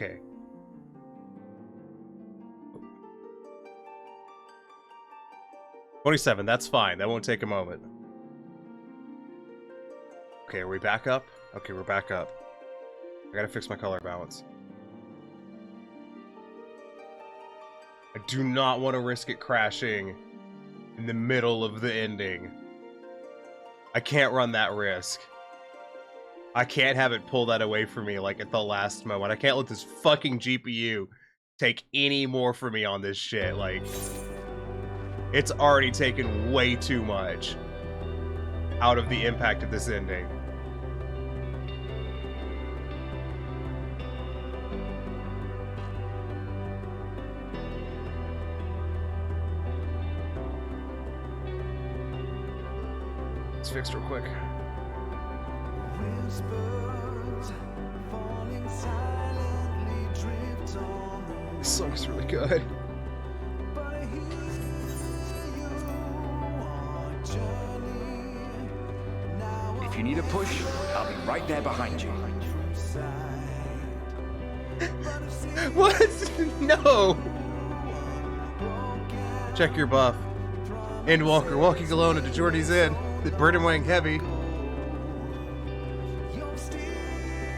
Okay. $27, that's fine. That won't take a moment. Okay, are we back up? Okay, we're back up. I gotta fix my color balance. I do not want to risk it crashing in the middle of the ending. I can't run that risk. I can't have it pull that away from me like at the last moment. I can't let this fucking GPU take any more from me on this shit. Like, it's already taken way too much out of the impact of this ending. Let's fix real quick. This song's really good. If you need a push, I'll be right there behind you. What? No! Check your buff. Endwalker walking alone into Jordy's Inn. The burden weighing heavy.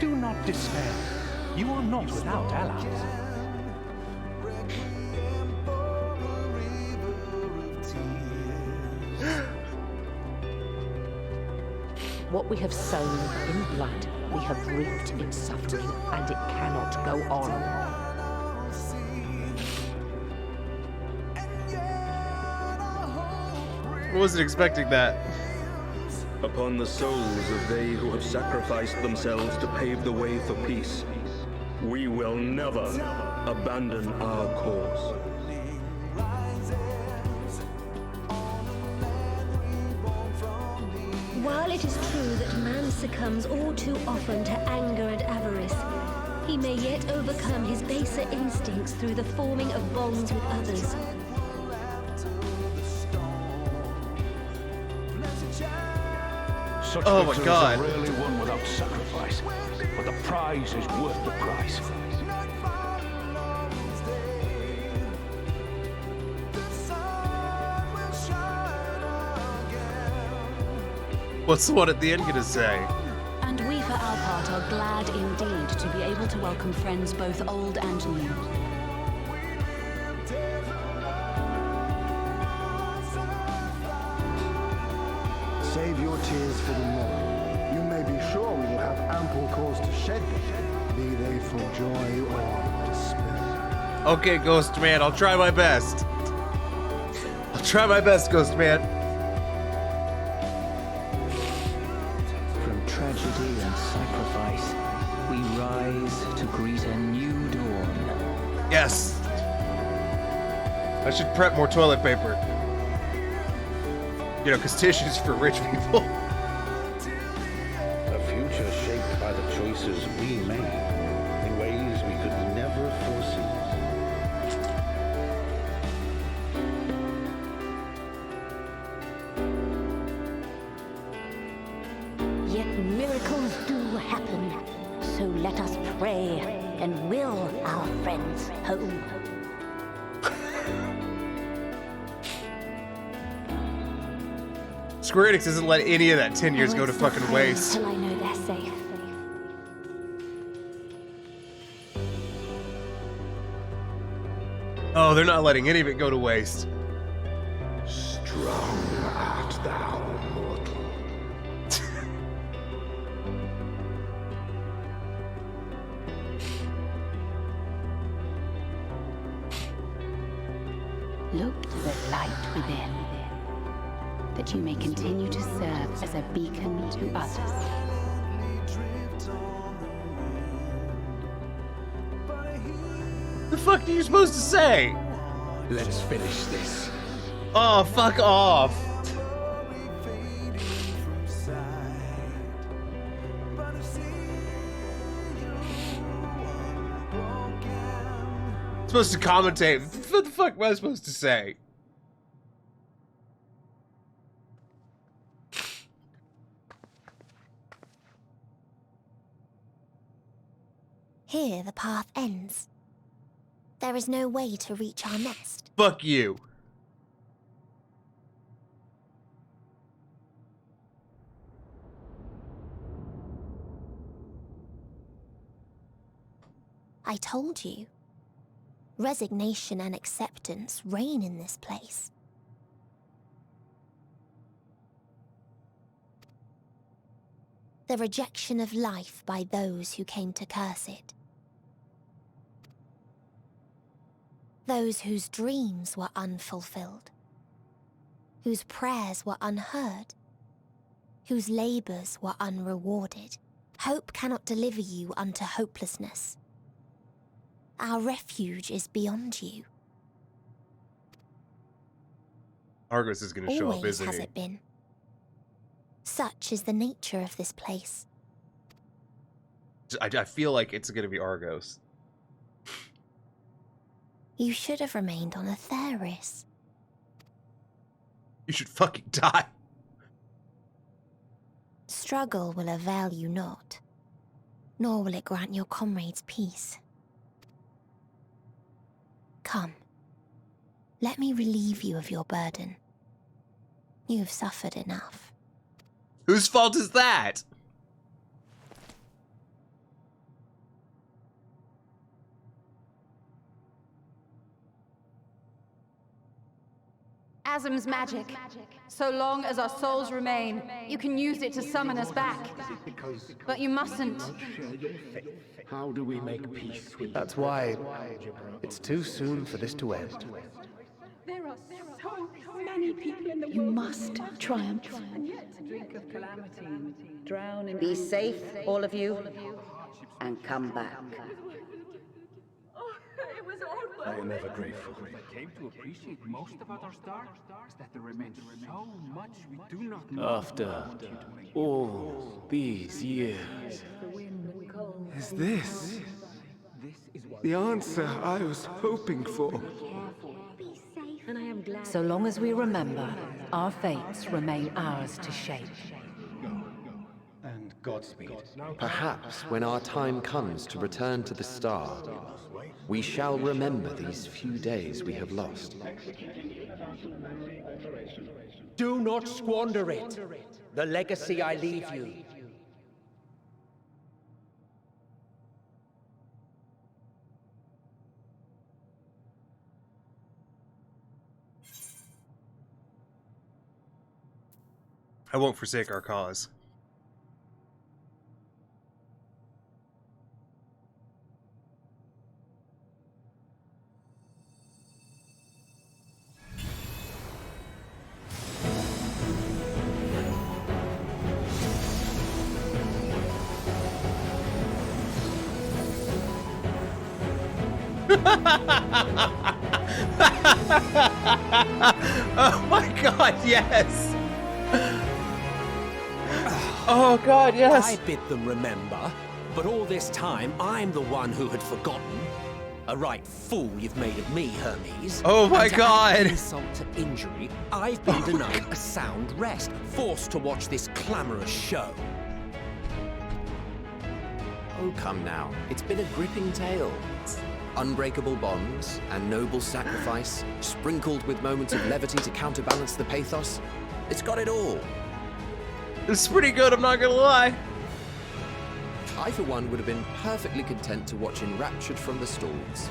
Do not despair. You are not without allies. What we have sown in blood, we have reaped in suffering, and it cannot go on. I wasn't expecting that. Upon the souls of they who have sacrificed themselves to pave the way for peace, we will never abandon our cause. While it is true that man succumbs all too often to anger and avarice, he may yet overcome his baser instincts through the forming of bonds with others. Such Oh my victories God. are rarely won without sacrifice, but the prize is worth the price. What's the one at the end gonna say? And we for our part are glad indeed to be able to welcome friends both old and new. Save your tears for the morrow. You may be sure we will have ample cause to shed them, be they for joy or despair. Okay, Ghost Man, I'll try my best. I'll try my best, Ghost Man. From tragedy and sacrifice, we rise to greet a new dawn. Yes. I should prep more toilet paper. You know, because tissue's for rich people. A future shaped by the choices we made in ways we could never foresee. Yet miracles do happen, so let us pray and will our friends home. Square Enix doesn't let any of that 10 years go to fucking waste. Until I know they're safe. Oh, they're not letting any of it go to waste. Strong art thou, mortal. Look to the light within, that you may continue to serve as a beacon to others. The fuck are you supposed to say? Let's finish this. Oh, fuck off. I'm supposed to commentate. What the fuck am I supposed to say? Here the path ends. There is no way to reach our nest. Fuck you. I told you. Resignation and acceptance reign in this place. The rejection of life by those who came to curse it. Those whose dreams were unfulfilled. Whose prayers were unheard. Whose labors were unrewarded. Hope cannot deliver you unto hopelessness. Our refuge is beyond you. Argos is going to show up, Always isn't has he? it been. Such is the nature of this place. I feel like it's going to be Argos. You should have remained on Atheris. You should fucking die. Struggle will avail you not, nor will it grant your comrades peace. Come, let me relieve you of your burden. You have suffered enough. Whose fault is that? Asm's magic. So long as our souls remain, you can use it to summon us back. But you mustn't. How do we make peace with That's why it's too soon for this to end. There are so many people in the world. You must triumph. Drink of calamity, drown in. Be safe, all of you, and come back. It was all I am ever grateful. I came to appreciate most about our star is that there remains so much we do not know. After all these years, Is this the answer I was hoping for? So long as we remember, our fates remain ours to shape. And Godspeed. Perhaps when our time comes to return to the star, we shall remember these few days we have lost. Do not squander it. The legacy I leave you. I won't forsake our cause. Oh my god, yes! Oh god, yes! I bid them remember, but all this time I'm the one who had forgotten. A right fool you've made of me, Hermes. Oh my And to god! add insult to injury, I've been denied a sound rest, forced to watch this clamorous show. Oh, come now. It's been a gripping tale. Unbreakable bonds and noble sacrifice, sprinkled with moments of levity to counterbalance the pathos. It's got it all. It's pretty good, I'm not gonna lie. I, for one, would have been perfectly content to watch enraptured from the stalls.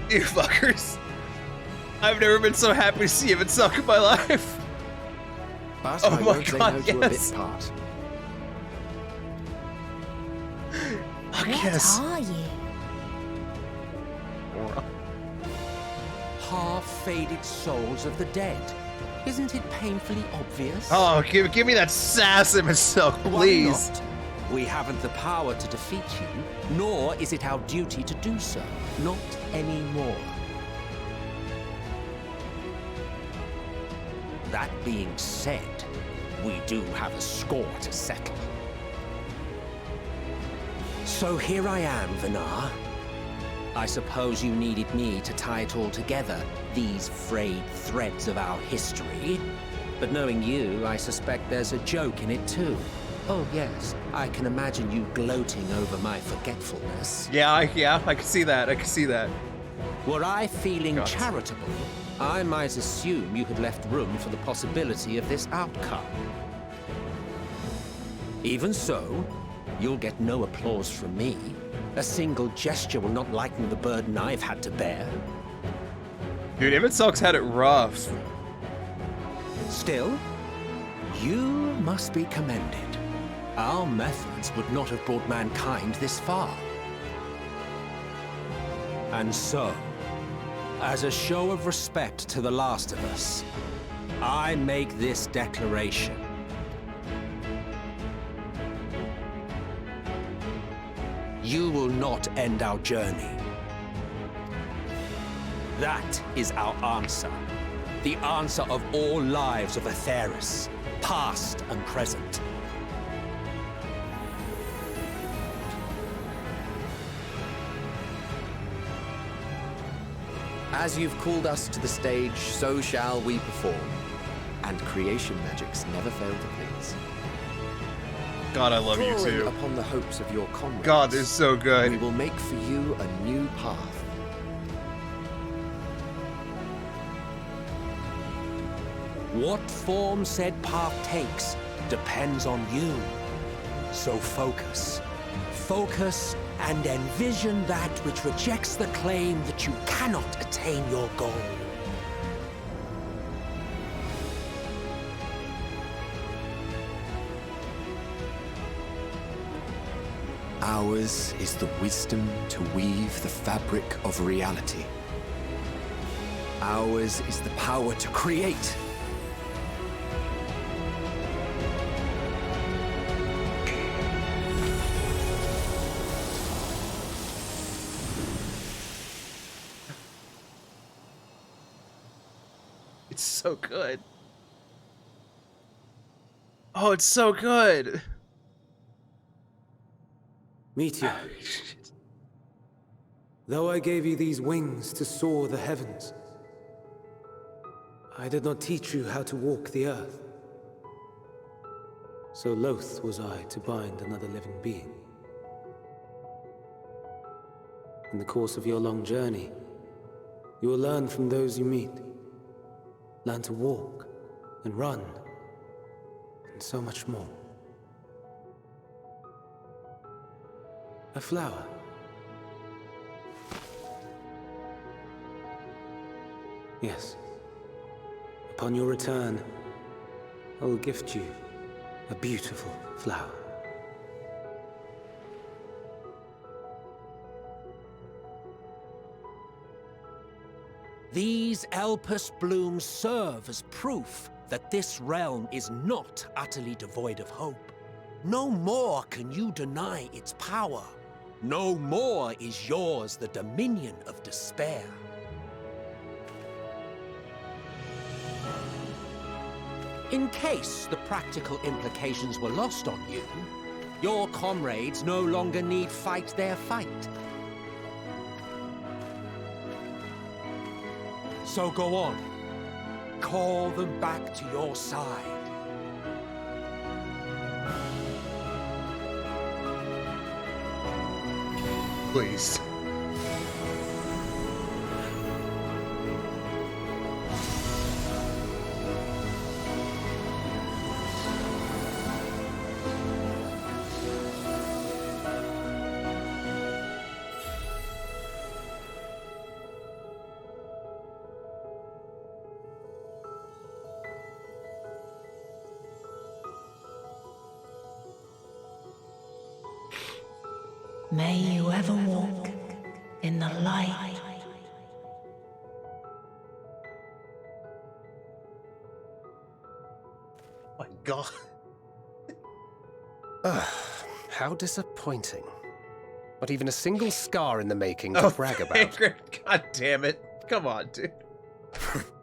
You fuckers. I've never been so happy to see him in suck in my life. But oh I my won't say god, no to a yes. bit part. Yes. What are you? Half-faded souls of the dead. Isn't it painfully obvious? Oh, give me that sass in silk, please. Why not? We haven't the power to defeat you, nor is it our duty to do so. Not anymore. That being said, we do have a score to settle. So here I am, Vinar. I suppose you needed me to tie it all together, these frayed threads of our history. But knowing you, I suspect there's a joke in it too. Oh, yes. I can imagine you gloating over my forgetfulness. Yeah, I can see that. I can see that. Were I feeling charitable, I might assume you had left room for the possibility of this outcome. Even so, you'll get no applause from me. A single gesture will not lighten the burden I've had to bear. Dude, Immensog's had it rough. Still, you must be commended. Our methods would not have brought mankind this far. And so, as a show of respect to the last of us, I make this declaration. You will not end our journey. That is our answer. The answer of all lives of Aetheris, past and present. As you've called us to the stage, so shall we perform. And creation magics never fail to please. God, I love you Drawing too. upon the hopes of your comrades, God, this is so good. we will make for you a new path. What form said path takes depends on you. So focus. Focus and envision that which rejects the claim that you cannot attain your goal. Ours is the wisdom to weave the fabric of reality. Ours is the power to create. It's so good. Oh, it's so good. Meteor. Though I gave you these wings to soar the heavens, I did not teach you how to walk the earth. So loath was I to bind another living being. In the course of your long journey, you will learn from those you meet. Learn to walk and run, and so much more. A flower. Yes. Upon your return, I will gift you a beautiful flower. These Elpis blooms serve as proof that this realm is not utterly devoid of hope. No more can you deny its power. No more is yours the dominion of despair. In case the practical implications were lost on you, your comrades no longer need fight their fight. So go on. Call them back to your side. Please. May you ever walk in the light. My God. How disappointing. Not even a single scar in the making to brag about. God damn it. Come on, dude.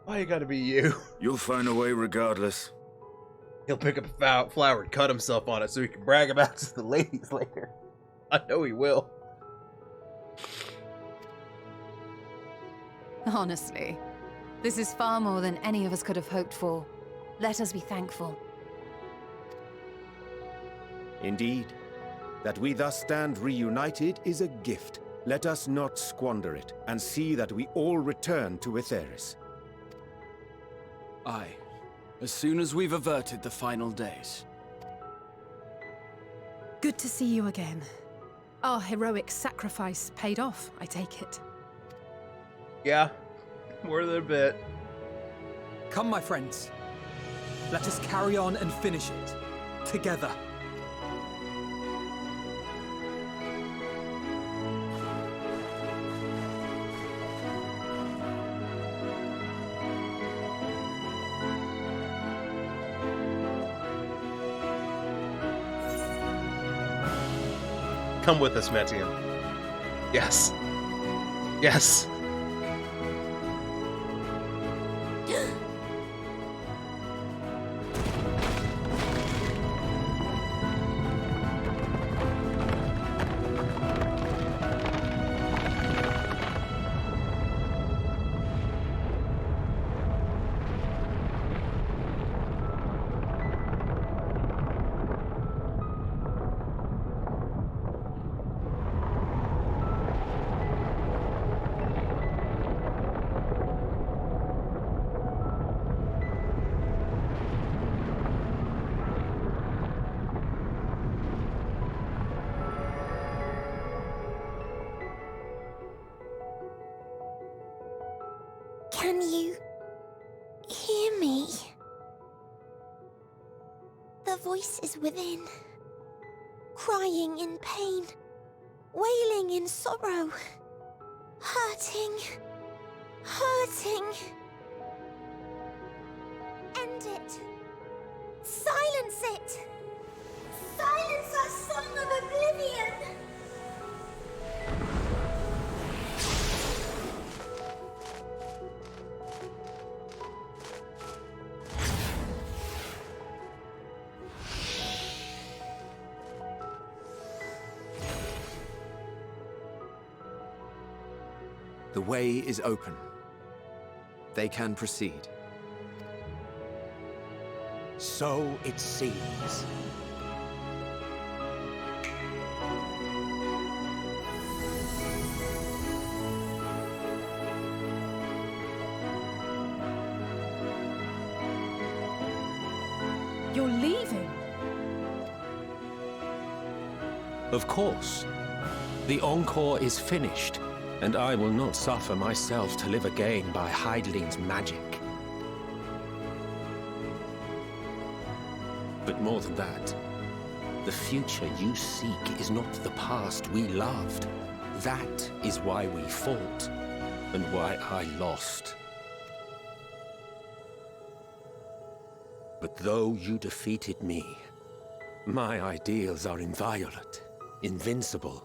Why you gotta be you? You'll find a way regardless. He'll pick up a flower and cut himself on it so he can brag about it to the ladies later. I know he will. Honestly, this is far more than any of us could have hoped for. Let us be thankful. Indeed, that we thus stand reunited is a gift. Let us not squander it, and see that we all return to Etheris. Aye. As soon as we've averted the final days. Good to see you again. Our heroic sacrifice paid off, I take it. Yeah, more than a bit. Come, my friends. Let us carry on and finish it. Together. Come with us, Metian. Yes. Yes. Can you hear me? The voice is within, crying in pain, wailing in sorrow, hurting, hurting. End it. Silence it. Silence our song of oblivion. The way is open. They can proceed. So it seems. You're leaving? Of course. The Encore is finished, and I will not suffer myself to live again by Hydaelyn's magic. But more than that, the future you seek is not the past we loved. That is why we fought, and why I lost. But though you defeated me, my ideals are inviolate, invincible.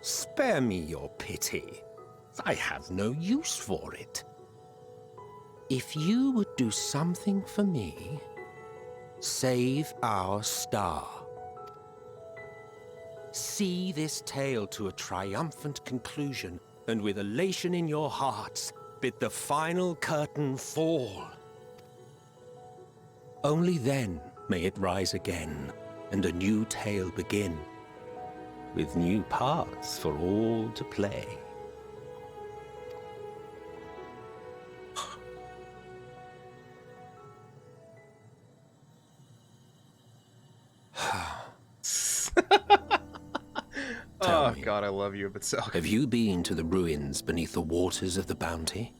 Spare me your pity. I have no use for it. If you would do something for me, save our star. See this tale to a triumphant conclusion, and with elation in your hearts, bid the final curtain fall. Only then may it rise again, and a new tale begin, with new parts for all to play. Oh God, I love you, but so. Have you been to the ruins beneath the waters of the Bounty?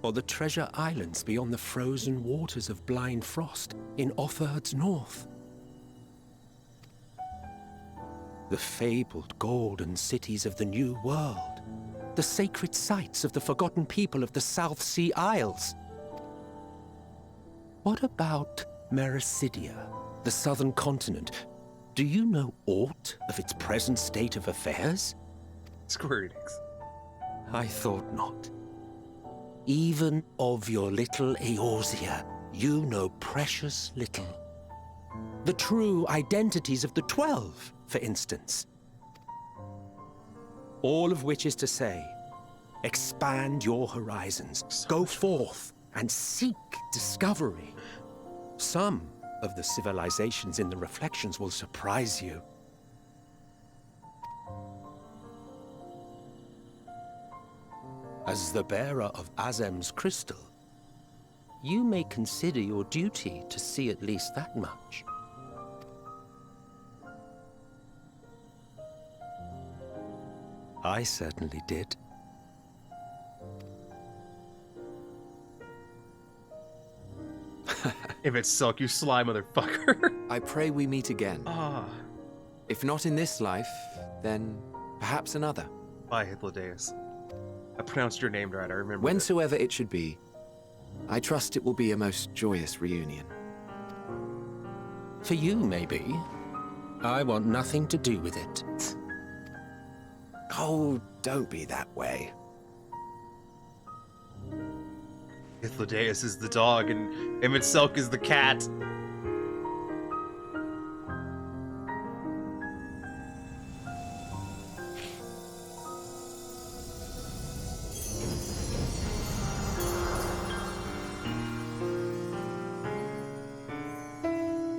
Or the treasure islands beyond the frozen waters of Blind Frost in Offerd's north? The fabled golden cities of the New World, the sacred sites of the forgotten people of the South Sea Isles? What about Mericidia, the southern continent? Do you know aught of its present state of affairs? Squirtix. I thought not. Even of your little Eorzea, you know precious little. The true identities of the 12, for instance. All of which is to say, expand your horizons. Go forth and seek discovery. Some of the civilizations in the reflections will surprise you. As the bearer of Azem's crystal, you may consider your duty to see at least that much. I certainly did. If it's Silk, you sly motherfucker. I pray we meet again. Ah. If not in this life, then perhaps another. Bye, Hythlodaeus. I pronounced your name right, I remember. Whensoever it should be, I trust it will be a most joyous reunion. For you, maybe. I want nothing to do with it. Oh, don't be that way. Hythlodaeus is the dog, and Emitselk is the cat.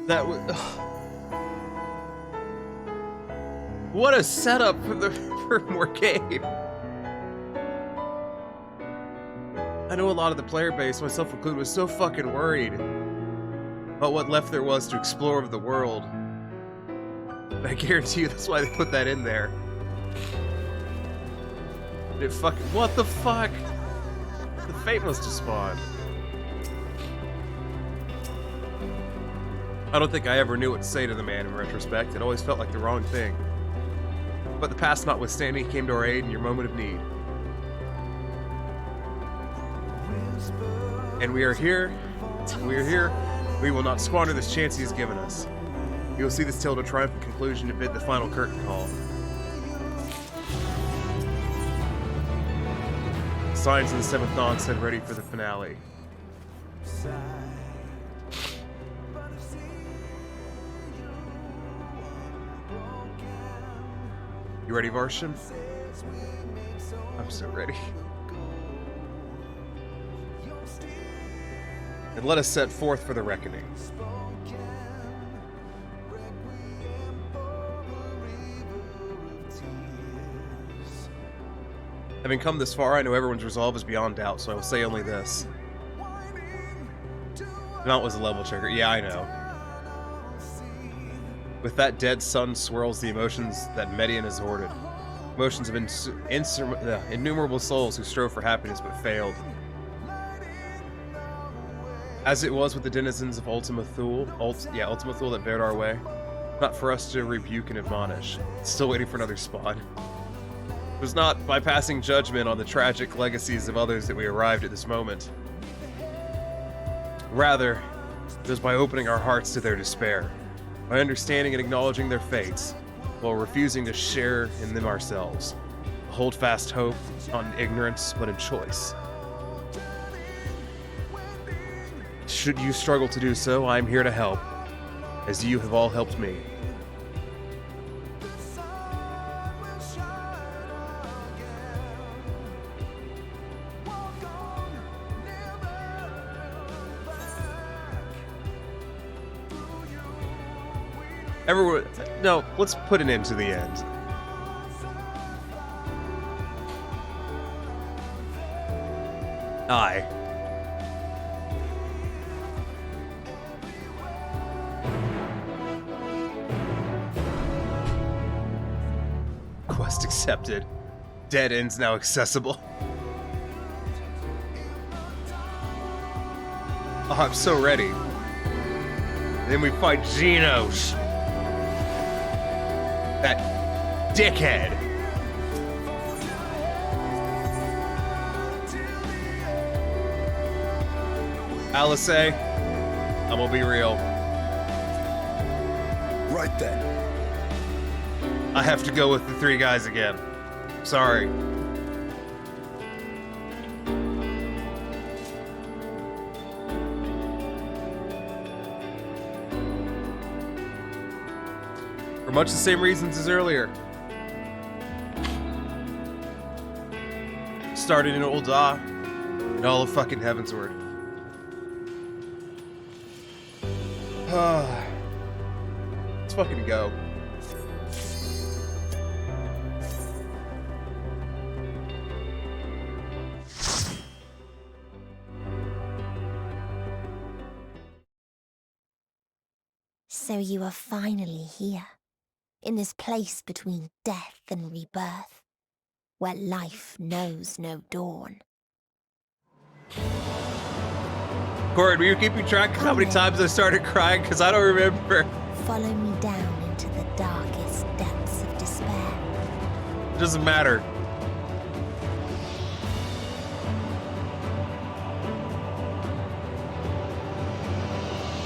That was... What a setup for Morgabe. I know a lot of the player base, myself included, was so fucking worried about what left there was to explore of the world. And I guarantee you that's why they put that in there. It fucking... What the fuck? The fate must have spawned. I don't think I ever knew what to say to the man in retrospect. It always felt like the wrong thing. But the past notwithstanding, he came to our aid in your moment of need. And we are here. We are here. We will not squander this chance he has given us. You will see this tale to triumphant conclusion to bid the final curtain call. Signs in the seventh dawn said ready for the finale. You ready, Varshan? I'm so ready. And let us set forth for the reckoning. Having come this far, I know everyone's resolve is beyond doubt, so I will say only this. Mount was a level checker. Yeah, I know. With that dead sun swirls the emotions that Median has hoarded. Emotions of innumerable souls who strove for happiness but failed. As it was with the denizens of Ultima Thule that bared our way. Not for us to rebuke and admonish. Still waiting for another spawn. It was not by passing judgment on the tragic legacies of others that we arrived at this moment. Rather, it was by opening our hearts to their despair. By understanding and acknowledging their fates, while refusing to share in them ourselves. Hold fast hope, not in ignorance, but in choice. Should you struggle to do so, I am here to help, as you have all helped me. Everyone, no, let's put an end to the end. Aye. Quest accepted. Dead ends now accessible. Oh, I'm so ready. Then we fight Genos. That dickhead. Alice, I'm gonna be real. Right then. I have to go with the three guys again. Sorry. For much the same reasons as earlier. started in Ul'dah and all of fucking Heavensward. Let's fucking go. So you are finally here, in this place between death and rebirth, where life knows no dawn. Corin, were you keeping track of how many times I started crying? Because I don't remember. Follow me down into the darkest depths of despair. It doesn't matter.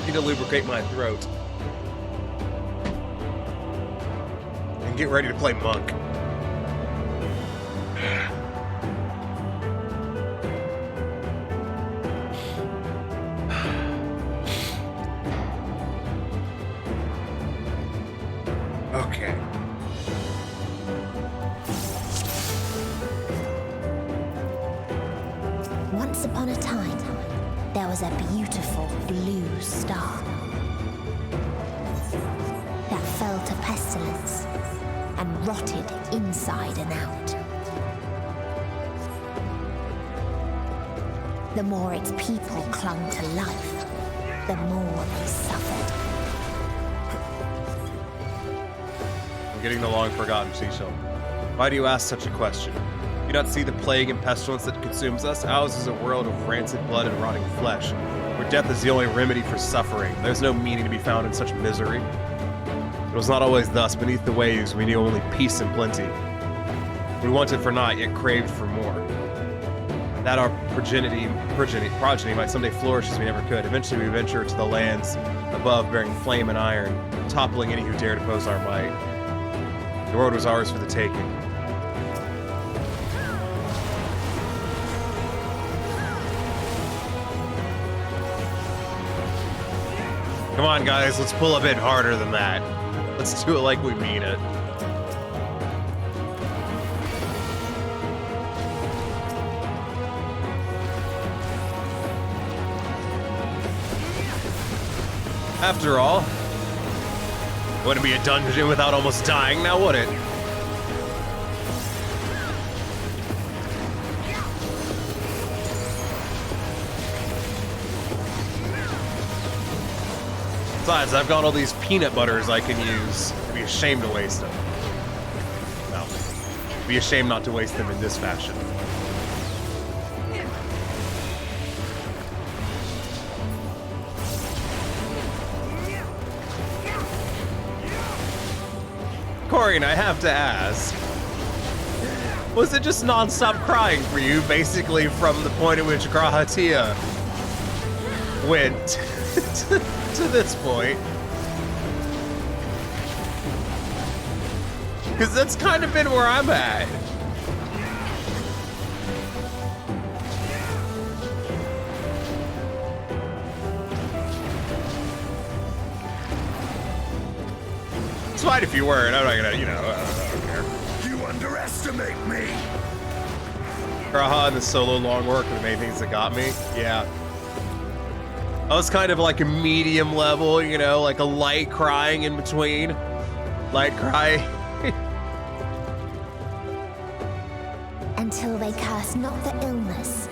I need to lubricate my throat. And get ready to play Monk. Okay. Once upon a time, there was a beautiful blue star that fell to pestilence and rotted inside and out. The more its people clung to life, the more they suffered. I'm getting the long-forgotten seashell. Why do you ask such a question? Do you not see the plague and pestilence that consumes us? Ours is a world of rancid blood and rotting flesh, where death is the only remedy for suffering. There's no meaning to be found in such misery. It was not always thus. Beneath the waves, we knew only peace and plenty. We wanted for naught, yet craved for more. That our progeny might someday flourish as we never could. Eventually we venture to the lands above, bearing flame and iron, toppling any who dared oppose our might. The world was ours for the taking. Come on, guys, let's pull a bit harder than that. Let's do it like we mean it. After all, wouldn't be a dungeon without almost dying now, would it? Besides, I've got all these peanut butters I can use. I'd be ashamed to waste them. No. I'd be ashamed not to waste them in this fashion. Corin, I have to ask. Was it just non-stop crying for you, basically from the point at which Grahatia went to this point? Because that's kind of been where I'm at. It's fine if you weren't. I'm not gonna, you know, I don't care. You underestimate me. Graha and the solo long work are the main things that got me. Yeah. I was kind of like a medium level, you know, like a light crying in between. Light cry. Until they curse not the illness,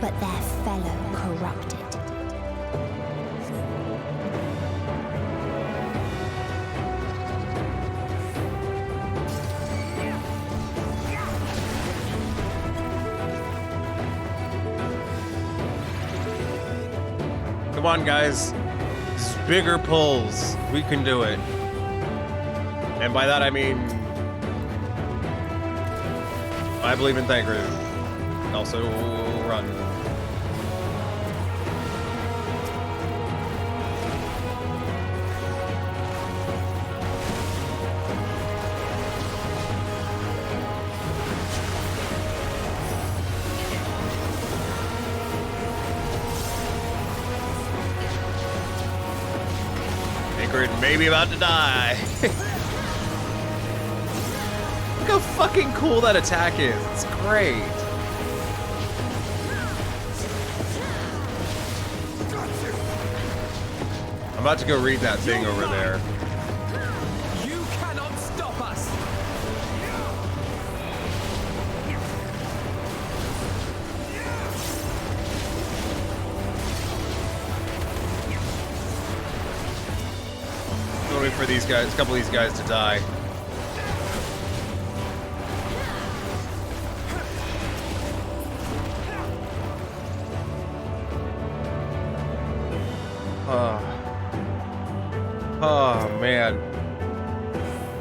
but their fellow corrupted. Come on, guys. These bigger pulls. We can do it. And by that I mean, I believe in Thancred. Also, run. Thancred may be about to die. Look how fucking cool that attack is. It's great. about to go read that thing over there. You cannot stop us! Wait for these guys, a couple of these guys to die. Oh man.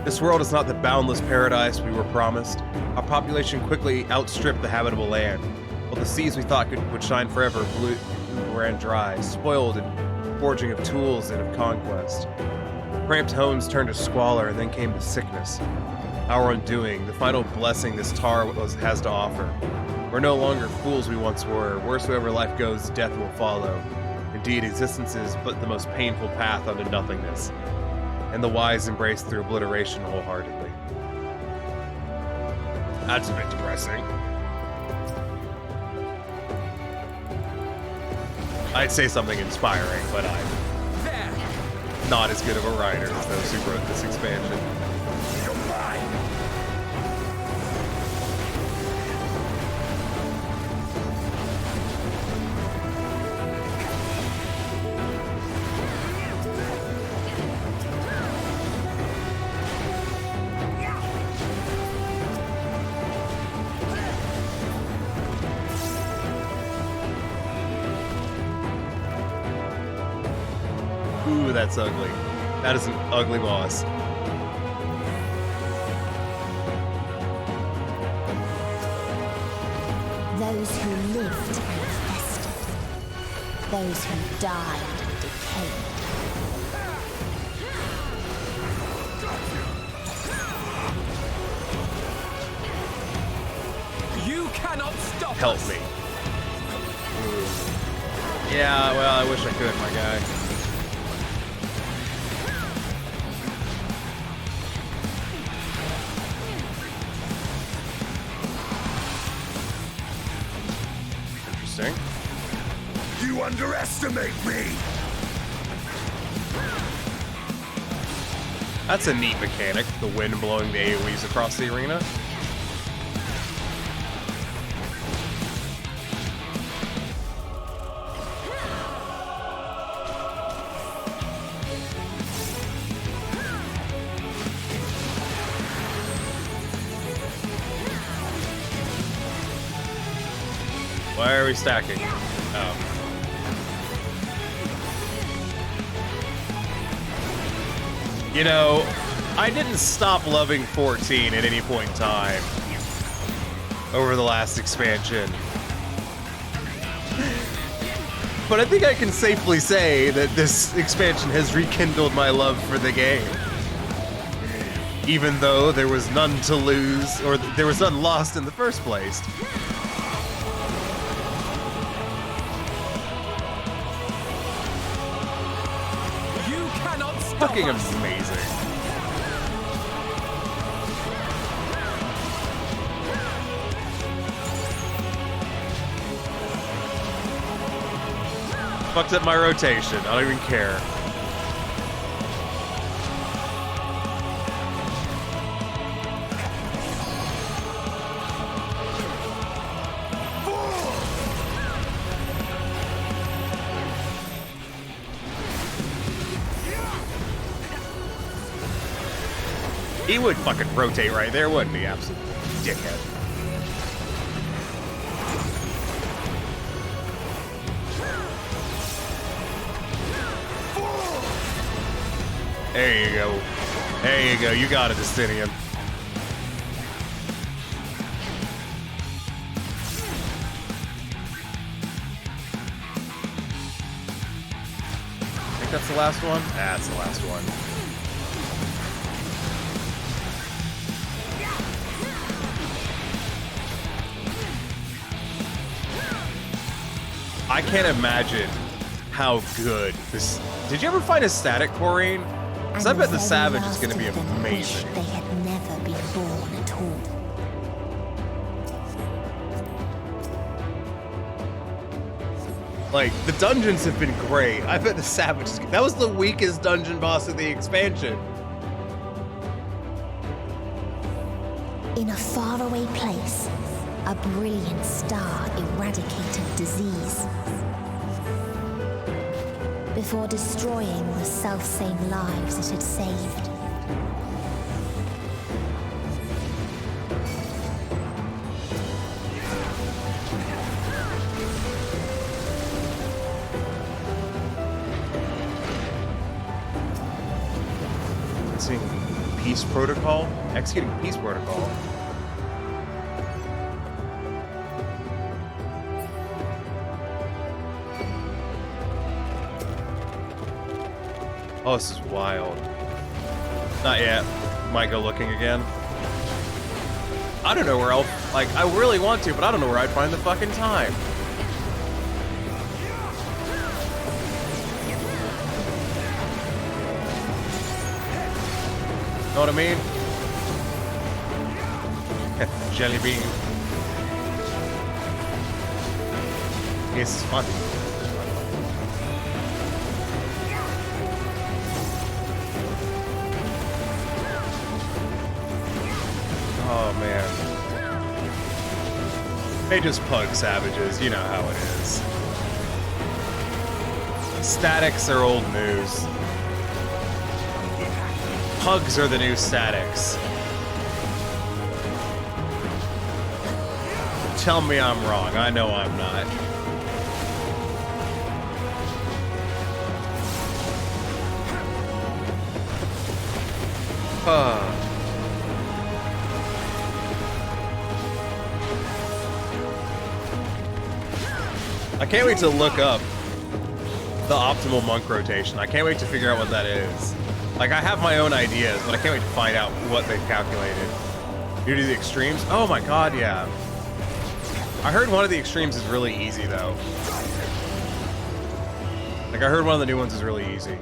This world is not the boundless paradise we were promised. Our population quickly outstripped the habitable land, while the seas we thought would shine forever ran dry, spoiled in forging of tools and of conquest. Cramped homes turned to squalor, and then came the sickness. Our undoing, the final blessing this tar has to offer. We're no longer fools we once were. Wheresoever life goes, death will follow. Indeed, existence is but the most painful path unto nothingness, and the wise embrace through obliteration wholeheartedly. That's a bit depressing. I'd say something inspiring, but I'm not as good of a writer as those who wrote this expansion. Ooh, that's ugly. That is an ugly boss. Those who lived and festered. Those who died and decayed. You cannot stop Help us. me. Ooh. Yeah, well, I wish I could, my guy. Interesting. You underestimate me! That's a neat mechanic, the wind blowing the AoEs across the arena. Why are we stacking? Oh. You know, I didn't stop loving 14 at any point in time over the last expansion. But I think I can safely say that this expansion has rekindled my love for the game. Even though there was none to lose, or there was none lost in the first place. Fucking amazing. Fucked up my rotation. I don't even care. He would fucking rotate right there, wouldn't he? Absolute dickhead. There you go. There you go. You got it, Justinian. I think that's the last one? That's the last one. I can't imagine how good this... Did you ever find a static Corrine? Because I bet the Savage is going to be amazing. They had never been born at all. Like, the dungeons have been great. I bet the savages... That was the weakest dungeon boss of the expansion. In a faraway place, a brilliant star eradicated disease. Before destroying the self-same lives it had saved. Peace protocol? Executing peace protocol. Oh, this is wild. Not yet. Might go looking again. I don't know where I'll... Like, I really want to, but I don't know where I'd find the fucking time. Know what I mean? Jelly bean. It's fun. Oh man. They just pug savages, you know how it is. Statics are old news. Pugs are the new statics. Tell me I'm wrong. I know I'm not. I can't wait to look up the optimal monk rotation. I can't wait to figure out what that is. Like, I have my own ideas, but I can't wait to find out what they've calculated. Due to the extremes? Oh my god, yeah. I heard one of the extremes is really easy, though. Like, I heard one of the new ones is really easy.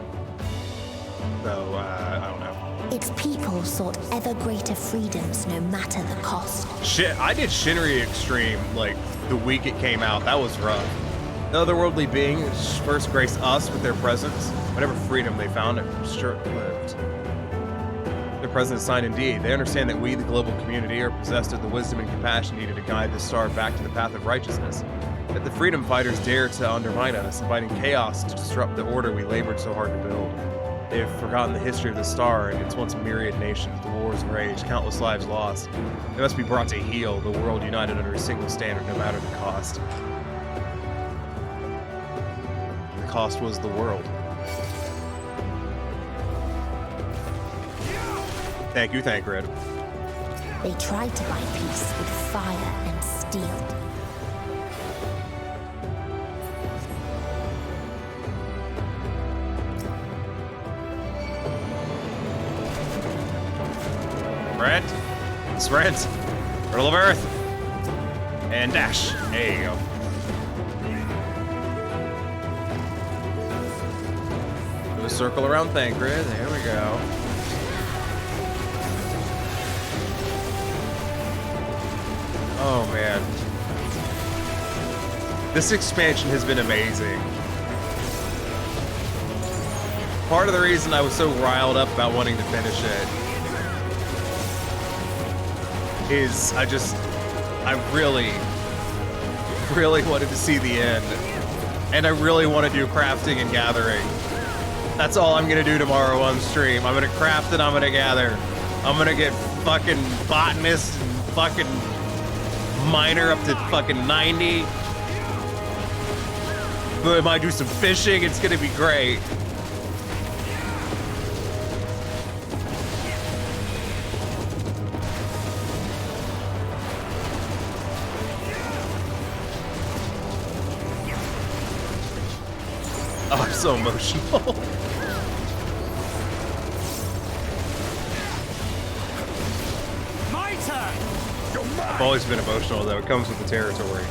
So, I don't know. Its people sought ever greater freedoms no matter the cost. Shit, I did Shinri Extreme, like, the week it came out. That was rough. The otherworldly beings first graced us with their presence. Whatever freedom they found, it short-lived. Their presence is signed indeed. They understand that we, the global community, are possessed of the wisdom and compassion needed to guide the star back to the path of righteousness. That the freedom fighters dare to undermine us, inviting chaos to disrupt the order we labored so hard to build. They have forgotten the history of the star and its once myriad nations, the wars raged, countless lives lost. They must be brought to heel, the world united under a single standard, no matter the cost. The cost was the world. Thank you, Thancred. They tried to buy peace with fire and steel. Sprint. Sprint. Riddle of Earth. And dash. There you go. Do a circle around Thancred. There we go. Oh man. This expansion has been amazing. Part of the reason I was so riled up about wanting to finish it is I really wanted to see the end. And I really want to do crafting and gathering. That's all I'm gonna do tomorrow on stream. I'm gonna craft and I'm gonna gather. I'm gonna get fucking botanist and fucking miner up to fucking 90. I might do some fishing. It's gonna be great. Oh, I'm so emotional. My turn. I've always been emotional, though. It comes with the territory.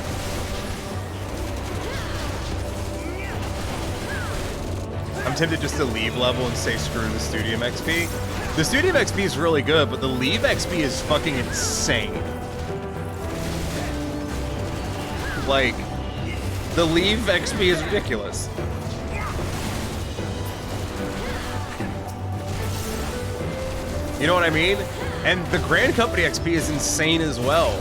I'm tempted just to leave level and say screw the Studium XP. The Studium XP is really good, but the leave XP is fucking insane. Like, The Leave XP is ridiculous. You know what I mean? And the Grand Company XP is insane as well.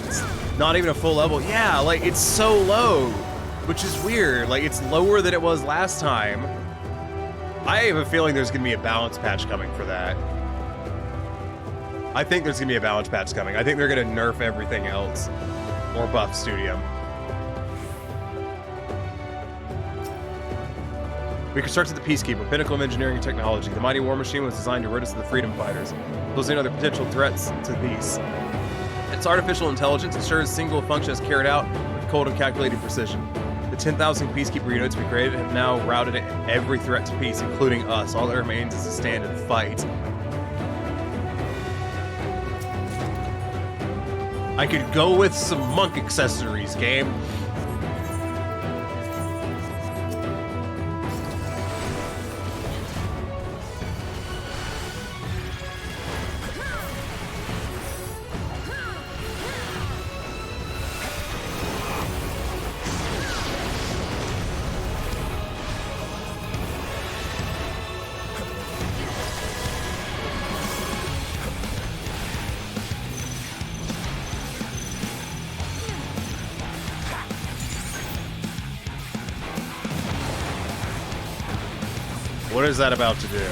It's not even a full level. Yeah, like, it's so low, which is weird. Like, it's lower than it was last time. I have a feeling there's going to be a balance patch coming for that. I think there's going to be a balance patch coming. I think they're going to nerf everything else. Or buff Studium. We constructed the Peacekeeper, pinnacle of engineering and technology. The mighty war machine was designed to rid us of the freedom fighters, posing other potential threats to peace. Its artificial intelligence ensures single function is carried out with cold and calculated precision. The 10,000 Peacekeeper units we created have now routed every threat to peace, including us. All that remains is to stand and fight. I could go with some monk accessories, game. What is that about to do?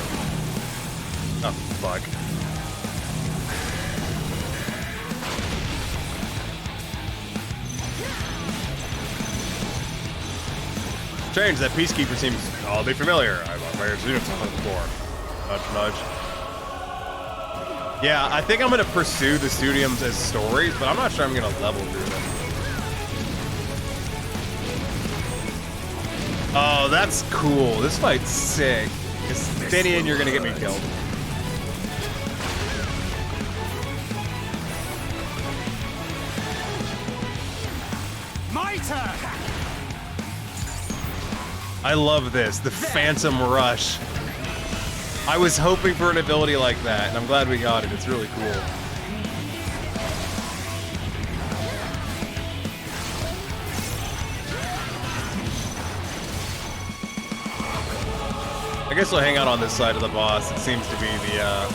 Oh, fuck. Strange, that Peacekeeper seems oddly familiar. I've never seen it before. Nudge, nudge. Yeah, I think I'm going to pursue the Studiums as stories, but I'm not sure I'm going to level through them. Oh, that's cool. This fight's sick. Stinian, you're gonna get me killed. My turn. I love this. The Phantom Rush. I was hoping for an ability like that, and I'm glad we got it. It's really cool. I guess we'll hang out on this side of the boss. It seems to be the,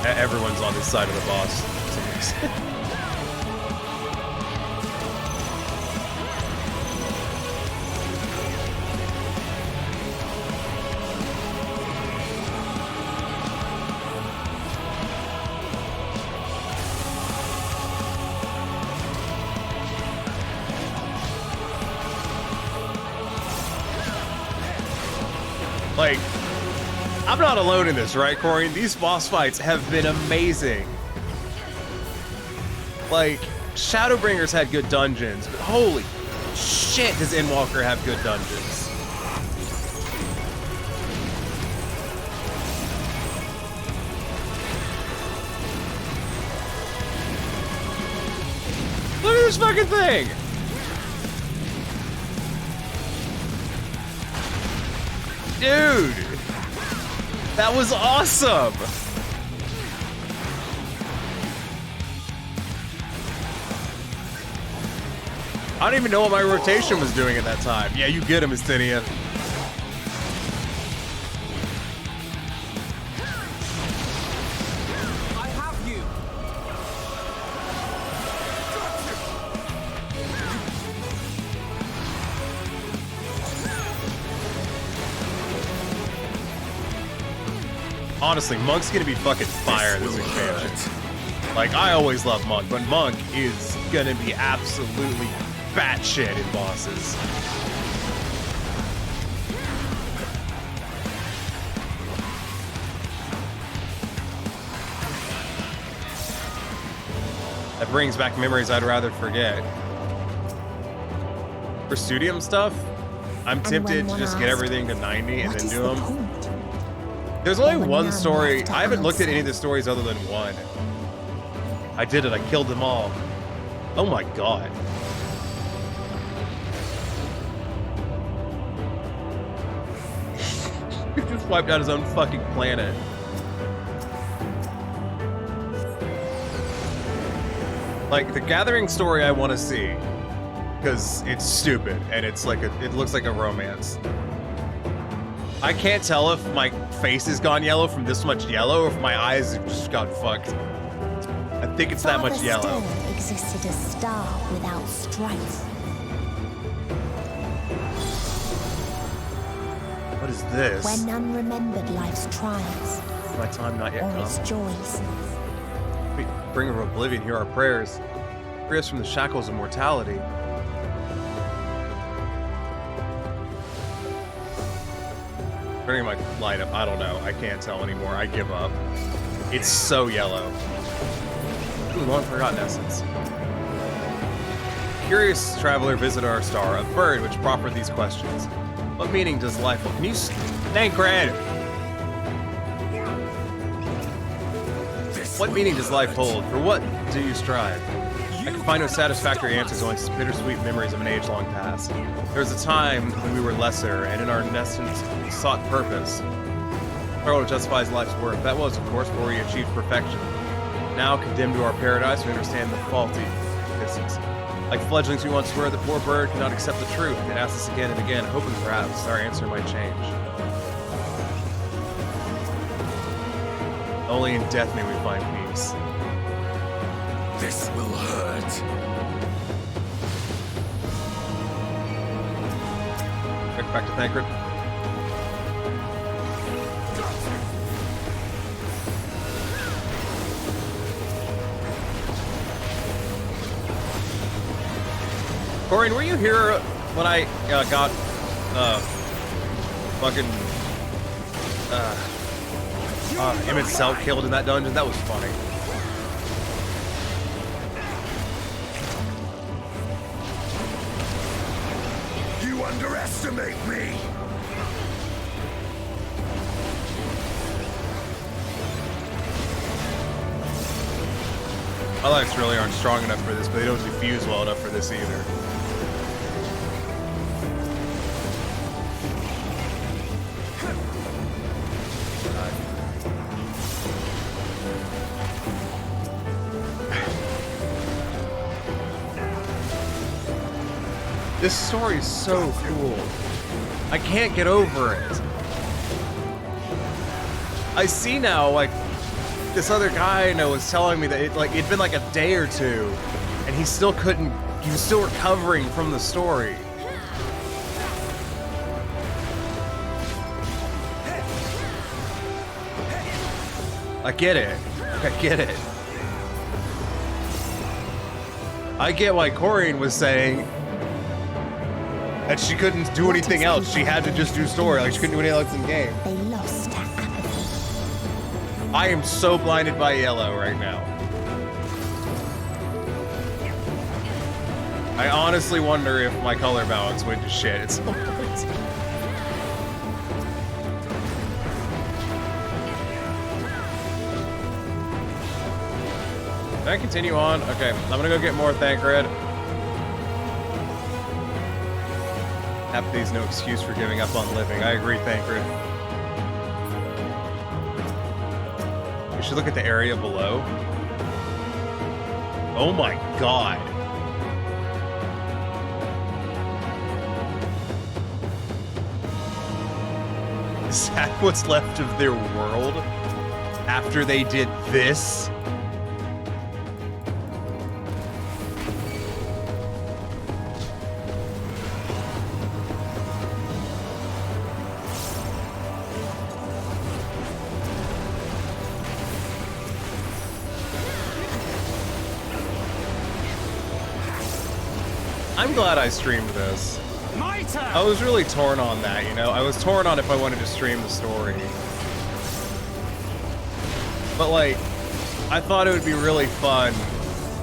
everyone's on this side of the boss for some reason. Like, I'm not alone in this, right, Corey? These boss fights have been amazing. Like, Shadowbringers had good dungeons, but holy shit does Endwalker have good dungeons. Look at this fucking thing! Dude, that was awesome. I don't even know what my rotation was doing at that time. Yeah, you get him, Astinia. I have you. Honestly, Monk's gonna be fucking fire this expansion. Like, I always love Monk, but Monk is gonna be absolutely batshit in bosses. That brings back memories I'd rather forget. For Studium stuff, I'm tempted to just get everything to 90 and then do them. There's only one story. I haven't looked at any of the stories other than one. I did it. I killed them all. Oh my god. He just wiped out his own fucking planet. Like, the Gathering story I want to see, because it's stupid, and it's like it looks like a romance. I can't tell if my face has gone yellow from this much yellow, or if my eyes have just got fucked. I think it's that much yellow. Still existed a star without strife. What is this? Where none remembered life's trials. My time not yet or come. its joys. We bring of oblivion, hear our prayers. Free us from the shackles of mortality. Turning my light up, I don't know. I can't tell anymore. I give up. It's so yellow. Ooh, long forgotten essence. Curious traveler visited our star, a bird which proffered these questions. What meaning does life hold? Can you thank Red? What meaning does life hold? For what do you strive? I can find no satisfactory answers, only bittersweet memories of an age-long past. There was a time when we were lesser, and in our essence sought purpose. Struggle justifies life's worth. That was, of course, where we achieved perfection. Now, condemned to our paradise, we understand the faulty distance. Like fledglings we once were, the poor bird could not accept the truth. It asked us again and again, hoping perhaps our answer might change. Only in death may we find peace. This will hurt. Back to Thancred. Corian, were you here when I got fucking Emmett Selk killed in that dungeon? That was funny. You underestimate me. My lights really aren't strong enough for this, but they don't diffuse well enough for this either. This story is so cool. I can't get over it. I see now, like, this other guy I know was telling me that it'd been like a day or two, and he still couldn't, he was still recovering from the story. I get it. I get it. I get why Corian was saying that she couldn't do anything else. She had to just do story. Like, she couldn't do anything else in game. They lost her apathy. I am so blinded by yellow right now. I honestly wonder if my color balance went to shit at some point. Can I continue on? Okay, I'm gonna go get more Thancred. Apathy's no excuse for giving up on living. I agree, Thancred. We should look at the area below. Oh my god. Is that what's left of their world after they did this? I'm glad I streamed this. I was really torn on that, you know? I was torn on if I wanted to stream the story. But, like, I thought it would be really fun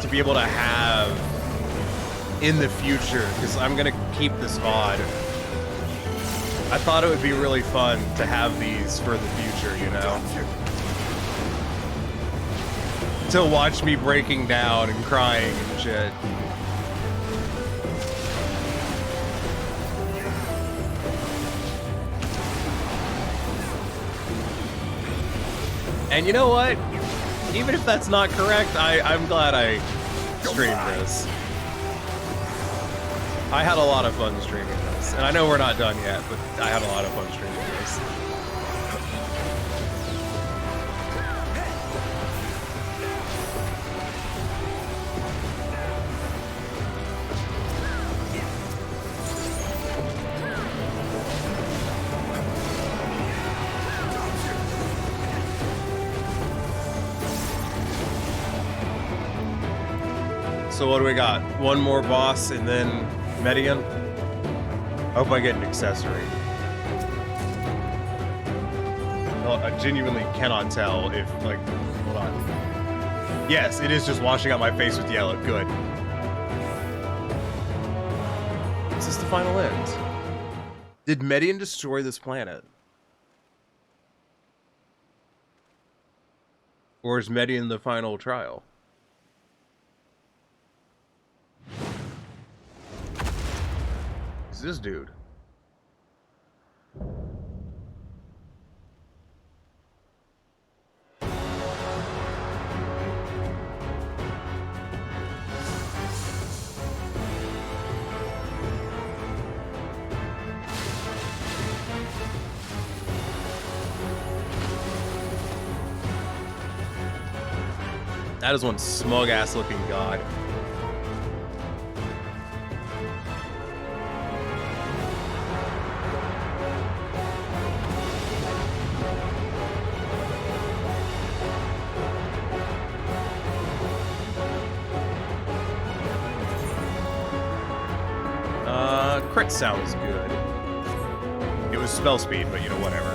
to be able to have in the future, because I'm gonna keep this VOD. I thought it would be really fun to have these for the future, you know? To watch me breaking down and crying and shit. And you know what? Even if that's not correct, I'm glad I stream this. I had a lot of fun streaming this. And I know we're not done yet, but I had a lot of fun streaming this. So what do we got? One more boss and then Median? I hope I get an accessory. Well, I genuinely cannot tell if, like, hold on. Yes, it is just washing out my face with yellow. Good. Is this the final end? Did Median destroy this planet? Or is Median the final trial? Who's this dude? That is one smug ass looking god. Crit sounds good. It was spell speed, but you know, whatever.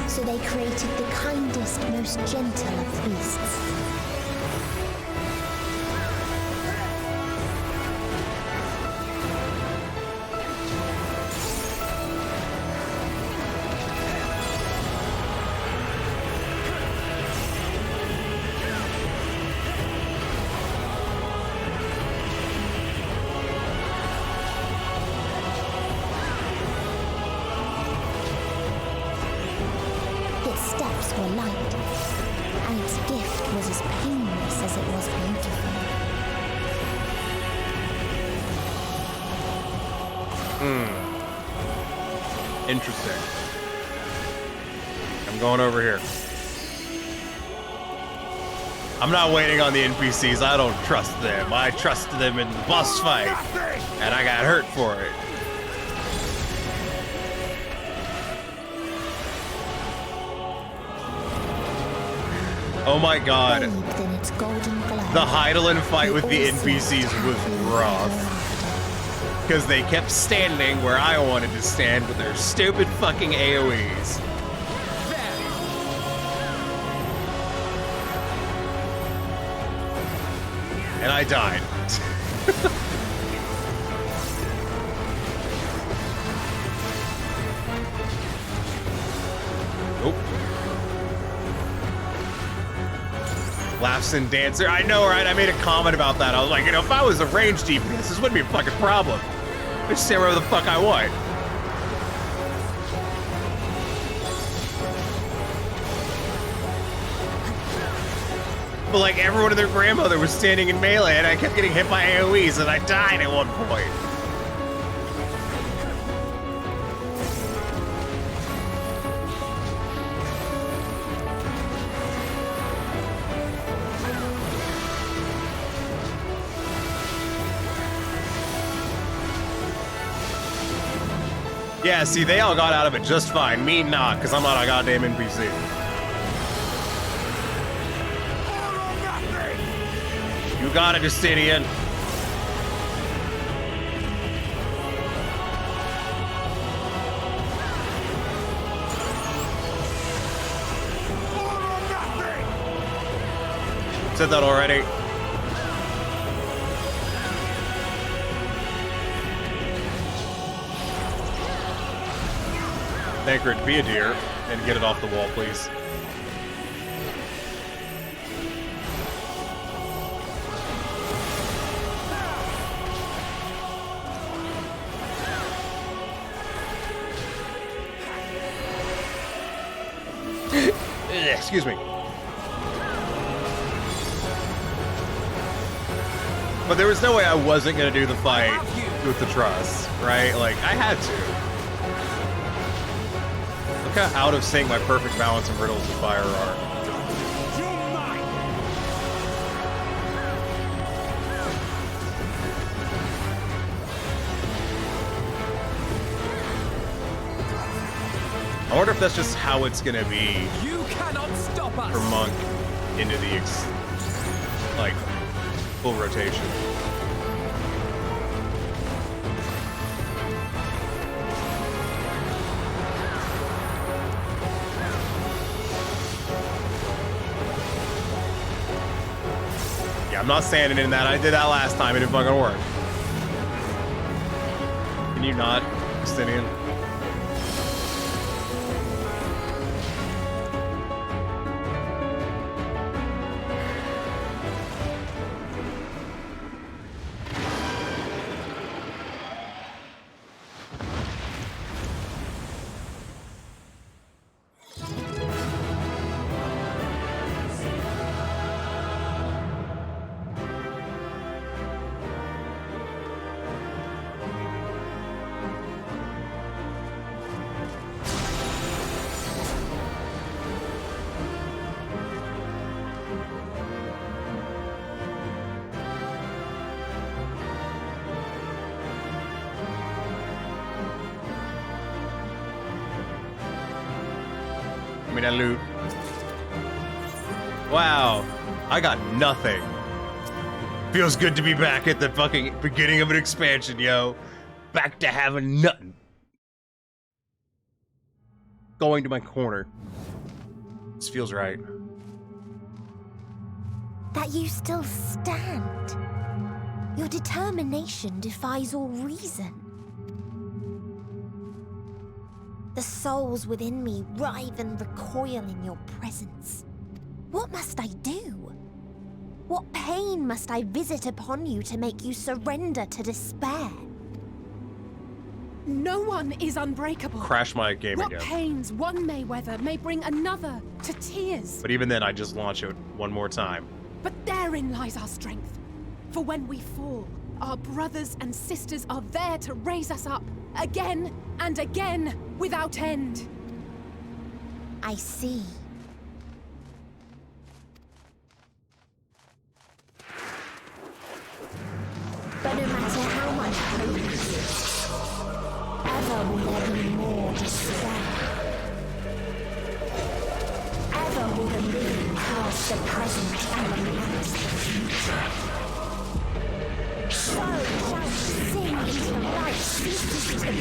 So they created the kindest, most gentle of beasts. Interesting. I'm going over here. I'm not waiting on the NPCs. I don't trust them. I trust them in the boss fight. And I got hurt for it. Oh my god. The Heidelin fight with the NPCs was rough. Because they kept standing where I wanted to stand with their stupid fucking AoEs. And I died. Nope. Laughs and Dancer. I know, right? I made a comment about that. I was like, you know, if I was a ranged DPS, this wouldn't be a fucking problem. I just stand wherever the fuck I want. But like everyone and their grandmother was standing in melee and I kept getting hit by AoEs and I died at one point. Yeah, see, they all got out of it just fine. Me not, because I'm not a goddamn NPC. You got it, Justinian. Said that already. Tancred, be a deer and get it off the wall, please. Excuse me. But there was no way I wasn't gonna do the fight with the truss, right? Like, I had to. Look how out of sync my perfect balance of riddles and fire are. I wonder if that's just how it's gonna be. You cannot stop us. For Monk into the like full rotation. Yeah, I'm not standing in that. I did that last time. It didn't fucking work. Can you not, Justinian? That loot. Wow, I got nothing. Feels good to be back at the fucking beginning of an expansion, yo. Back to having nothing. Going to my corner. This feels right. That you still stand. Your determination defies all reason. The souls within me writhe and recoil in your presence. What must I do? What pain must I visit upon you to make you surrender to despair? No one is unbreakable. Crash my game what again. Pains one may weather may bring another to tears. But even then, I just launch it one more time. But therein lies our strength. For when we fall, our brothers and sisters are there to raise us up, again and again, without end. I see. But no matter how much hope exists, ever will there be more despair. Ever will the living cast the present and lament the future. So shall we sing until life ceases to be.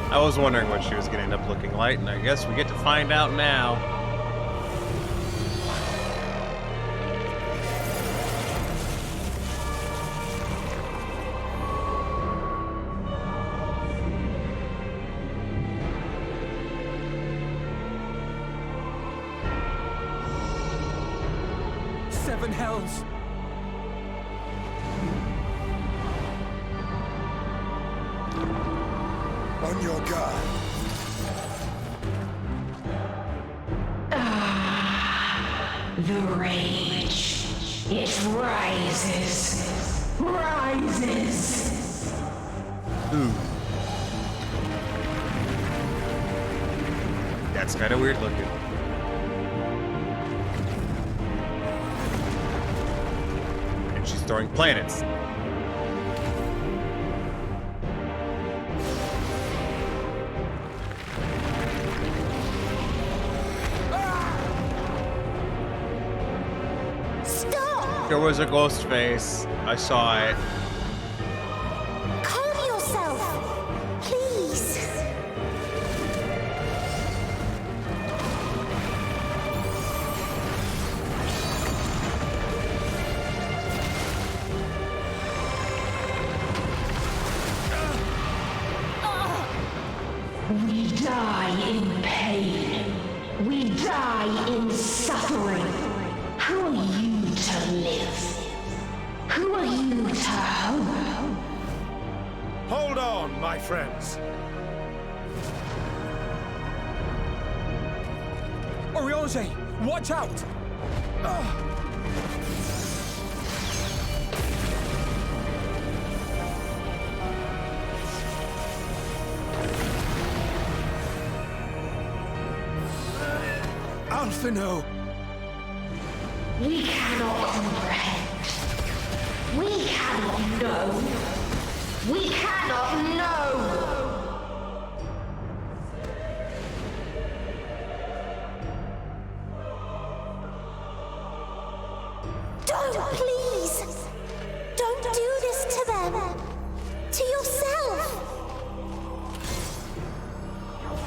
I was wondering what she was going to end up looking like, and I guess we get to find out now. Seven hells. On your guard. The rage. It rises. Rises. Ooh. That's kind of weird looking. And she's throwing planets. There was a ghost face. I saw it. Calm yourself, please. We die in pain. We die in suffering. How are you to live? you to hope. Hold on, my friends. Oriange, watch out! Alphino! We cannot comprehend. We cannot know. We cannot know! Don't, please! Don't do this to them! To yourself!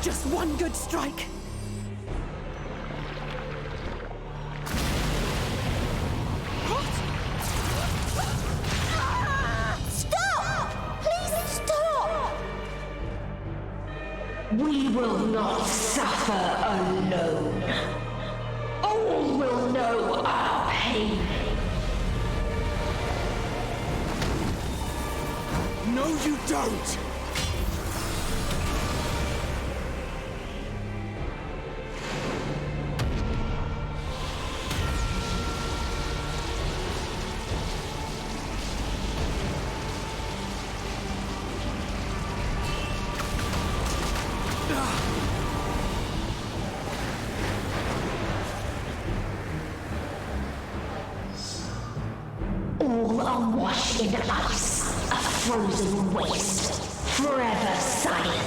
Just one good strike. Stop! Please stop! We will not suffer alone. All will know our pain. No, you don't! All are washed in ice, a frozen waste, forever silent.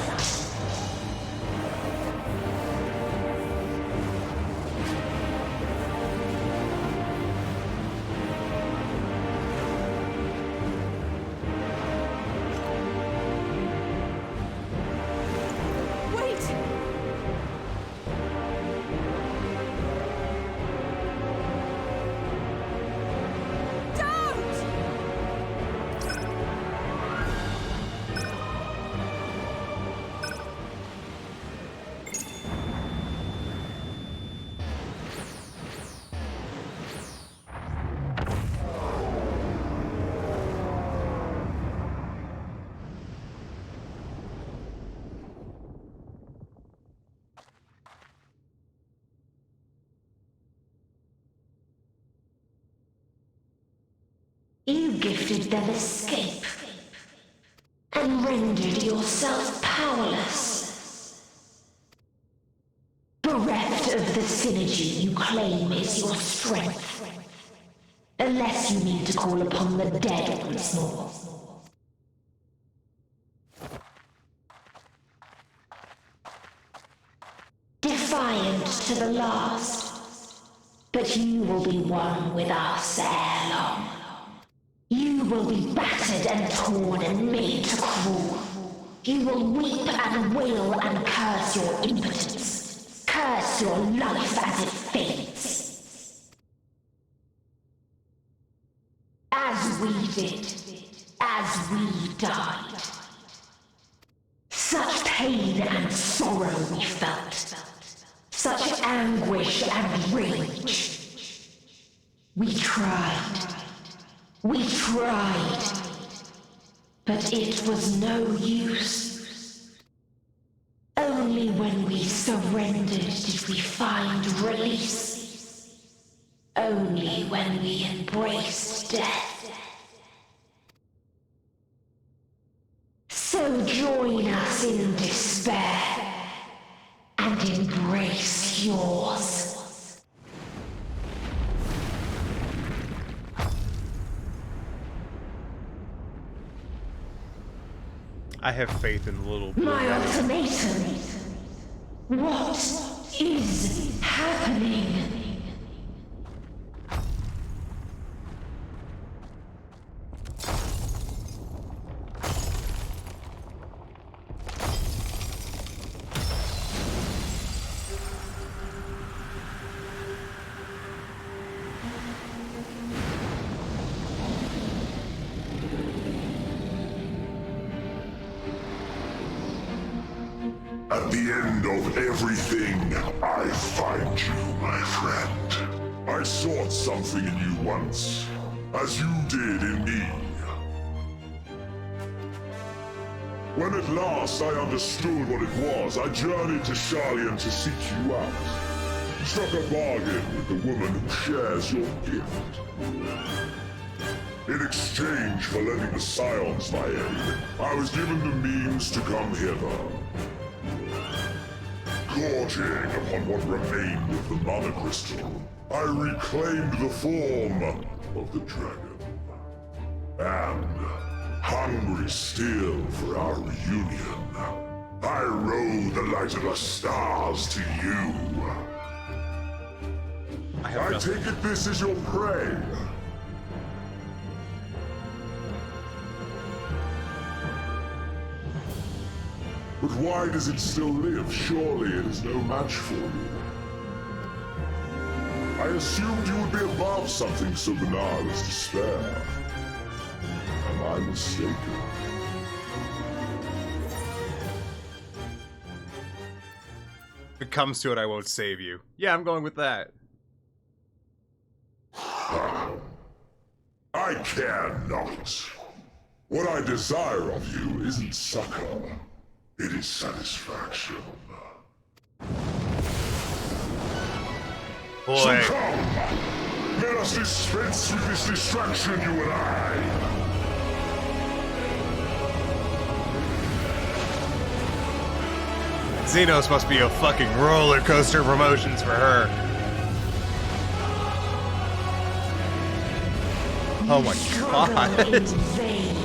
Wait! You gifted them escape and rendered yourself powerless. Bereft of the synergy you claim is your strength. Unless you need to call upon the dead once more. Defiant to the last, but you will be one with us ere long. You will be battered and torn and made to crawl. You will weep and wail and curse your impotence. Curse your life as it fades. As we did. As we died. Such pain and sorrow we felt. Such anguish and rage. We tried. We tried, but it was no use. Only when we surrendered did we find release. Only when we embraced death. So join us in despair and embrace yours. I have faith in the little blue My guy. ultimatum. What is happening? At the end of everything, I find you, my friend. I sought something in you once, as you did in me. When at last I understood what it was, I journeyed to Sharlayan to seek you out. Struck a bargain with the woman who shares your gift. In exchange for lending the Scions my aid, I was given the means to come hither. Gorging upon what remained of the Mana Crystal, I reclaimed the form of the dragon. And, hungry still for our reunion, I rode the light of the stars to you. I take it this is your prey. But why does it still live? Surely it is no match for you. I assumed you would be above something so banal as despair. Am I mistaken? If it comes to it, I won't save you. Yeah, I'm going with that. I care not. What I desire of you isn't succor. It is satisfaction. Boy. So come, let us dispense with this distraction, you and I. Xenos must be a fucking roller coaster of emotions for her. Oh my god. In vain.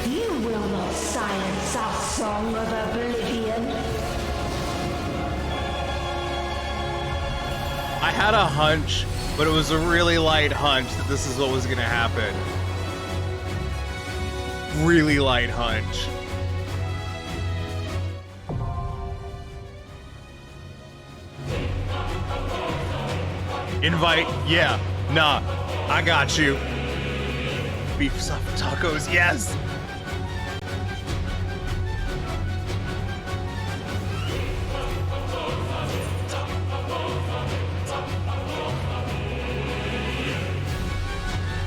You will not silence our song of oblivion. I had a hunch, but it was a really light hunch that this is what was gonna happen. Really light hunch. Invite, yeah, nah, I got you. Beef soft tacos, yes!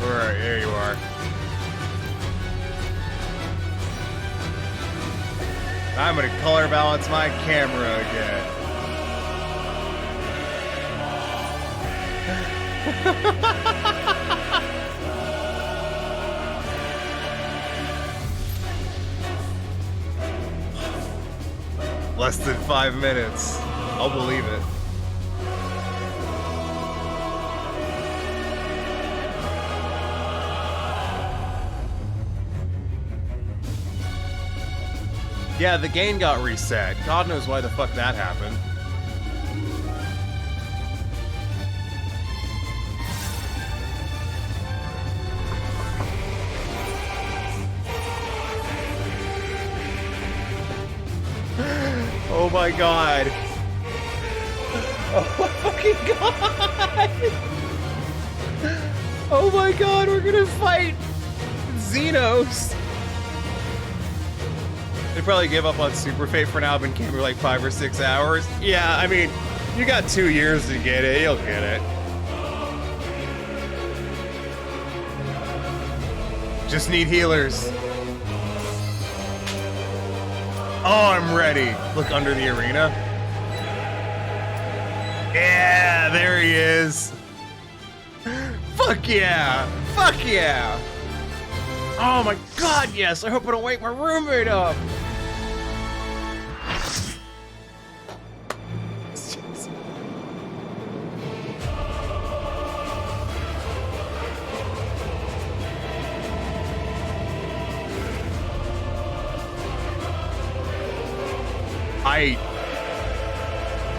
Alright, there you are. I'm gonna color balance my camera again. Less than 5 minutes. I'll believe it. Yeah, the game got reset. God knows why the fuck that happened. Oh my god. Oh my fucking god. Oh my god, we're gonna fight Xenos. They probably give up on Super Fate for now, been came for like 5 or 6 hours. Yeah, I mean, you got 2 years to get it, you'll get it. Just need healers. Oh, I'm ready. Look under the arena. Yeah, there he is. Fuck yeah. Fuck yeah. Oh my god, yes. I hope I don't wake my roommate up.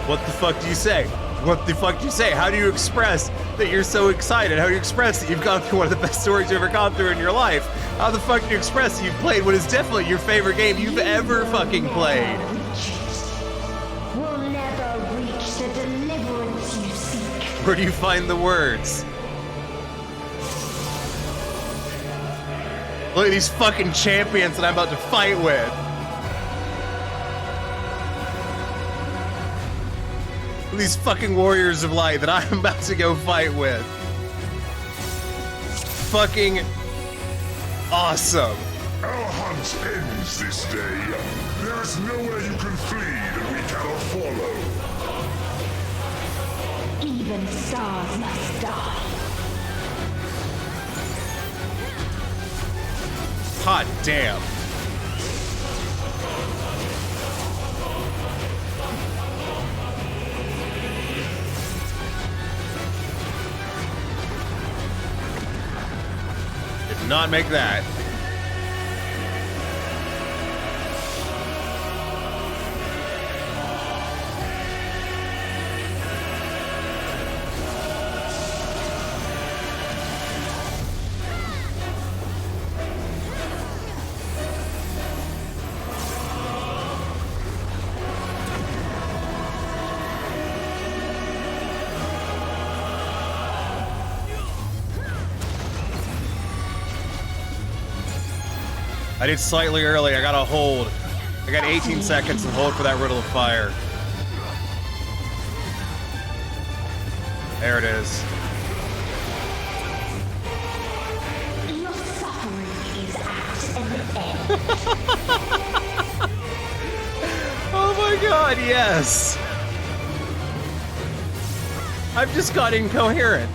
What the fuck do you say? What the fuck do you say? How do you express that you're so excited? How do you express that you've gone through one of the best stories you've ever gone through in your life? How the fuck do you express that you've played what is definitely your favorite game you've ever fucking played? Will never reach the deliverance you seek. Where do you find the words? Look at these fucking champions that I'm about to fight with. These fucking warriors of light that I'm about to go fight with. Fucking awesome. Our hunt ends this day. There is nowhere you can flee that we cannot follow. Even stars must die. Hot damn. Did not make that. I did slightly early. I gotta hold. I got 18 seconds to hold for that riddle of fire. There it is. Your suffering is at an end. Oh my god, yes! I've just got incoherent.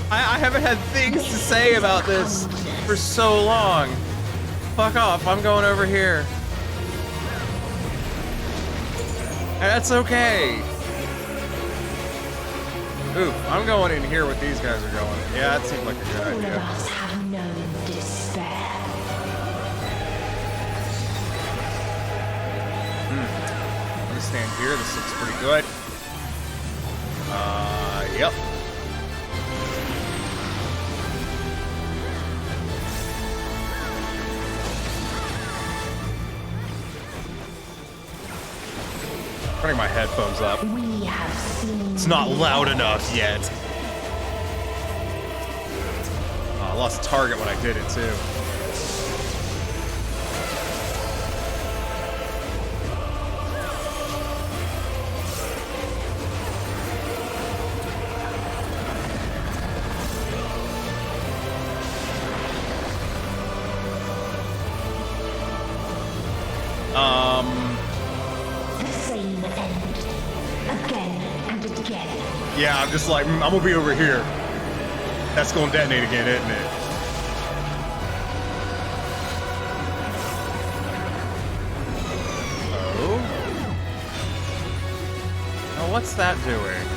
I haven't had things to say about this for so long. Fuck off, I'm going over here. And that's okay. Oof, I'm going in here with these guys are going. Yeah, that seems like a good All idea. of us have known despair. I'm gonna stand here, this looks pretty good. Yep. Turning my headphones up. We have seen It's not loud enough yet. Oh, I lost target when I did it too. the same end. Again and again. Yeah, I'm just like, I'm gonna be over here. That's gonna detonate again, isn't it? Oh? Oh, what's that doing?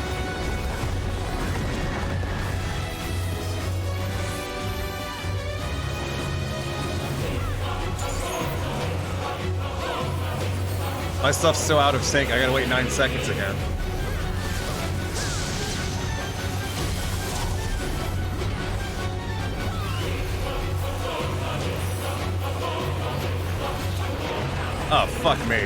My stuff's so out of sync, I gotta wait 9 seconds again. Oh, fuck me.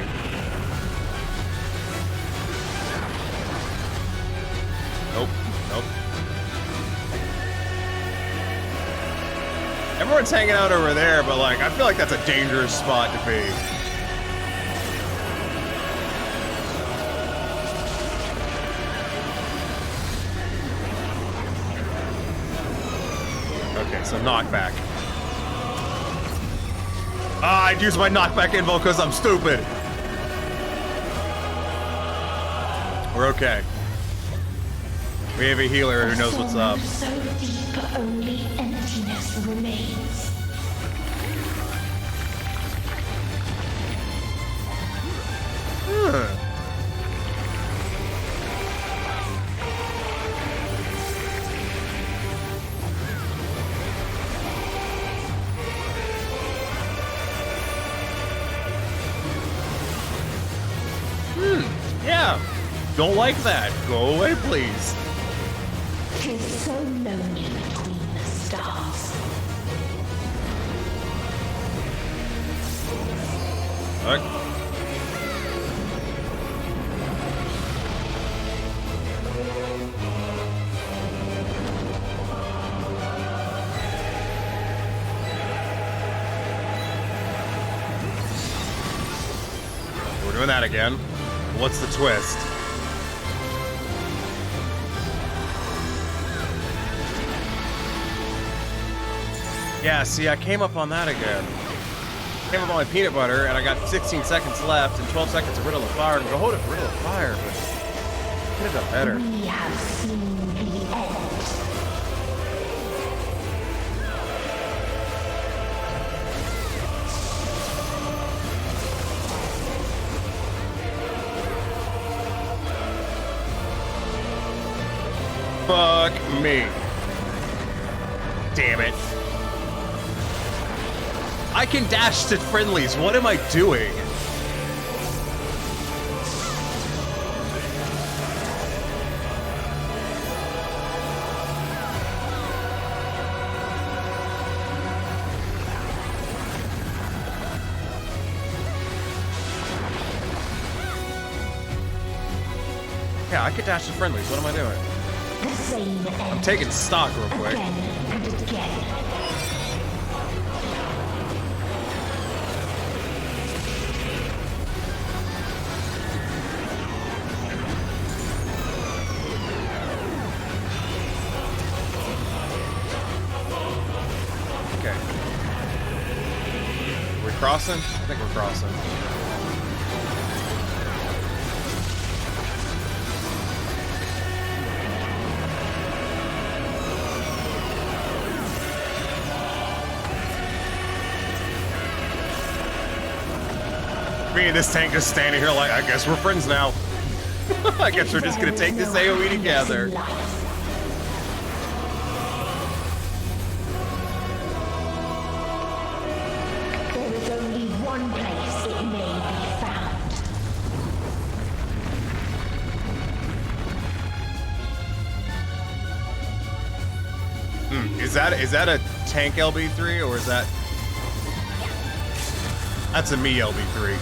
Nope, nope. Everyone's hanging out over there, but like, I feel like that's a dangerous spot to be. Okay, so knockback. Ah, I'd use my knockback info because I'm stupid. We're okay. We have a healer who knows what's up. So deep, only emptiness remains. Yeah. Don't like that. Go away, please. 'Tis so lonely between the stars. Alright. We're doing that again. What's the twist? Yeah, see, I came up on that again. Came up on my peanut butter, and I got 16 seconds left and 12 seconds to Riddle of Fire. And go hold it for Riddle of Fire, but could have done better. We have seen the end. Fuck me. Damn it. I can dash to friendlies. What am I doing? Yeah, I could dash to friendlies. What am I doing? The same end. I'm taking stock real quick. Again and again. Okay. Are we crossing? I think we're crossing. Me and this tank just standing here like, I guess we're friends now. I guess we're just gonna take this AoE together. There is only one place it may be found. Is that a tank LB3 or is that? That's a me LB3.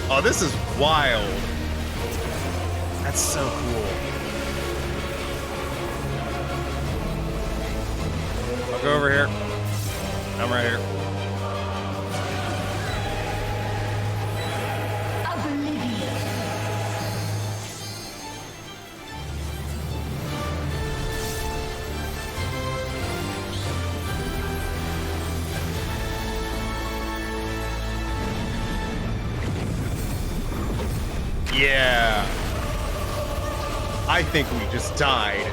Oh, this is wild. That's so cool. I'll go over here. I'm right here. Yeah. I think we just died.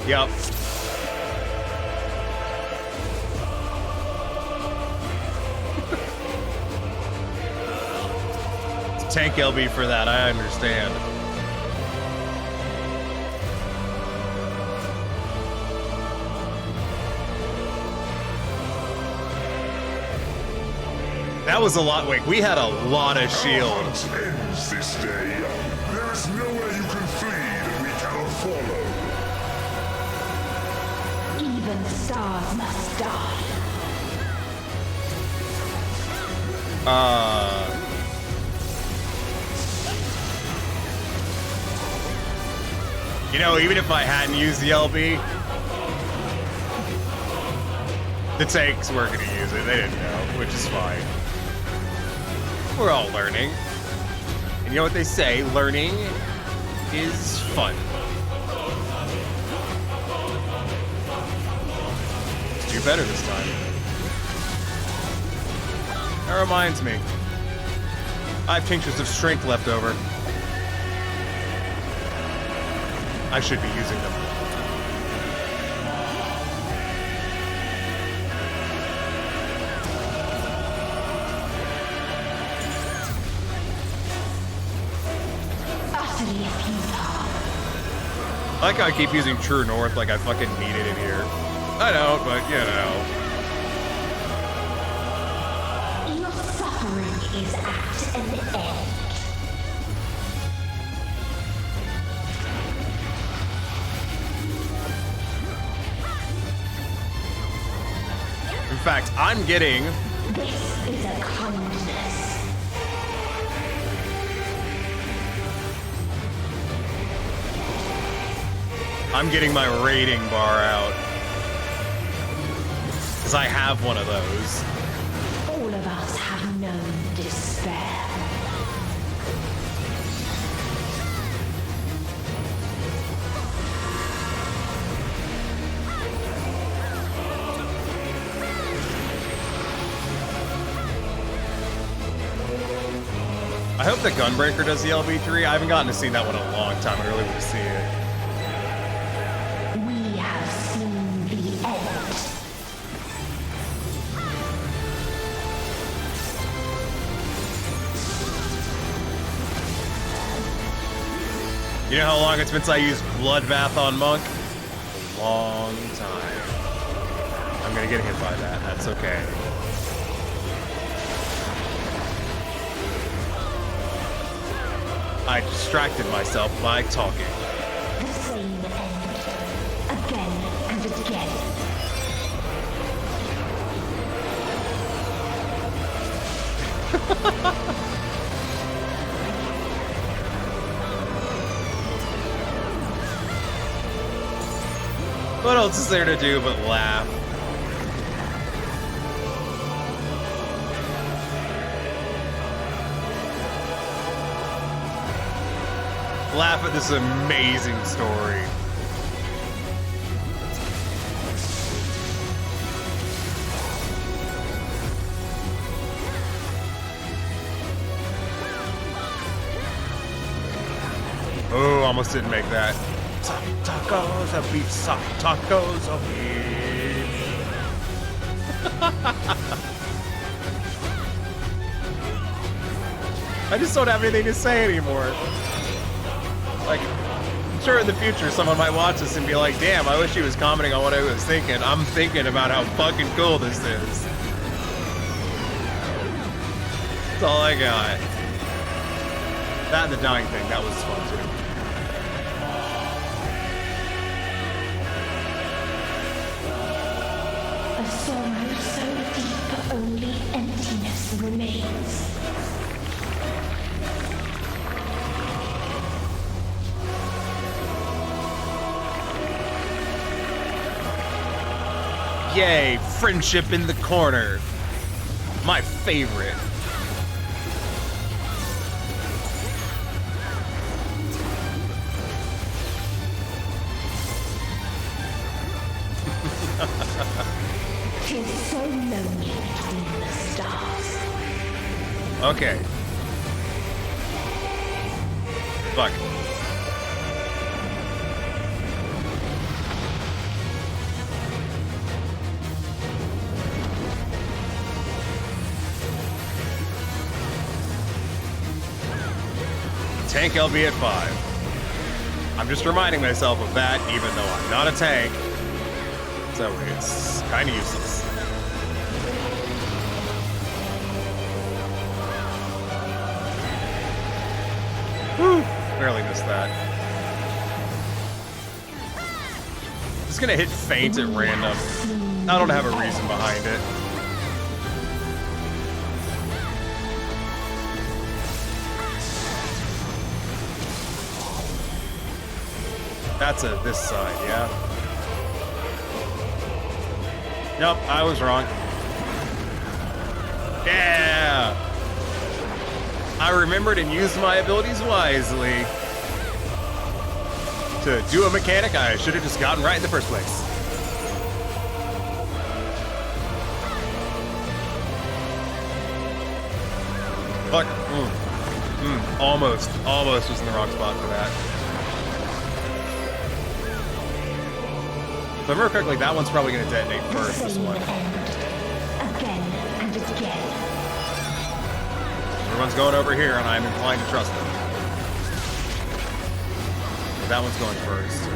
Yep. It's tank LB for that, I understand. That was a lot. Wait, we had a lot of shield. Our hunt ends this day. There is nowhere you can flee that we cannot follow. Even stars must die. You know, even if I hadn't used the LB, the tanks were going to use it. They didn't know, which is fine. We're all learning. And you know what they say? Learning is fun. Let's do better this time. That reminds me. I have tinctures of strength left over. I should be using them. I like how I keep using True North like I fucking need it in here. I don't, but you know. Your suffering is at an end. fact, I'm getting... This is a kindness. I'm getting my rating bar out. Because I have one of those. All of us have known despair. I hope the Gunbreaker does the LV3. I haven't gotten to see that one in a long time. I really want to see it. We have seen the end. You know how long it's been since I used Bloodbath on Monk? A long time. I'm gonna get hit by that. That's okay. I distracted myself by talking. The same end. Again and again. What else is there to do but laugh? Laugh at this amazing story. Oh, almost didn't make that. Tacos of beef, tacos of beef. I just don't have anything to say anymore. Like, sure, in the future, someone might watch this and be like, damn, I wish he was commenting on what I was thinking. I'm thinking about how fucking cool this is. That's all I got. That and the dying thing, that was fun too. A sorrow so deep only emptiness remains. Yay, friendship in the corner. My favorite. Tis so lonely between the stars. Okay. Fuck. Tank LB at 5. I'm just reminding myself of that, even though I'm not a tank. So it's kind of useless. Whew, barely missed that. Just gonna hit feint at random. I don't have a reason behind it. That's this side, yeah? Nope, I was wrong. Yeah! I remembered and used my abilities wisely. To do a mechanic I should have just gotten right in the first place. Fuck. Almost was in the wrong spot for that. If I remember correctly, that one's probably going to detonate first, this one. Again and again. Everyone's going over here, and I'm inclined to trust them. That one's going first.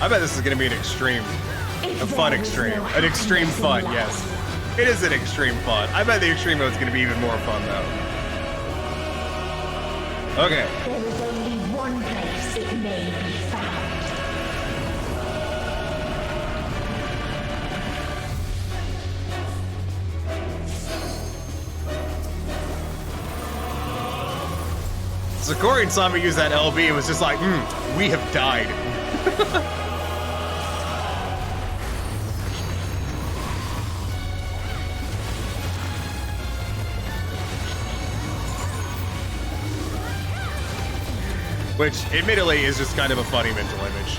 I bet this is gonna be an extreme. A fun extreme. An extreme fun, yes. It is an extreme fun. I bet the extreme mode is gonna be even more fun though. Okay. There is only one place it may be found. So Corian saw me use that LB and was just like, we have died. Which, admittedly, is just kind of a funny mental image.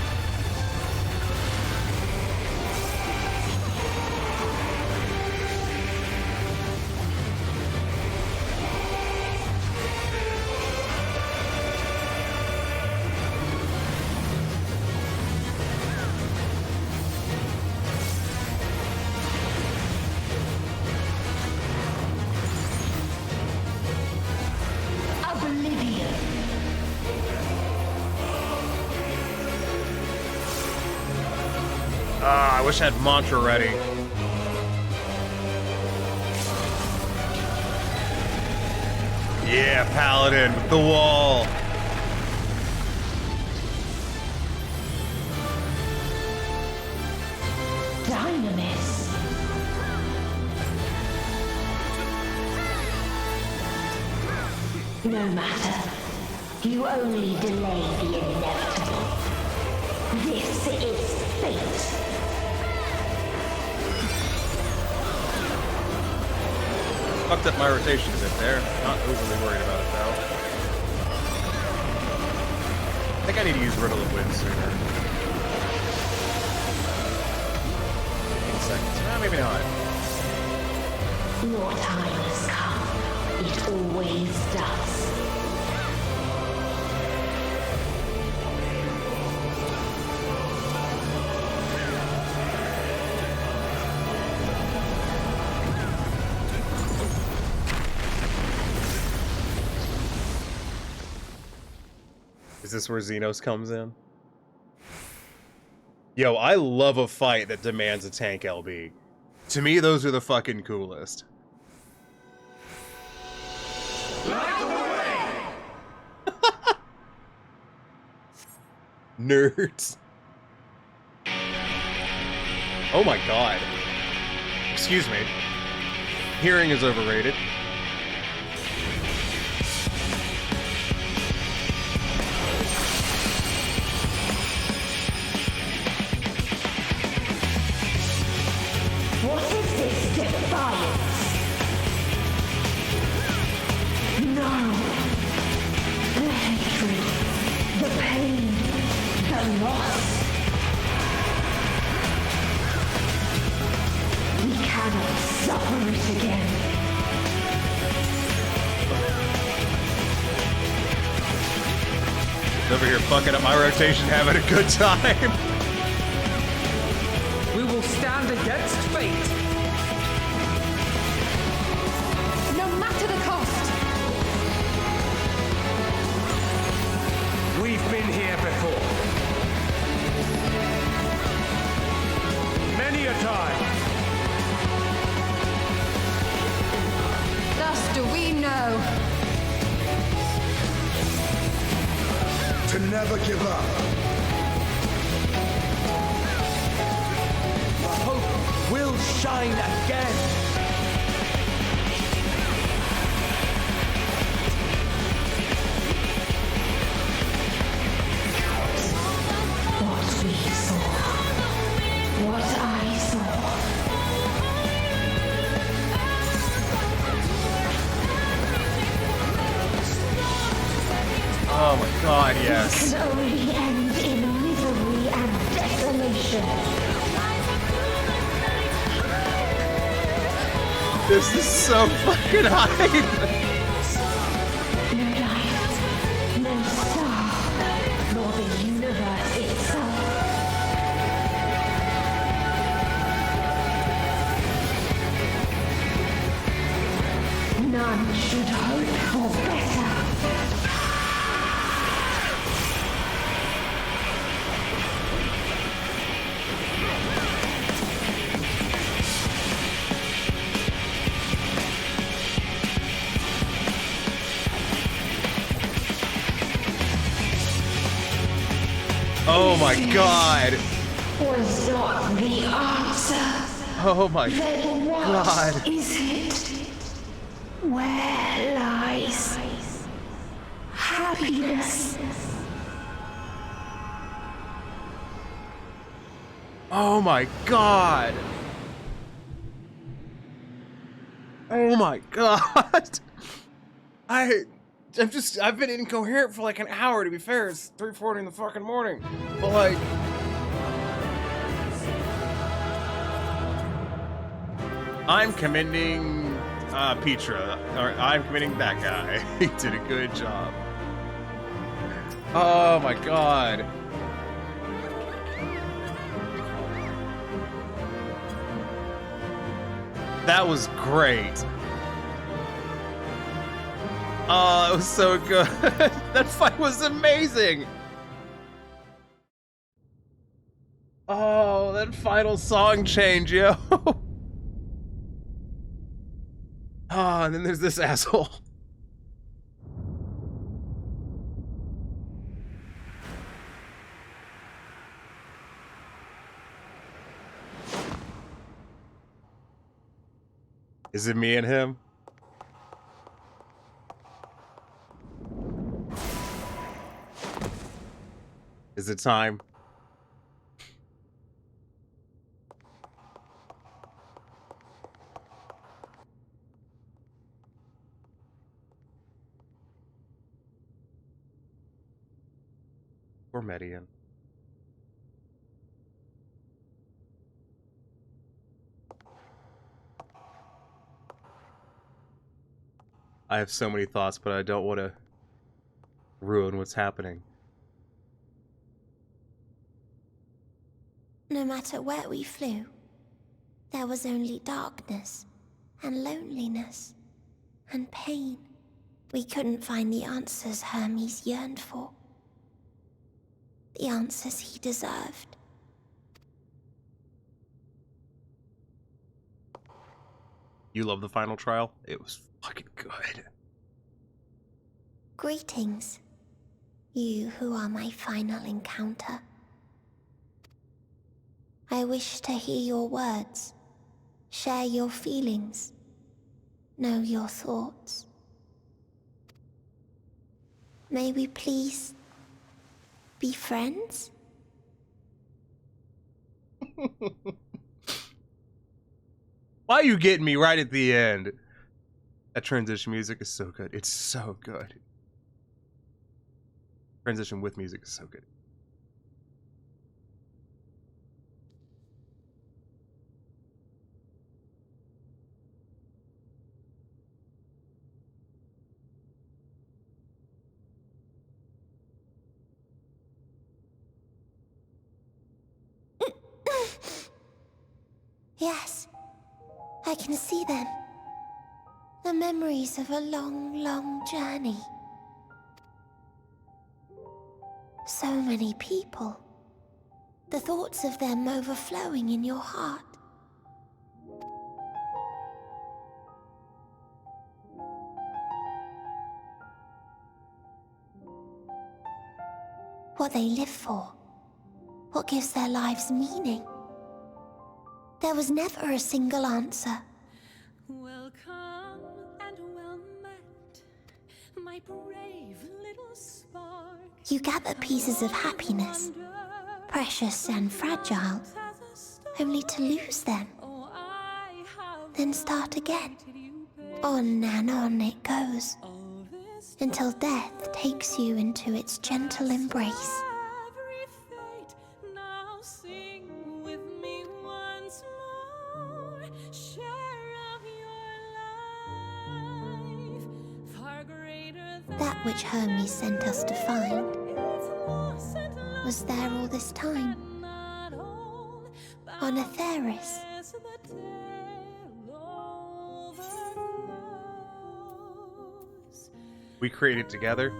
Oblivion. I wish I had mantra ready. Yeah, Paladin with the wall. Dynamis. No matter. You only delay the inevitable. This is fate. Fucked up my rotation a bit there. Not overly worried about it though. I think I need to use Riddle of Wind sooner. 8 seconds. Maybe not. Your time has come. It always does. Is this where Xenos comes in? Yo, I love a fight that demands a tank LB. To me, those are the fucking coolest. Nerds. Oh my god. Excuse me. Hearing is overrated. What is this defiance? No. The hatred, the pain, the loss. We cannot suffer it again. Over here fucking up my rotation, having a good time. We will stand against fate. No matter the cost. We've been here before. Many a time. Thus do we know. To never give up. Hope will shine again. What we saw. What I saw. Oh my god, yes. It can only end in misery and desolation. This is so fucking hype. No light, no star, nor the universe itself. None should hope for better. Oh my god! Was not the answer. Oh my Then what god! is it? Where lies happiness? Oh my god! Oh my god! I've been incoherent for like an hour, to be fair. It's 3:40 in the fucking morning. But like... I'm commending Petra, or I'm commending that guy. He did a good job. Oh my god. That was great. Oh, it was so good. That fight was amazing. Oh, that final song change, yo. Oh, and then there's this asshole. Is it me and him? Is it time? Or Median. I have so many thoughts, but I don't want to ruin what's happening. No matter where we flew, there was only darkness and loneliness and pain. We couldn't find the answers Hermes yearned for. The answers he deserved. You love the final trial? It was fucking good. Greetings, you who are my final encounter. I wish to hear your words, share your feelings, know your thoughts. May we please be friends? Why are you getting me right at the end? That transition music is so good. It's so good. Transition with music is so good. Yes, I can see them. The memories of a long, long journey. So many people. The thoughts of them overflowing in your heart. What they live for. What gives their lives meaning. There was never a single answer. Welcome and well met, my brave little spark. You gather pieces of happiness, precious and fragile, only to lose them. Then start again. On and on it goes, until death takes you into its gentle embrace. That which Hermes sent us to find was there all this time, on Atheris. We created together?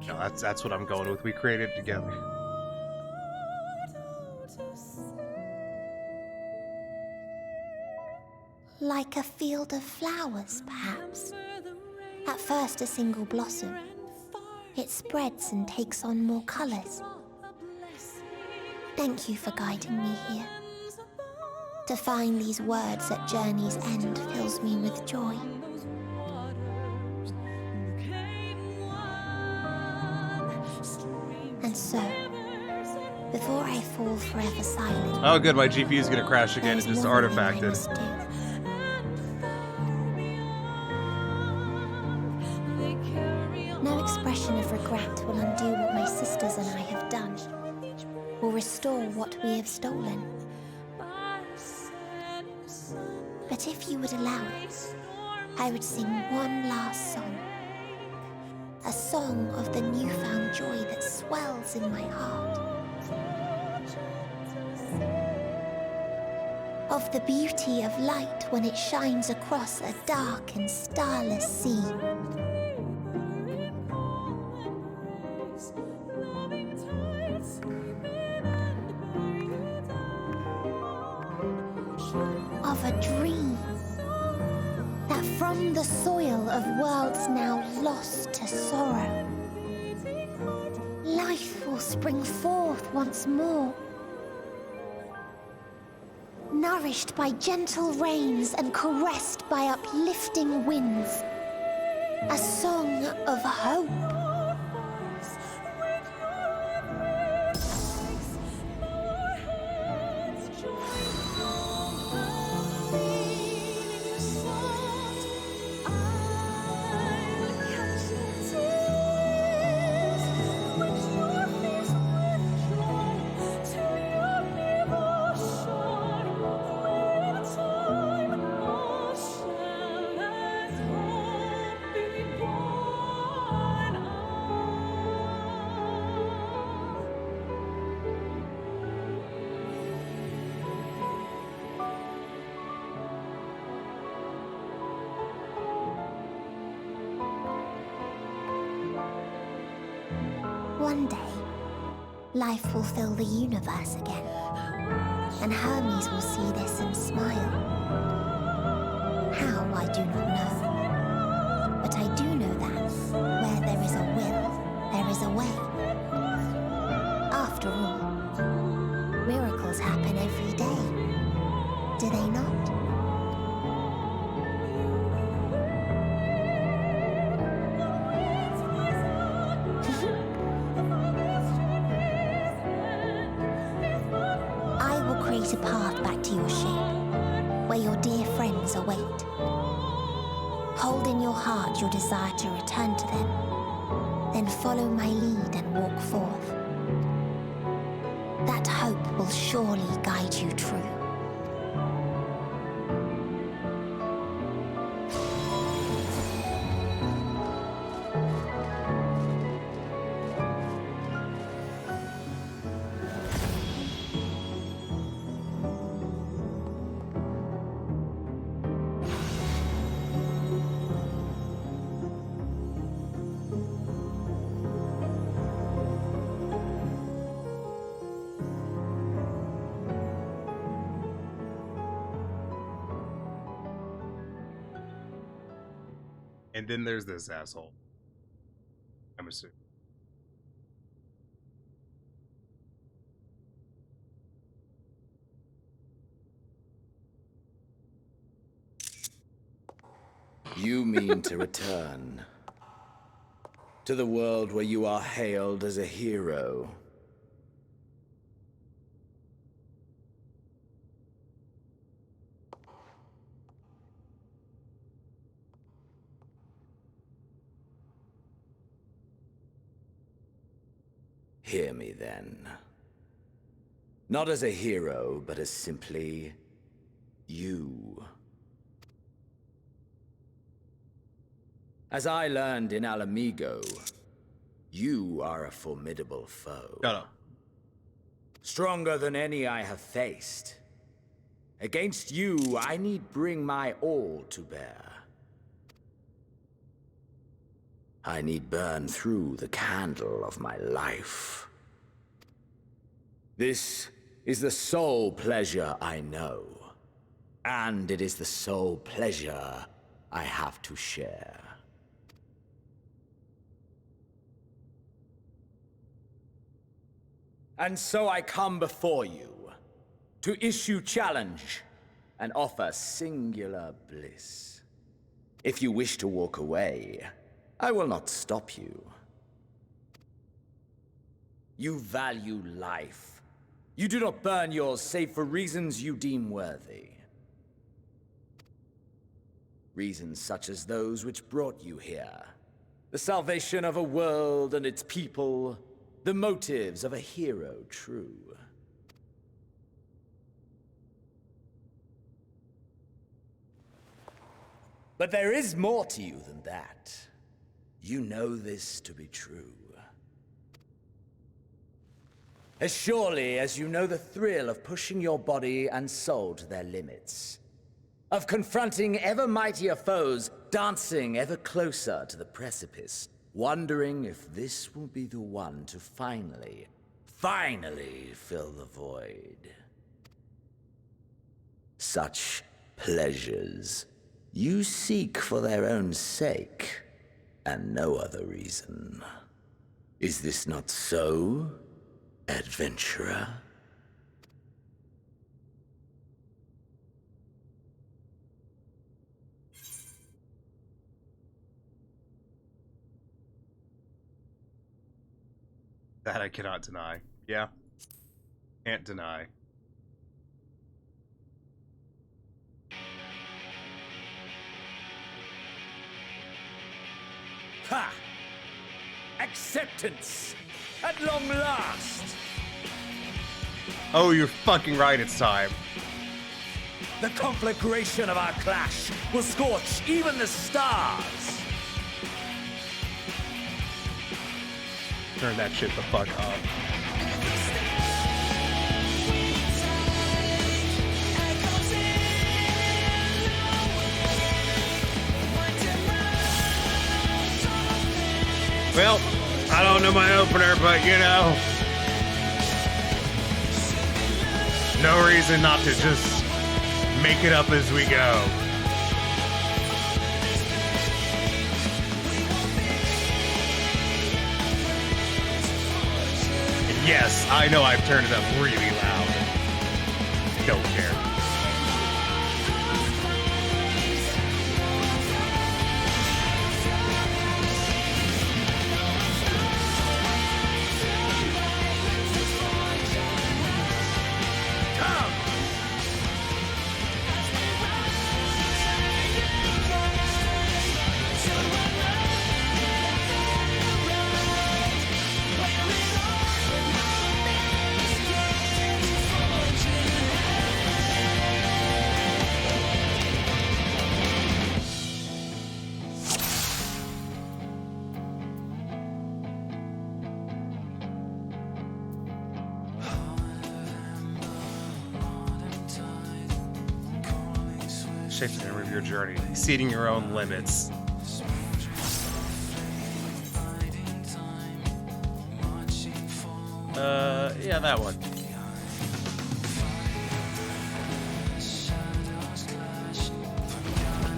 No, that's what I'm going with. We created together. Like a field of flowers, perhaps. At first a single blossom. It spreads and takes on more colors. Thank you for guiding me here. To find these words at journey's end fills me with joy. And so, before I fall forever silent... Oh good, my GPU is gonna crash again. It just artifacted. No expression of regret will undo what my sisters and I have done, or restore what we have stolen. But if you would allow it, I would sing one last song. A song of the newfound joy that swells in my heart. Of the beauty of light when it shines across a dark and starless sea. Of a dream that from the soil of worlds now lost to sorrow, life will spring forth once more, nourished by gentle rains and caressed by uplifting winds. A song of hope. One day, life will fill the universe again, and Hermes will see this and smile. How, I do not know, but I do know that where there is a will, there is a way. After all, miracles happen every day, do they not? Create a path back to your ship, where your dear friends await. Hold in your heart your desire to return to them, then follow my lead and walk forth. That hope will surely guide you true. And then there's this asshole. I'm assuming. You mean to return to the world where you are hailed as a hero? Hear me then. Not as a hero, but as simply you. As I learned in Alamigo, you are a formidable foe. Shut up. Stronger than any I have faced. Against you, I need bring my all to bear. I need burn through the candle of my life. This is the sole pleasure I know, and it is the sole pleasure I have to share. And so I come before you to issue challenge and offer singular bliss. If you wish to walk away, I will not stop you. You value life. You do not burn yours save for reasons you deem worthy. Reasons such as those which brought you here. The salvation of a world and its people. The motives of a hero true. But there is more to you than that. You know this to be true. As surely as you know the thrill of pushing your body and soul to their limits. Of confronting ever mightier foes, dancing ever closer to the precipice, wondering if this will be the one to finally fill the void. Such pleasures you seek for their own sake, and no other reason. Is this not so, adventurer? That I cannot deny. Yeah. Can't deny. Ha! Acceptance! At long last! Oh, you're fucking right, it's time. The conflagration of our clash will scorch even the stars! Turn that shit the fuck up. Well, I don't know my opener, but you know, no reason not to just make it up as we go. And yes, I know I've turned it up really loud. Don't care. Shape the memory of your journey, exceeding your own limits. Yeah, that one.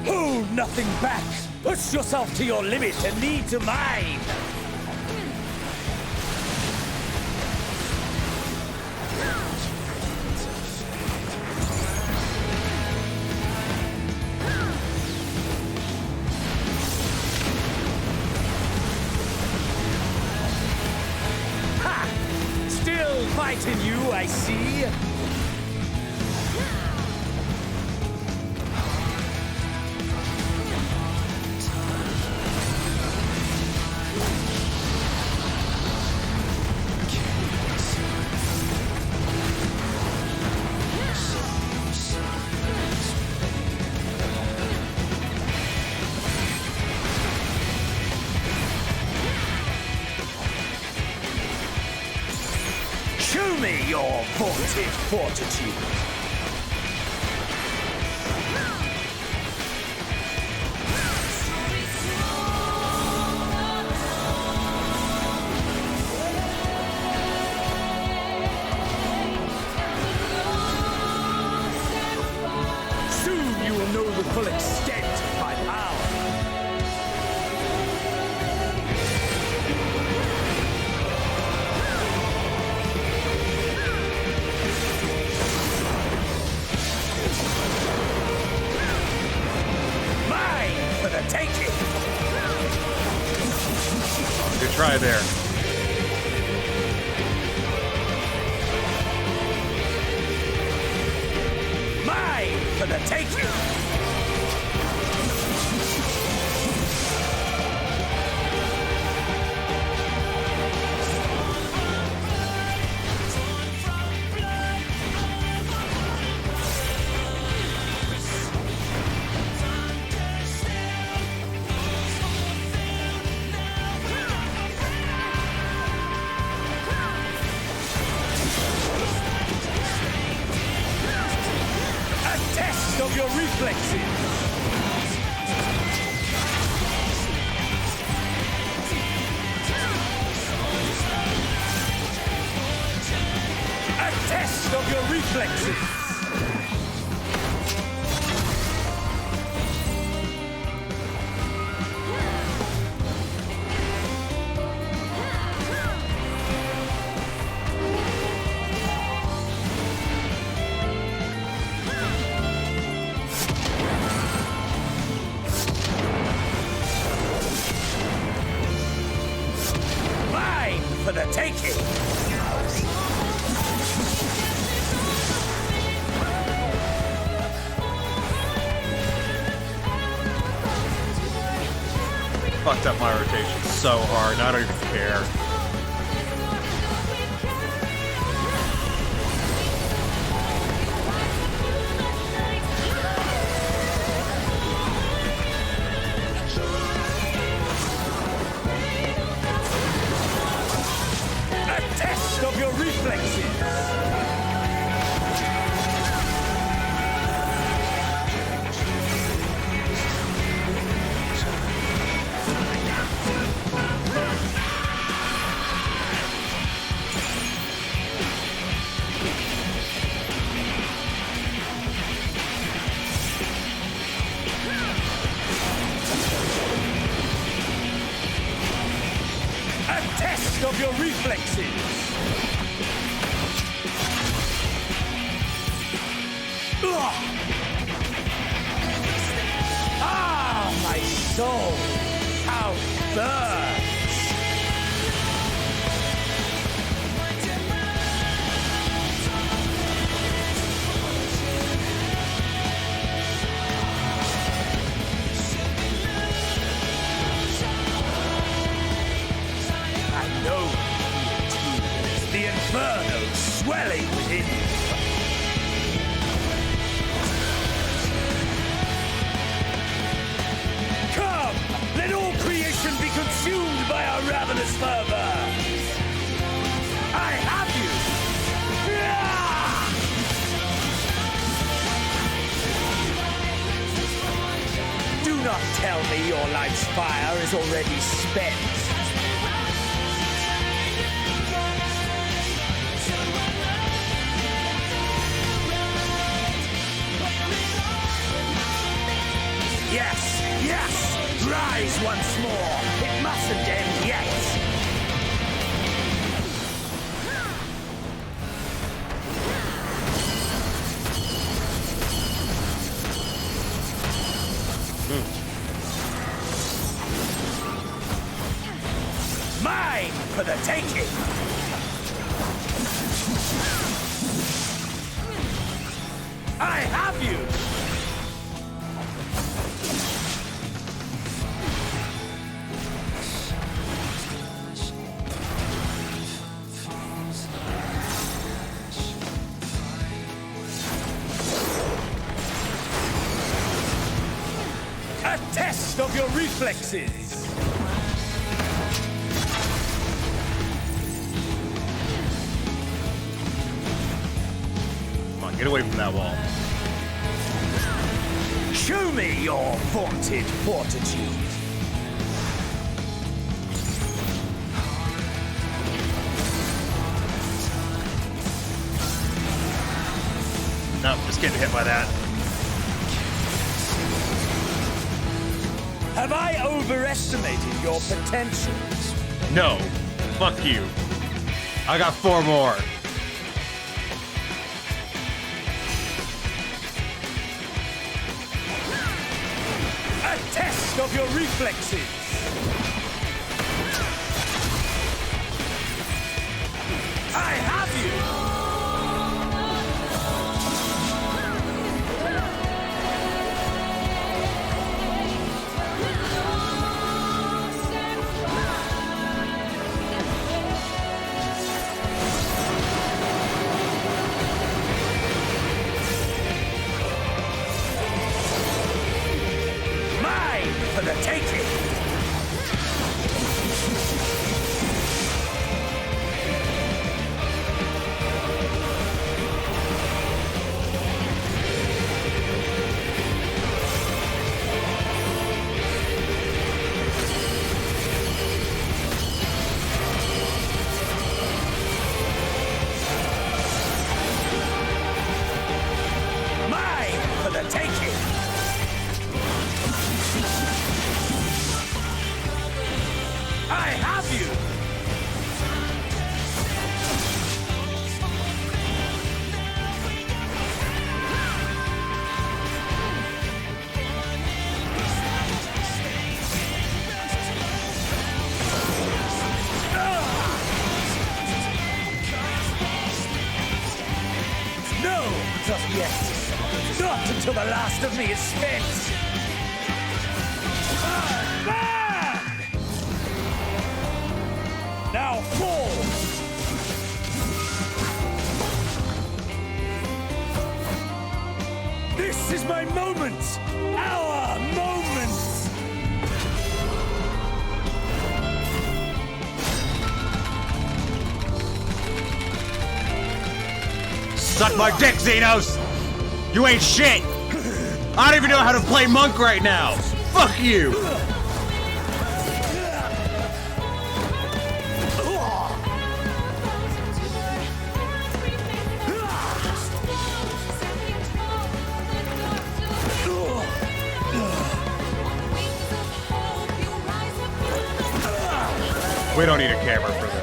Hold nothing back! Push yourself to your limit and lead to mine! Fighting you, I see. Show me your vaunted fortitude. Soon you will know the full extent of my power. the taking! Good try there. Mine for the taking! Of your reflexes. A test of your reflexes. For the taking! Fucked up my rotation so hard, I don't even care. Of your reflexes. A test of your reflexes. Ah, my soul! How it burns! I know the inferno swelling within you. Let all creation be consumed by our ravenous fervor! I have you! Do not tell me your life's fire is already spent. Yes, yes! Rise once more! It mustn't end yet! Mine for the taking! I have you! A test of your reflexes! Come on, get away from that wall. Show me your vaunted fortitude! Nope, just getting hit by that. Have I overestimated your potential? No. Fuck you. I got 4 more. A test test of your reflexes. I have you! Mine for the taking! Mine for the taking! I have you! No, not yet. Not until the last of me is spent. Burn! Now fall! This is my moment! Our moment! Suck my dick, Xenos! You ain't shit! I don't even know how to play Monk right now! Fuck you! We don't need a camera for this.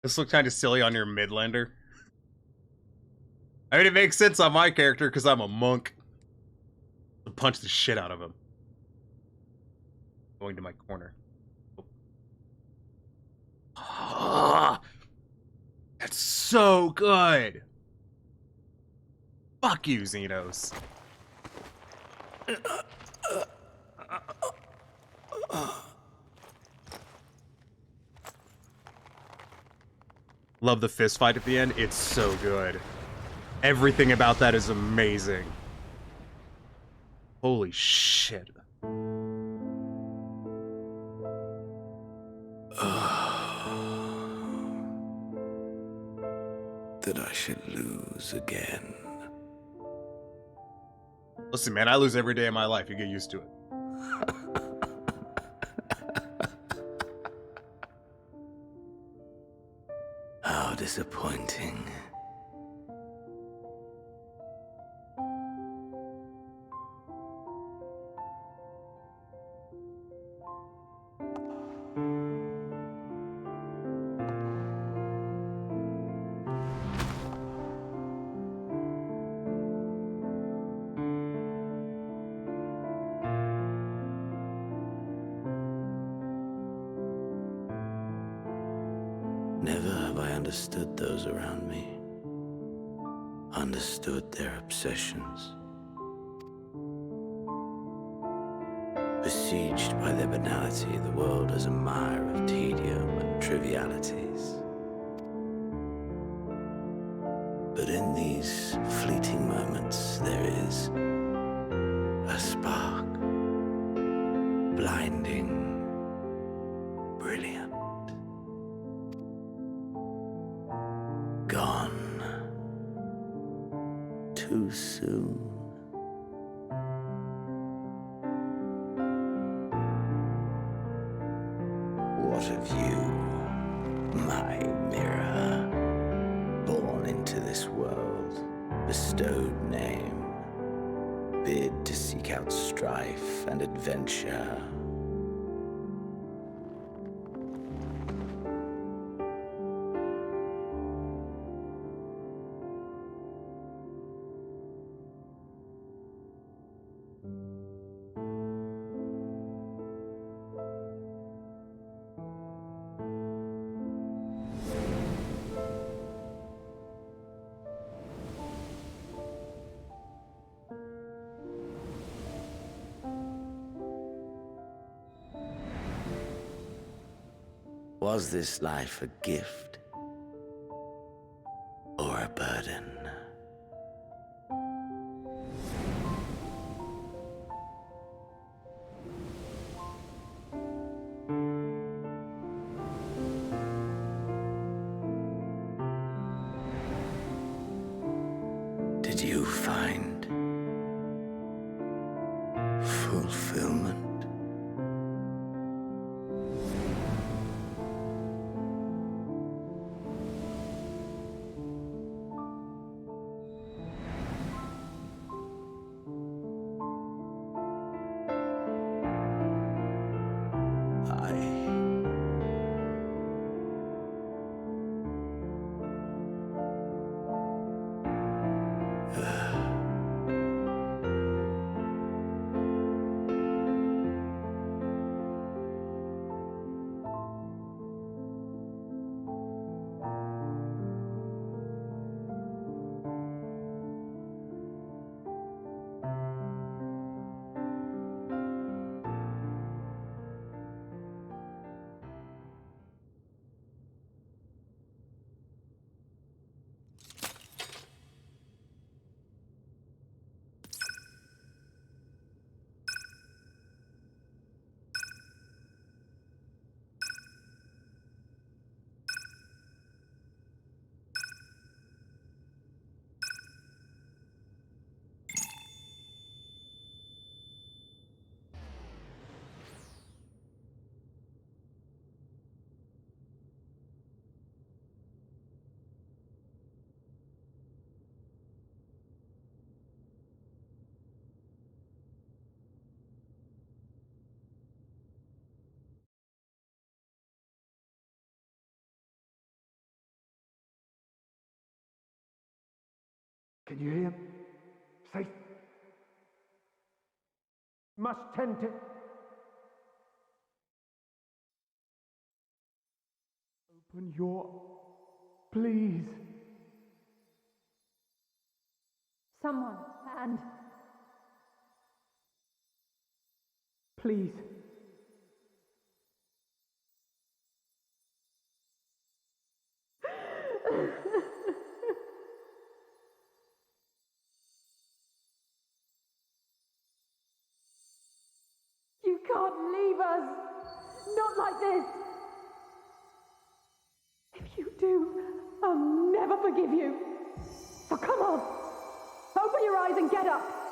This looked kind of silly on your Midlander. I mean, it makes sense on my character because I'm a monk. I'll punch the shit out of him. Going to my corner. Oh. That's so good. Fuck you, Xenos. Love the fist fight at the end. It's so good. Everything about that is amazing. Holy shit. That I should lose again. Listen, man, I lose every day of my life. You get used to it. How disappointing. Never have I understood those around me, understood their obsessions. Besieged by their banality, the world is a mire of tedium and trivialities. But in these fleeting moments, there is a spark, blinding, brilliant. Gone too too soon. What of you, my mirror? Born into this world, bestowed name, bid to seek out strife and adventure. Was this life a gift or a burden? Did you find fulfillment? Can you hear? Safe. Must tend to. Open your. Please. Someone, and Please. you can't leave us! Not like this! If you do, I'll never forgive you. So come on! Open your eyes and get up!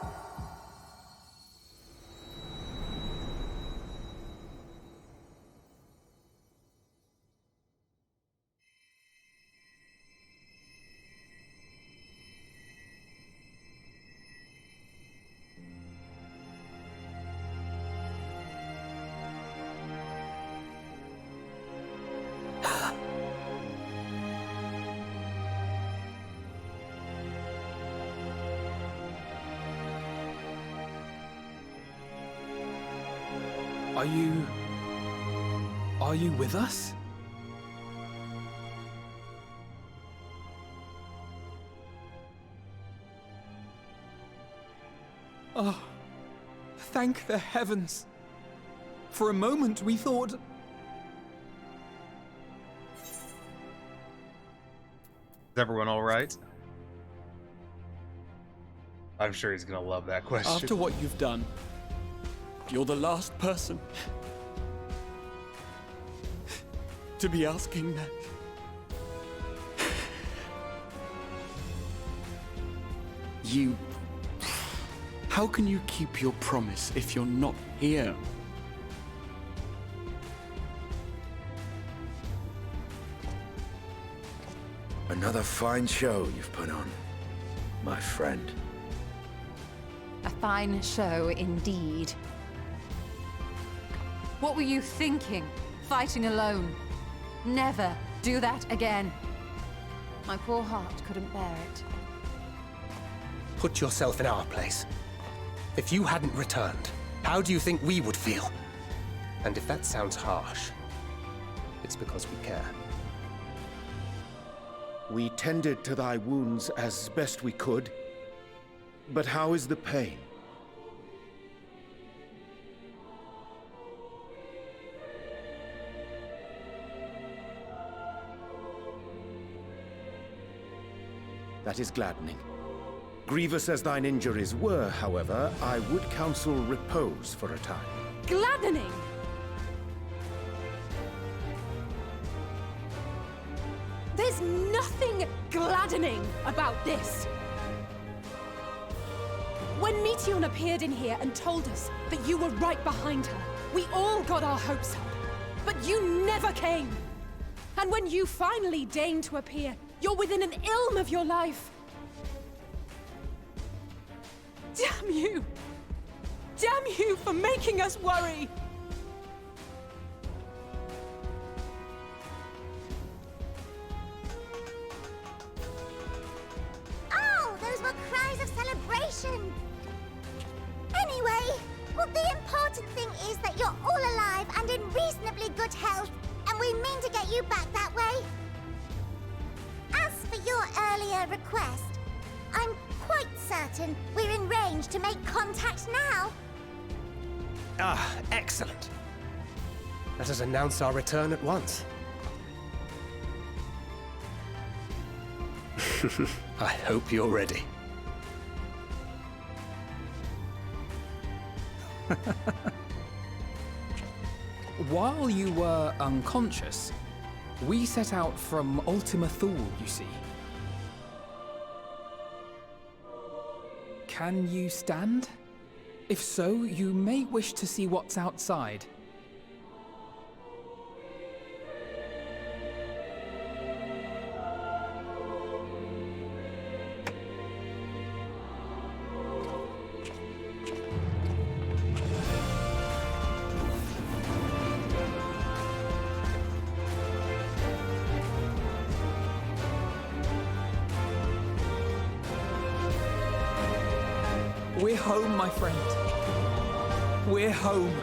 Are you with us? Oh, thank the heavens. For a moment we thought... Is everyone all right? I'm sure he's gonna love that question. After what you've done, you're the last person to be asking that. You... How can you keep your promise if you're not here? Another fine show you've put on, my friend. A fine show indeed. What were you thinking, fighting alone? Never do that again. My poor heart couldn't bear it. Put yourself in our place. If you hadn't returned, how do you think we would feel? And if that sounds harsh, it's because we care. We tended to thy wounds as best we could, but how is the pain? That is gladdening. Grievous as thine injuries were, however, I would counsel repose for a time. Gladdening! There's nothing gladdening about this! When Meteion appeared in here and told us that you were right behind her, we all got our hopes up. But you never came! And when you finally deigned to appear, you're within an ilm of your life. Damn you! Damn you for making us worry! Oh, those were cries of celebration! Anyway, well, the important thing is that you're all alive and in reasonably good health, and we mean to get you back that way. As for your earlier request, I'm quite certain we're in range to make contact now. Ah, excellent. Let us announce our return at once. I hope you're ready. While you were unconscious, we set out from Ultima Thule, you see. Can you stand? If so, you may wish to see what's outside. We're home, my friend. We're home.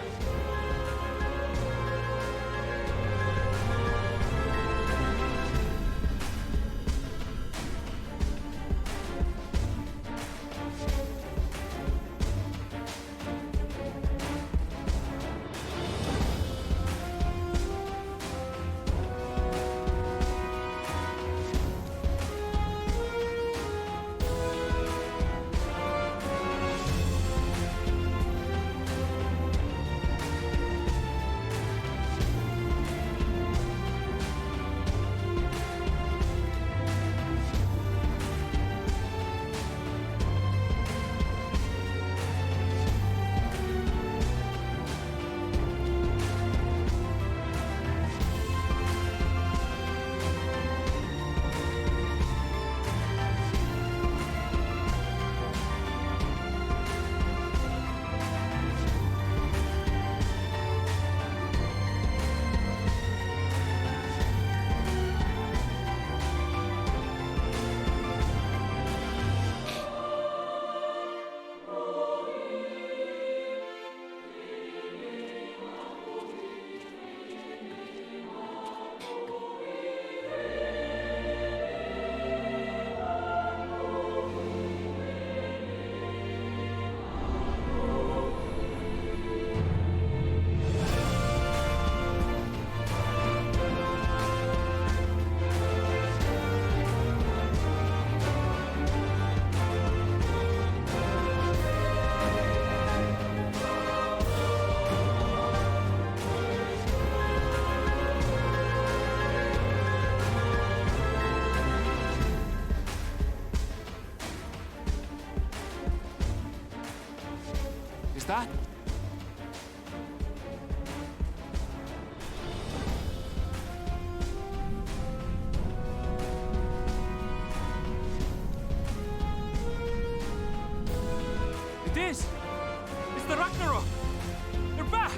that? It is! It's the Ragnarok! They're back!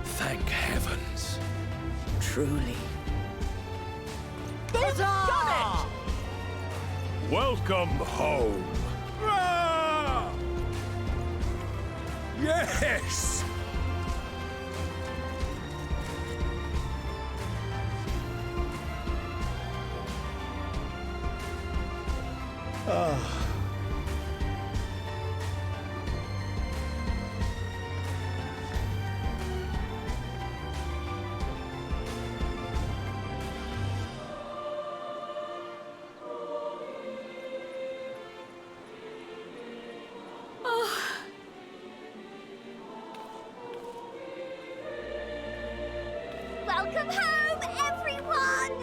Thank heavens. Truly. They've done it! Welcome home. Yes! Welcome home, everyone!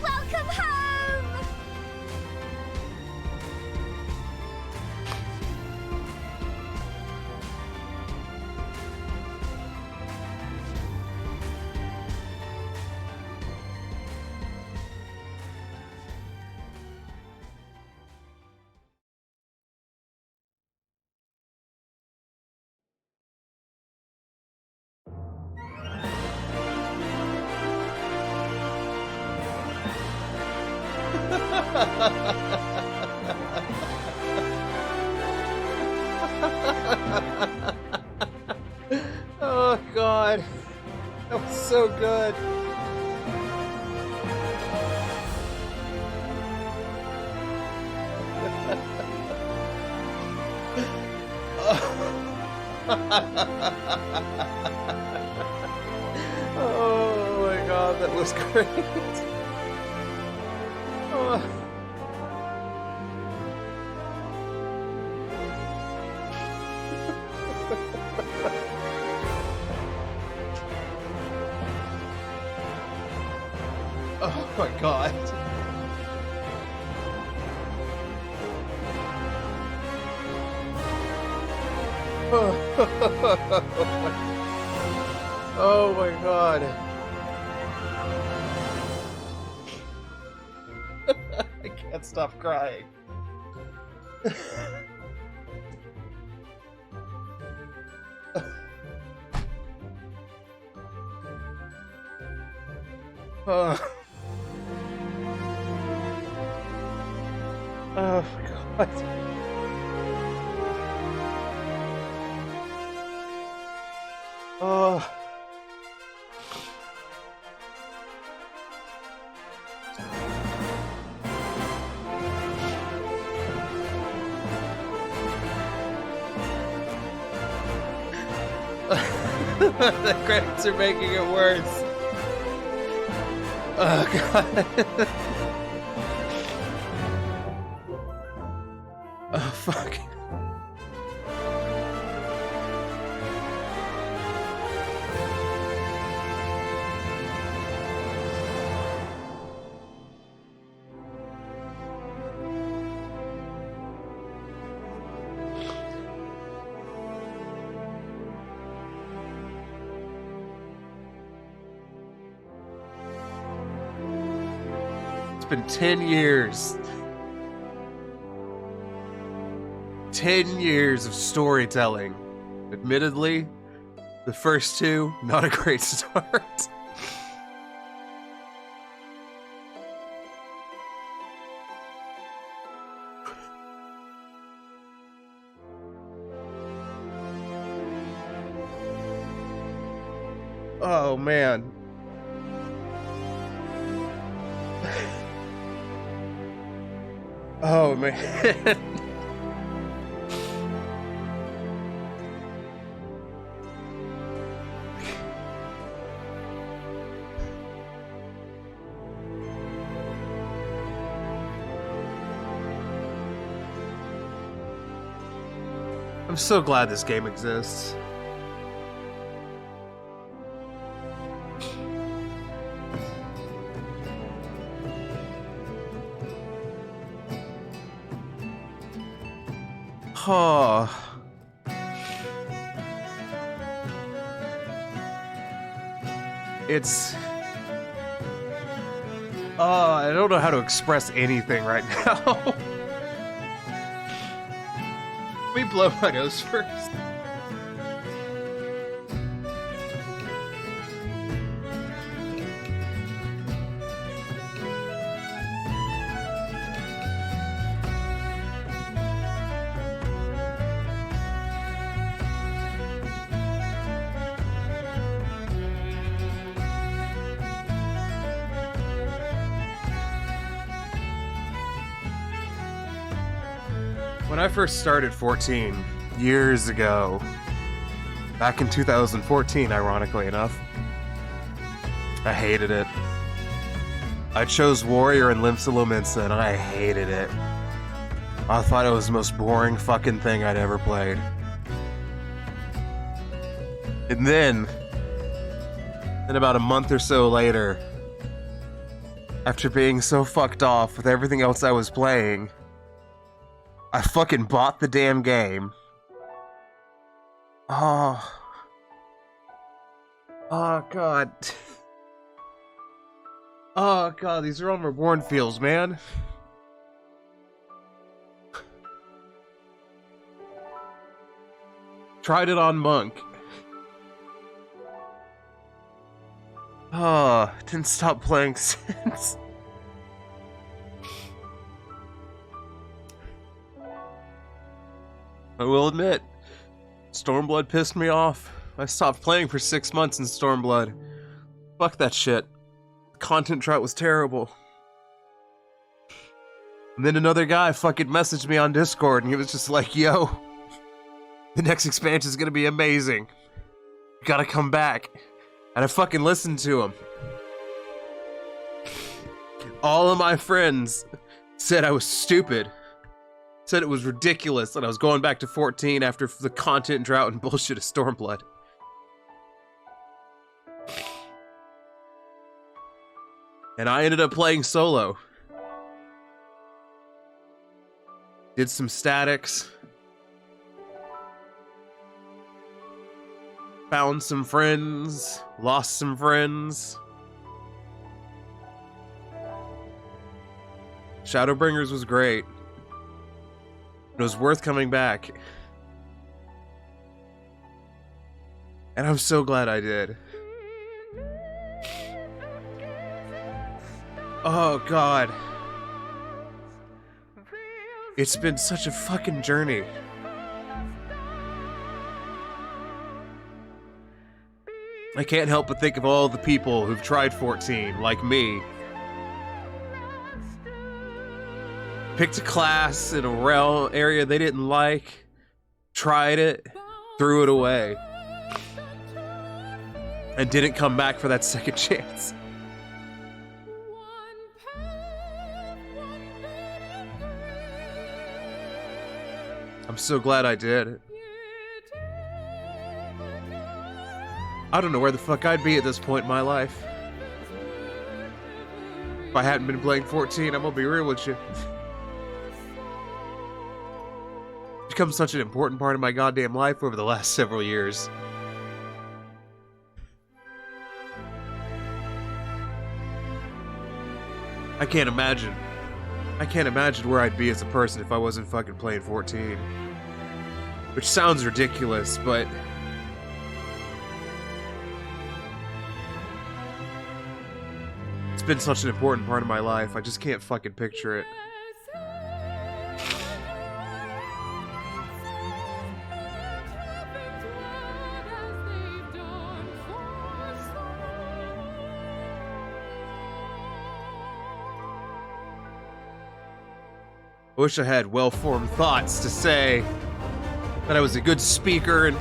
Welcome home! Oh god, that was so good. Oh my god, that was great. Oh. Oh my god. Oh my god. I can't stop crying. Oh. Oh my god. Oh. The credits are making it worse. Oh god. Oh fuck. been 10 years. 10 years of storytelling. Admittedly, the first two, not a great start. Oh, man. Oh, man. I'm so glad this game exists. Oh. It's... I don't know how to express anything right now. Let me blow my nose first. When I first started 14, years ago, back in 2014, ironically enough, I hated it. I chose Warrior and Limsa Lominsa, and I hated it. I thought it was the most boring fucking thing I'd ever played. And then about a month or so later, after being so fucked off with everything else I was playing, I fucking bought the damn game. Oh. Oh, God. Oh, God, these are all reborn feels, man. Tried it on Monk. Oh, didn't stop playing since. I will admit, Stormblood pissed me off. I stopped playing for 6 months in Stormblood. Fuck that shit. The content drought was terrible. And then another guy fucking messaged me on Discord and he was just like, yo, the next expansion is gonna be amazing. You gotta come back. And I fucking listened to him. All of my friends said I was stupid. Said it was ridiculous that I was going back to 14 after the content drought and bullshit of Stormblood. And I ended up playing solo. Did some statics. Found some friends. Lost some friends. Shadowbringers was great. It was worth coming back. And I'm so glad I did. Oh, God. It's been such a fucking journey. I can't help but think of all the people who've tried 14, like me. Picked a class in a realm area they didn't like, tried it, threw it away, and didn't come back for that second chance. I'm so glad I did. I don't know where the fuck I'd be at this point in my life. If I hadn't been playing 14, I'm gonna be real with you. It's become such an important part of my goddamn life over the last several years. I I can't imagine. I can't imagine where I'd be as a person if I wasn't fucking playing 14. Which sounds ridiculous, but... it's been such an important part of my life, I just can't fucking picture it. I wish I had well-formed thoughts to say that I was a good speaker and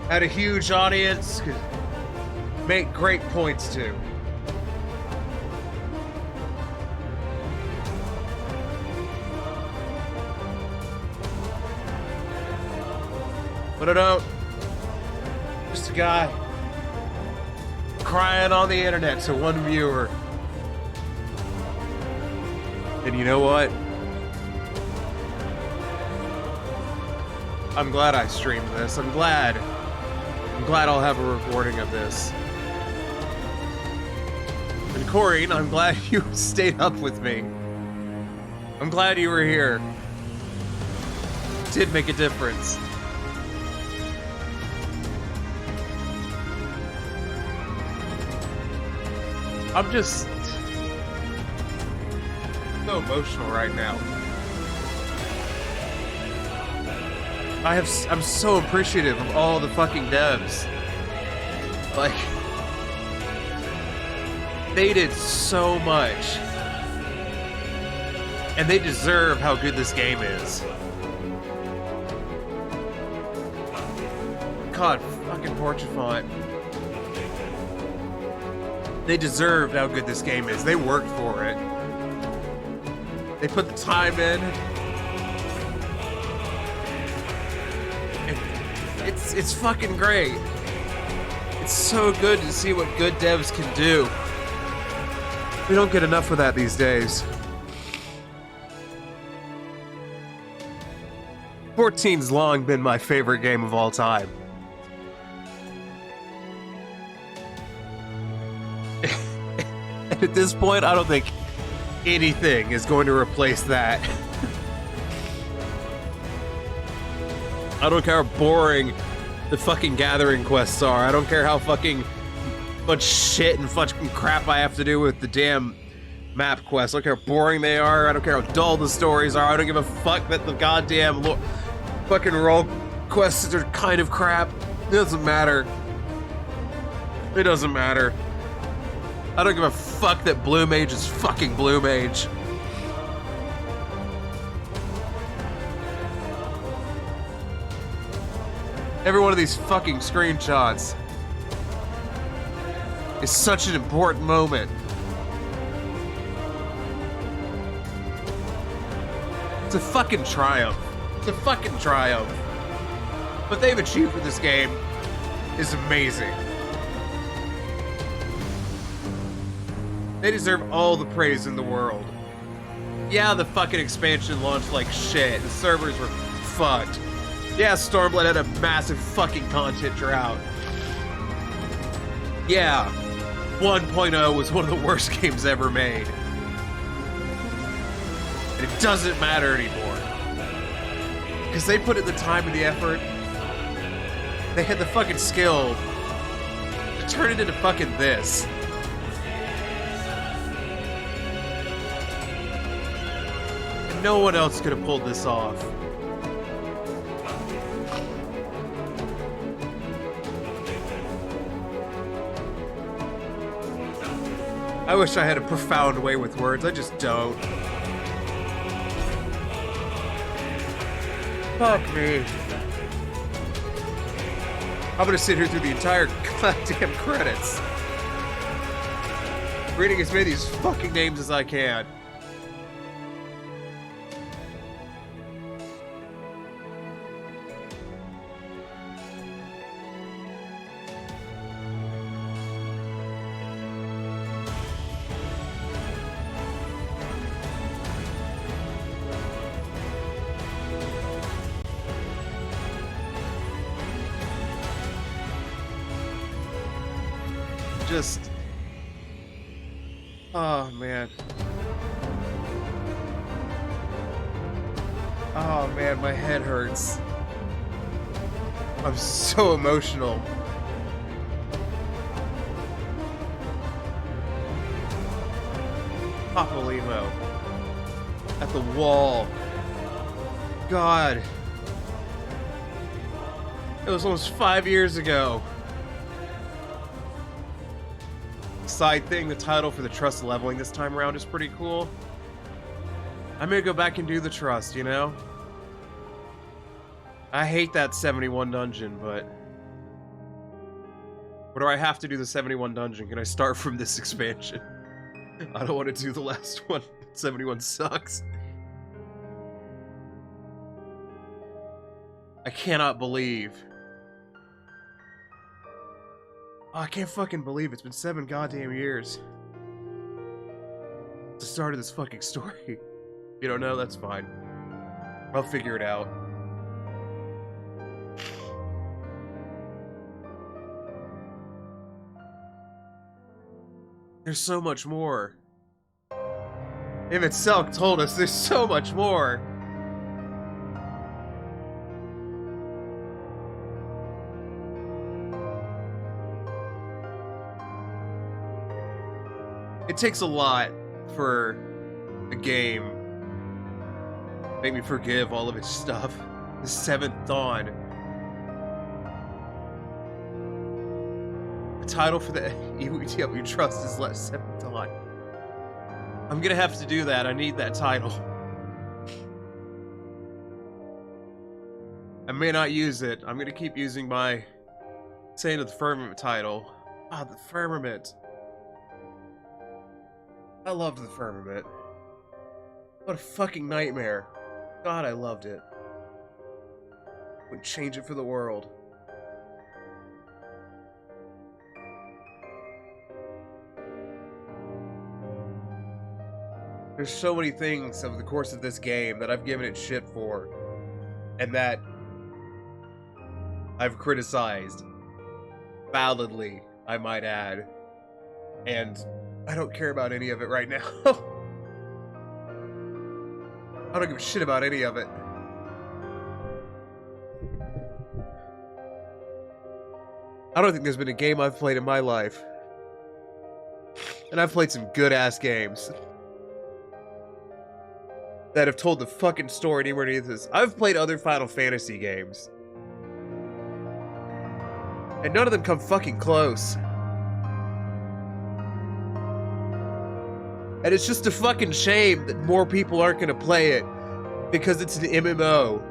had a huge audience, could make great points too. But I don't. Just a guy crying on the internet to one viewer. And you know what? I'm glad I streamed this. I'm glad I'll have a recording of this. And Corey, I'm glad you stayed up with me. I'm glad you were here. It did make a difference. I'm just so emotional right now. I'm so appreciative of all the fucking devs. Like, they did so much. And they deserve how good this game is. God, fucking Porchafont. They deserved how good this game is. They worked for it. They put the time in. It's fucking great. It's so good to see what good devs can do. We don't get enough of that these days. 14's long been my favorite game of all time. And at this point, I don't think anything is going to replace that. I don't care how boring the fucking gathering quests are. I don't care how fucking much shit and fucking crap I have to do with the damn map quests. I don't care how boring they are. I don't care how dull the stories are. I don't give a fuck that the goddamn fucking role quests are kind of crap. It doesn't matter. It doesn't matter. I don't give a fuck that Blue Mage is fucking Blue Mage. Every one of these fucking screenshots is such an important moment. It's a fucking triumph. It's a fucking triumph. What they've achieved with this game is amazing. They deserve all the praise in the world. Yeah, the fucking expansion launched like shit. The servers were fucked. Yeah, Stormblood had a massive fucking content drought. Yeah, 1.0 was one of the worst games ever made. And it doesn't matter anymore. Because they put in the time and the effort. They had the fucking skill to turn it into fucking this. And no one else could have pulled this off. I wish I had a profound way with words. I just don't. Fuck me. I'm gonna sit here through the entire goddamn credits, reading as many of these fucking names as I can. Just Oh, man. Oh, man, my head hurts. I'm so emotional. Papolimo. At the wall. God. It was almost 5 years ago. Side thing, the title for the trust leveling this time around is pretty cool. I'm gonna go back and do the trust, you know? I hate that 71 dungeon, but... Or do I have to do the 71 dungeon? Can I start from this expansion? I don't want to do the last one. 71 sucks. I cannot believe... Oh, I can't fucking believe it's been 7 goddamn years. The start of this fucking story. You don't know? That's fine. I'll figure it out. There's so much more. Even Selk told us there's so much more. It takes a lot for a game to make me forgive all of its stuff. The 7th Dawn. The title for the EWTW Trust is Let 7th Dawn. I'm gonna have to do that. I need that title. I may not use it. I'm gonna keep using my Saint of the Firmament title. Ah, the Firmament. I loved the Firmament. What a fucking nightmare. God, I loved it. Wouldn't change it for the world. There's so many things over the course of this game that I've given it shit for, and that I've criticized. Validly, I might add. And I don't care about any of it right now. I don't give a shit about any of it. I don't think there's been a game I've played in my life. And I've played some good-ass games that have told the fucking story anywhere near this. I've played other Final Fantasy games. And none of them come fucking close. And it's just a fucking shame that more people aren't gonna play it because it's an MMO.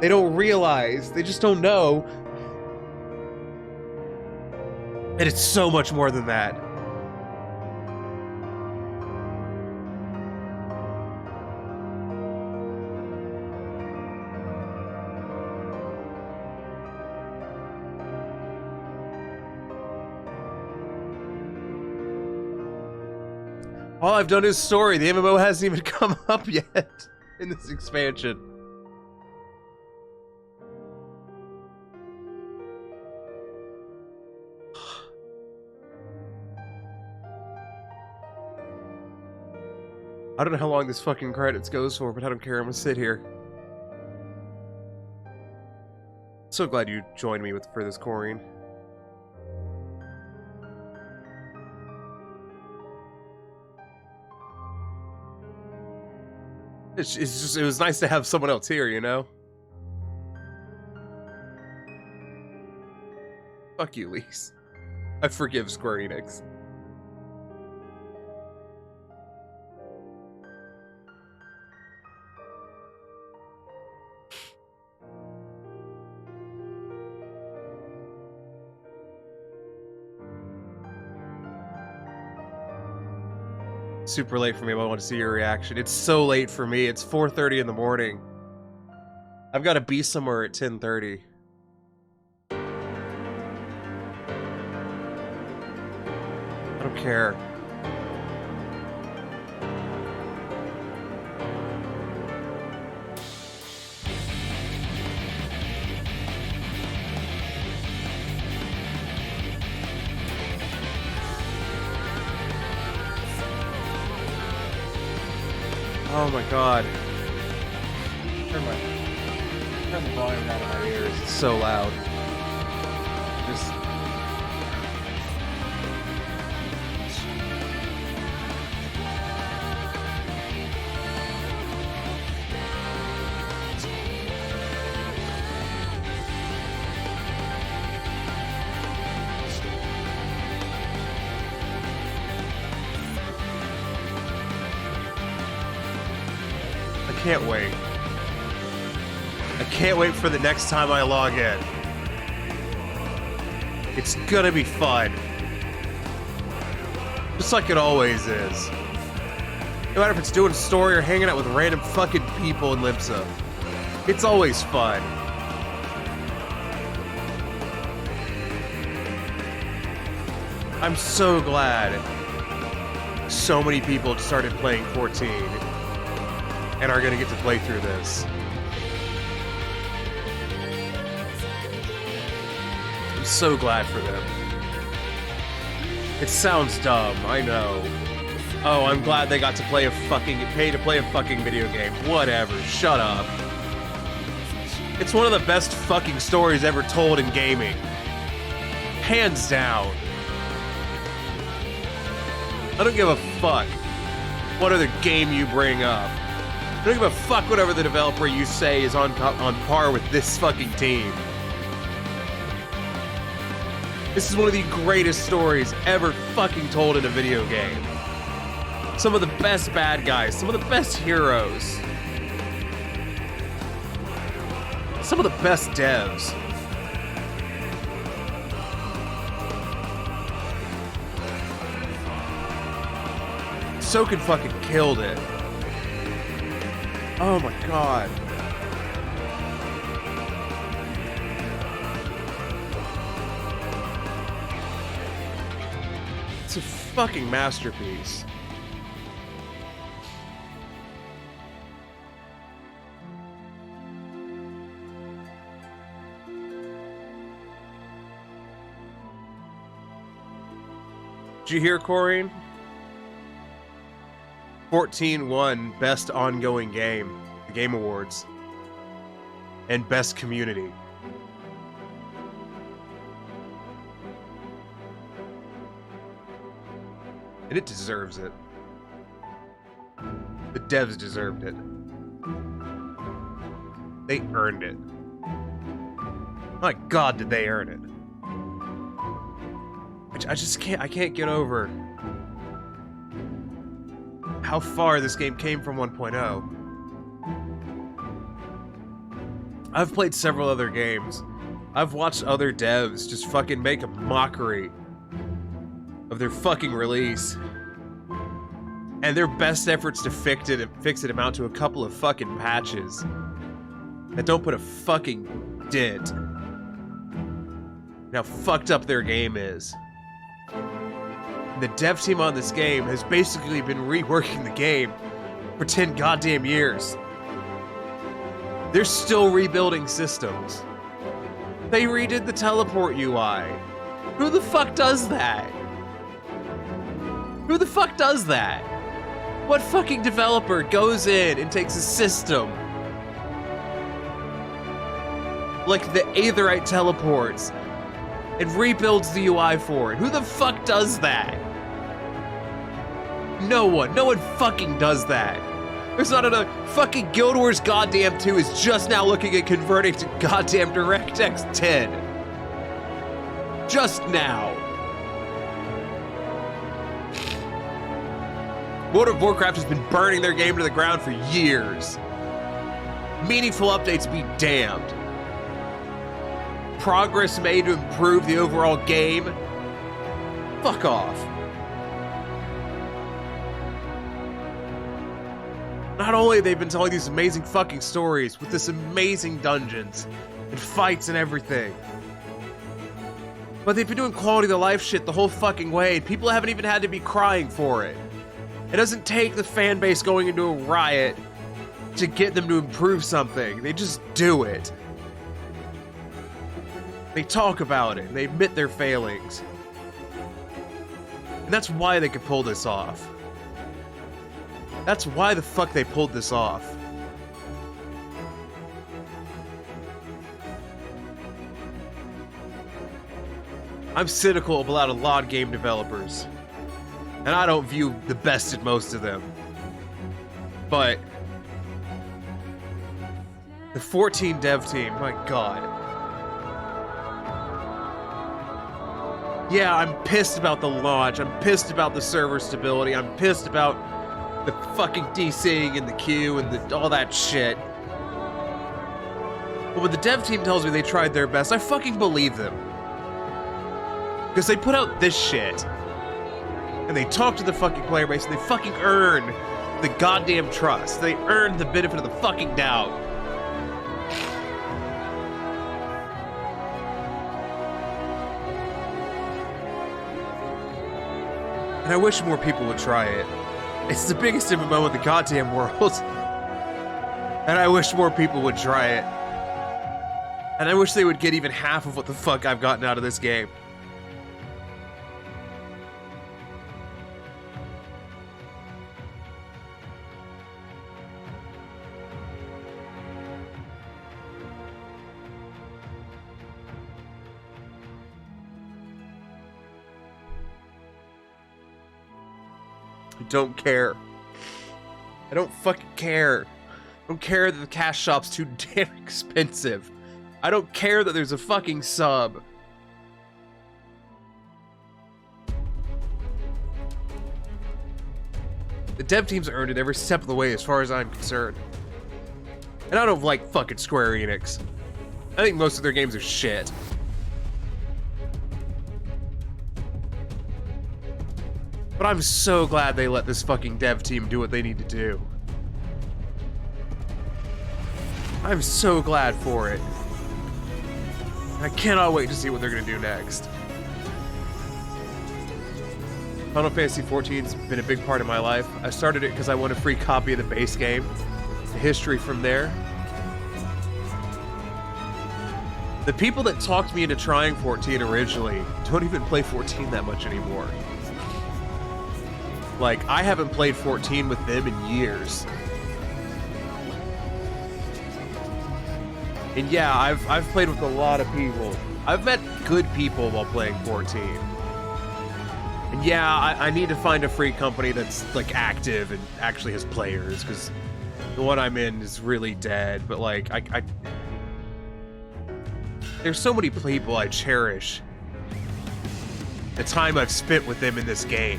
They don't realize, they just don't know. And it's so much more than that. All I've done is story. The MMO hasn't even come up yet in this expansion. I don't know how long this fucking credits goes for, but I don't care. I'm gonna sit here. So glad you joined me for this, Corrine. It's just, it was nice to have someone else here, you know? Fuck you, Lise. I forgive Square Enix. Super late for me, but I want to see your reaction. It's so late for me. It's 4:30 in the morning. I've got to be somewhere at 10:30. I don't care. Oh my god. Turn the volume down in my ears. It's so loud. Just... I can't wait. I can't wait for the next time I log in. It's gonna be fun. Just like it always is. No matter if it's doing a story or hanging out with random fucking people in Libsa. It's always fun. I'm so glad so many people started playing 14 and are gonna get to play through this. I'm so glad for them. It sounds dumb, I know. Oh, I'm glad they got to play pay to play a fucking video game. Whatever, shut up. It's one of the best fucking stories ever told in gaming. Hands down. I don't give a fuck what other game you bring up. I don't give a fuck whatever the developer you say is on par with this fucking team. This is one of the greatest stories ever fucking told in a video game. Some of the best bad guys, some of the best heroes. Some of the best devs. Soken fucking killed it. Oh my god. It's a fucking masterpiece. Did you hear, Corrine? 14 won Best Ongoing Game, the Game Awards, and Best Community. And it deserves it. The devs deserved it. They earned it. My god, did they earn it. I just can't get over how far this game came from 1.0. I've played several other games. I've watched other devs just fucking make a mockery of their fucking release. And their best efforts to fix it amount to a couple of fucking patches that don't put a fucking dent in how fucked up their game is. The dev team on this game has basically been reworking the game for 10 goddamn years. They're still rebuilding systems. They redid the teleport UI. Who the fuck does that? Who the fuck does that? What fucking developer goes in and takes a system like the Aetherite teleports and rebuilds the UI for it? Who the fuck does that? No one fucking does that. There's not enough. Fucking Guild Wars goddamn 2 is just now looking at converting to goddamn DirectX 10. Just now. World of Warcraft has been burning their game to the ground for years. Meaningful updates be damned. Progress made to improve the overall game. Fuck off. Not only have they been telling these amazing fucking stories with this amazing dungeons and fights and everything, but they've been doing quality of life shit the whole fucking way, and people haven't even had to be crying for it. It doesn't take the fan base going into a riot to get them to improve something. They just do it. They talk about it, and they admit their failings. And that's why they could pull this off. That's why the fuck they pulled this off. I'm cynical about a lot of game developers, and I don't view the best in most of them. But the 14 dev team, my god. Yeah, I'm pissed about the launch, I'm pissed about the server stability, I'm pissed about the fucking DCing and the queue and all that shit. But when the dev team tells me they tried their best, I fucking believe them. Because they put out this shit. And they talk to the fucking player base and they fucking earn the goddamn trust. They earn the benefit of the fucking doubt. And I wish more people would try it. It's the biggest MMO in the goddamn world. And I wish more people would try it. And I wish they would get even half of what the fuck I've gotten out of this game. I don't care. I don't fucking care. I don't care that the cash shop's too damn expensive. I don't care that there's a fucking sub. The dev team's earned it every step of the way as far as I'm concerned. And I don't like fucking Square Enix. I think most of their games are shit. But I'm so glad they let this fucking dev team do what they need to do. I'm so glad for it. I cannot wait to see what they're gonna do next. Final Fantasy XIV's been a big part of my life. I started it because I want a free copy of the base game. The history from there. The people that talked me into trying 14 originally don't even play 14 that much anymore. Like, I haven't played 14 with them in years. And yeah, I've played with a lot of people. I've met good people while playing 14. And yeah, I need to find a free company that's like active and actually has players, because the one I'm in is really dead. But like, I there's so many people I cherish. The time I've spent with them in this game.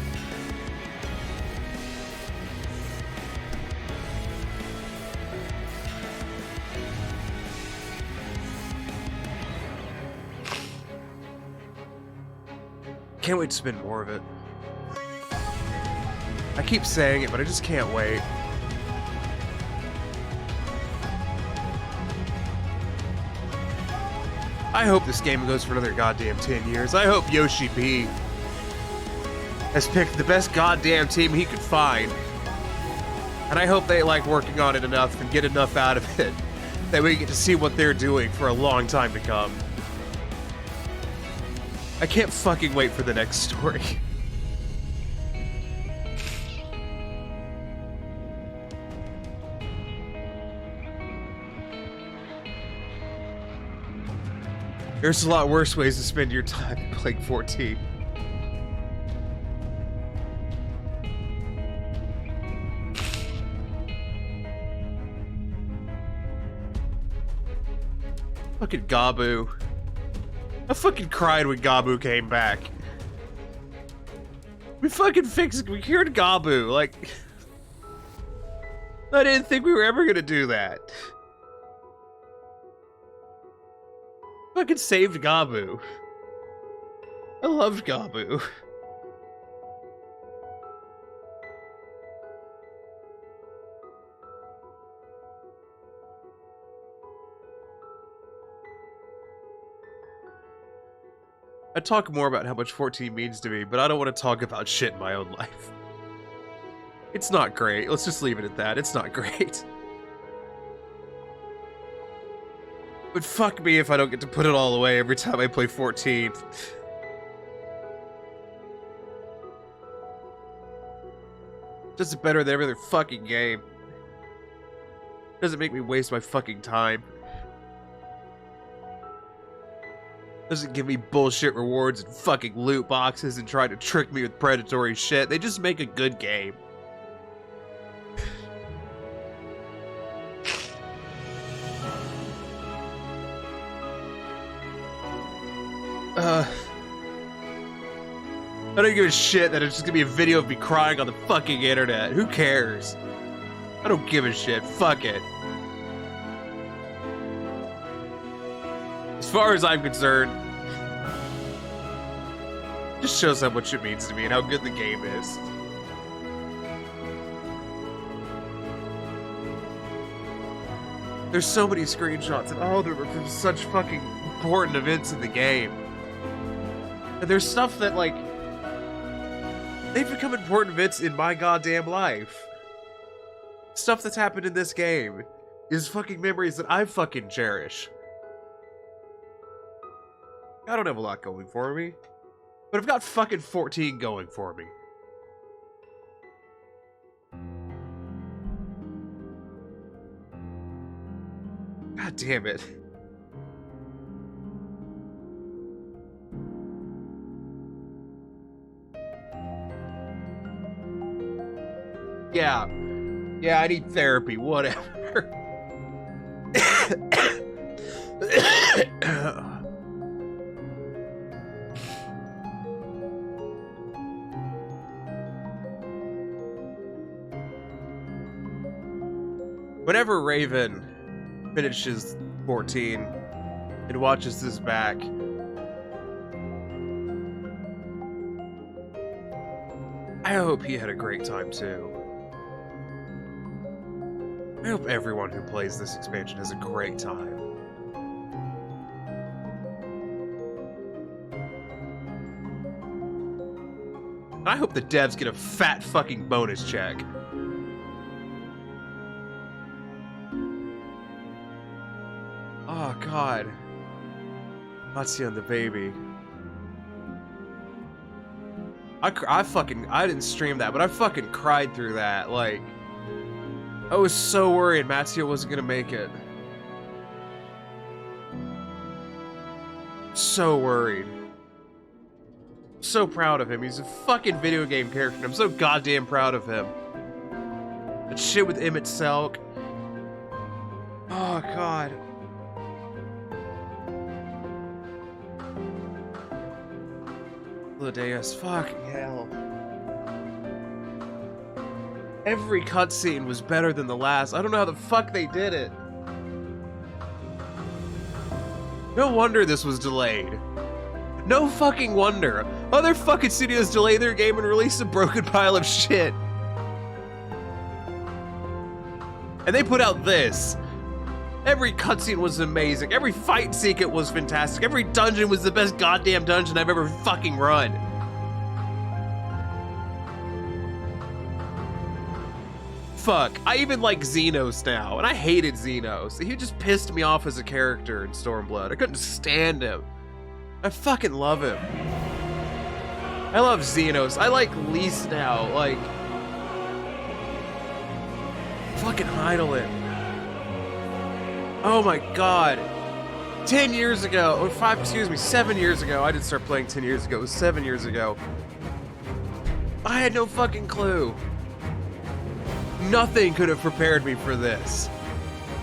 Can't wait to spend more of it. I keep saying it, but I just can't wait. I hope this game goes for another goddamn 10 years. I hope Yoshi P has picked the best goddamn team he could find. And I hope they like working on it enough and get enough out of it that we get to see what they're doing for a long time to come. I can't fucking wait for the next story. There's a lot worse ways to spend your time than playing 14. Fucking Gabu. I fucking cried when Gabu came back. We fucking fixed it. We cured Gabu. Like, I didn't think we were ever gonna do that. Fucking saved Gabu. I loved Gabu. I talk more about how much 14 means to me, but I don't want to talk about shit in my own life. It's not great. Let's just leave it at that. It's not great. But fuck me if I don't get to put it all away every time I play 14. Does it better than every other fucking game. Doesn't make me waste my fucking time. Doesn't give me bullshit rewards and fucking loot boxes and try to trick me with predatory shit. They just make a good game. I don't give a shit that it's just gonna be a video of me crying on the fucking internet. Who cares? I don't give a shit. Fuck it. As far as I'm concerned, just shows how much it means to me and how good the game is. There's so many screenshots and all of them are from such fucking important events in the game. And there's stuff that, like, they've become important events in my goddamn life. Stuff that's happened in this game is fucking memories that I fucking cherish. I don't have a lot going for me, but I've got fucking 14 going for me. God damn it. Yeah. Yeah, I need therapy, whatever. Whenever Raven finishes 14 and watches this back, I hope he had a great time too. I hope everyone who plays this expansion has a great time. I hope the devs get a fat fucking bonus check. Oh god. Nazi on the baby. I didn't stream that, but I fucking cried through that. Like, I was so worried Matsio wasn't gonna make it. So worried. So proud of him. He's a fucking video game character, and I'm so goddamn proud of him. That shit with Emmett Selk. Oh god. Deus, fucking hell. Every cutscene was better than the last. I don't know how the fuck they did it. No wonder this was delayed. No fucking wonder. Other fucking studios delay their game and release a broken pile of shit. And they put out this. Every cutscene was amazing. Every fight sequence was fantastic. Every dungeon was the best goddamn dungeon I've ever fucking run. Fuck, I even like Xenos now, and I hated Xenos. He just pissed me off as a character in Stormblood. I couldn't stand him. I fucking love him. I love Xenos. I like Lise now, like... Fucking Hydaelyn. Oh my god. 10 years ago, or 7 years ago. I didn't start playing 10 years ago. It was 7 years ago. I had no fucking clue. Nothing could have prepared me for this.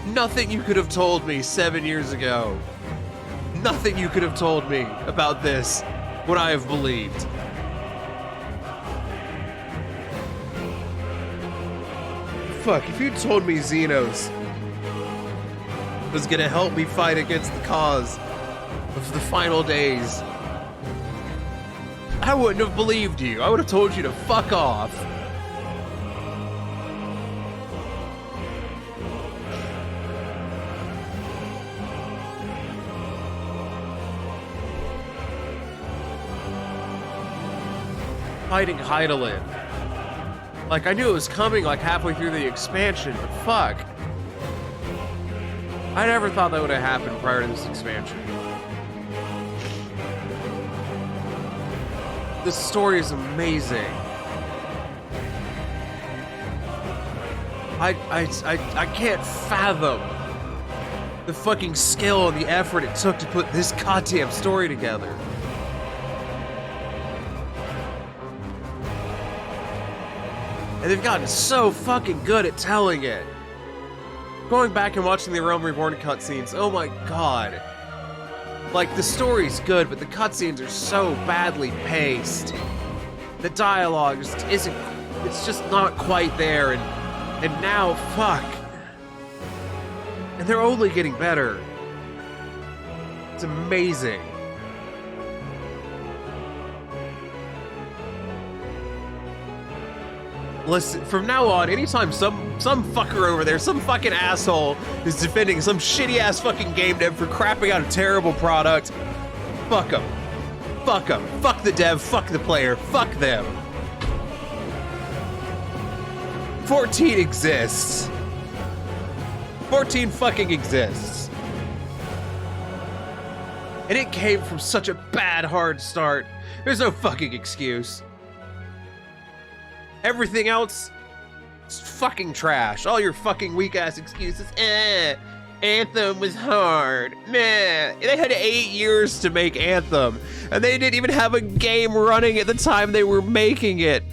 Nothing you could have told me 7 years ago. Nothing you could have told me about this would I have believed. Fuck, if you'd told me Xenos was gonna help me fight against the cause of the final days, I wouldn't have believed you. I would have told you to fuck off. Fighting Hydaelyn. Like, I knew it was coming like halfway through the expansion, but fuck. I never thought that would have happened prior to this expansion. This story is amazing. I can't fathom the fucking skill and the effort it took to put this goddamn story together. And they've gotten so fucking good at telling it. Going back and watching the Realm Reborn cutscenes, oh my god. Like, the story's good, but the cutscenes are so badly paced. The dialogue just isn't, it's just not quite there, and now, fuck. And they're only getting better. It's amazing. Listen, from now on, anytime some fucker over there, some fucking asshole is defending some shitty ass fucking game dev for crapping out a terrible product, fuck them. Fuck them. Fuck the dev, fuck the player, fuck them. 14 exists. 14 fucking exists. And it came from such a bad, hard start. There's no fucking excuse. Everything else is fucking trash. All your fucking weak-ass excuses. Anthem was hard. Meh. They had 8 years to make Anthem, and they didn't even have a game running at the time they were making it.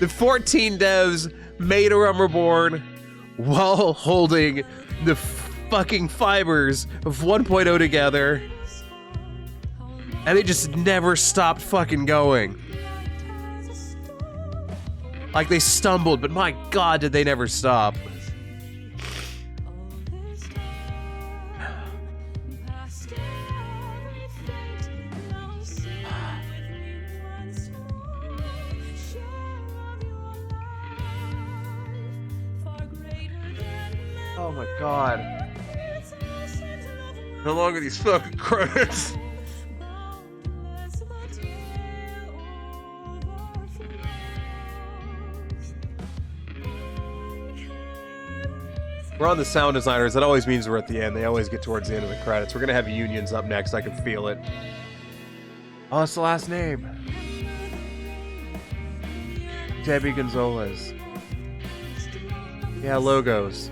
The 14 devs made a Realm Reborn while holding the fucking fibers of 1.0 together, and they just never stopped fucking going. Like, they stumbled, but my god, did they never stop. Oh my god. No longer these fucking credits. We're on the sound designers. That always means we're at the end. They always get towards the end of the credits. We're gonna have unions up next. I can feel it. Oh, it's the last name. Debbie Gonzalez. Yeah, logos.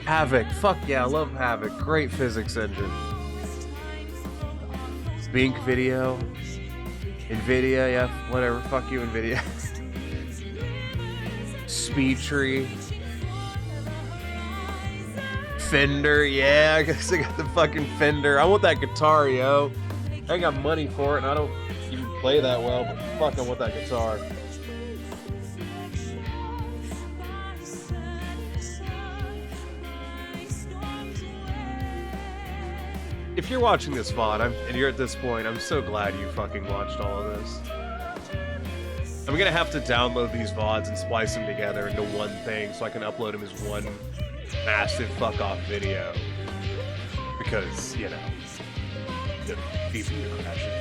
Havoc. Fuck yeah, I love Havoc. Great physics engine. Bink Video. Nvidia, yeah, whatever. Fuck you, Nvidia. Speed Tree. Fender, yeah, I guess I got the fucking Fender. I want that guitar, yo. I ain't got money for it, and I don't even play that well, but fuck, I want that guitar. If you're watching this VOD, and you're at this point, I'm so glad you fucking watched all of this. I'm gonna have to download these VODs and splice them together into one thing so I can upload them as one massive fuck off video, because, you know, the CPU crashing.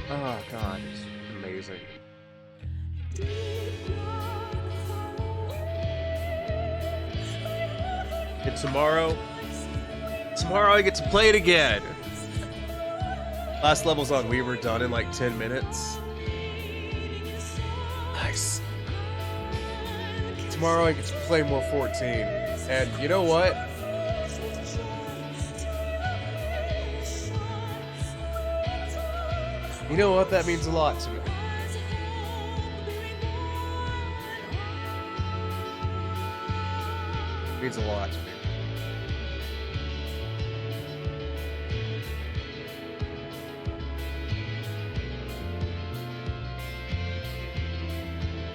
Oh god, it's amazing. And tomorrow I get to play it again. Last level's on Weaver done in like 10 minutes. Nice. Tomorrow I get to play more 14. And you know what? You know what? That means a lot to me. It means a lot to me.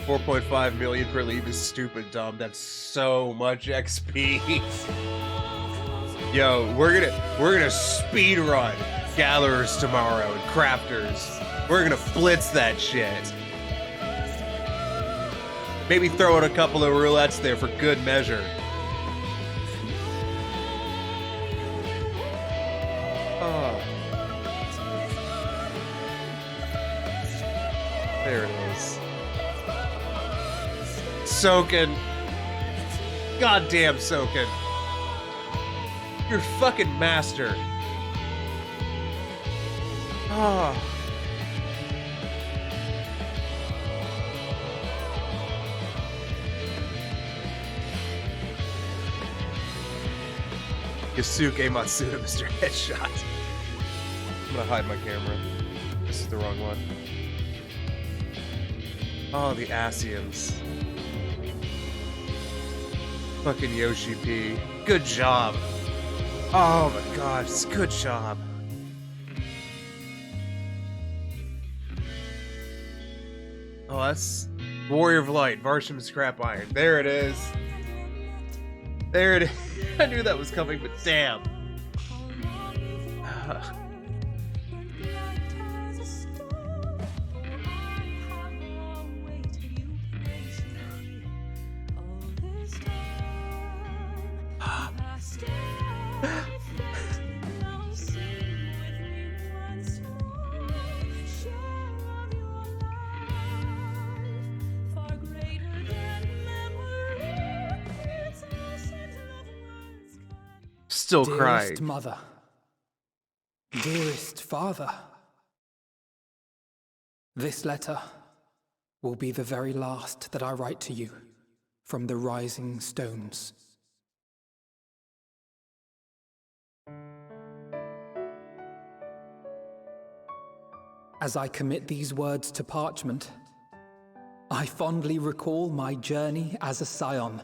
$4.5 million per leave is stupid dumb. That's so much XP. Yo, we're gonna speed run Gatherers tomorrow and Crafters. We're gonna blitz that shit. Maybe throw in a couple of roulettes there for good measure. Oh. There it is. Soaking. Goddamn, Soken. You're fucking master. Oh. Yasuke Matsuda, Mr. Headshot. I'm gonna hide my camera. This is the wrong one. Oh, the Asians. Fucking Yoshi P. Good job. Oh my god, good job. Oh, that's Warrior of Light, Varsham Scrap Iron. There it is. There it is. I knew that was coming, but damn. Still crying. Dearest mother, dearest father, this letter will be the very last that I write to you from the rising stones. As I commit these words to parchment, I fondly recall my journey as a scion.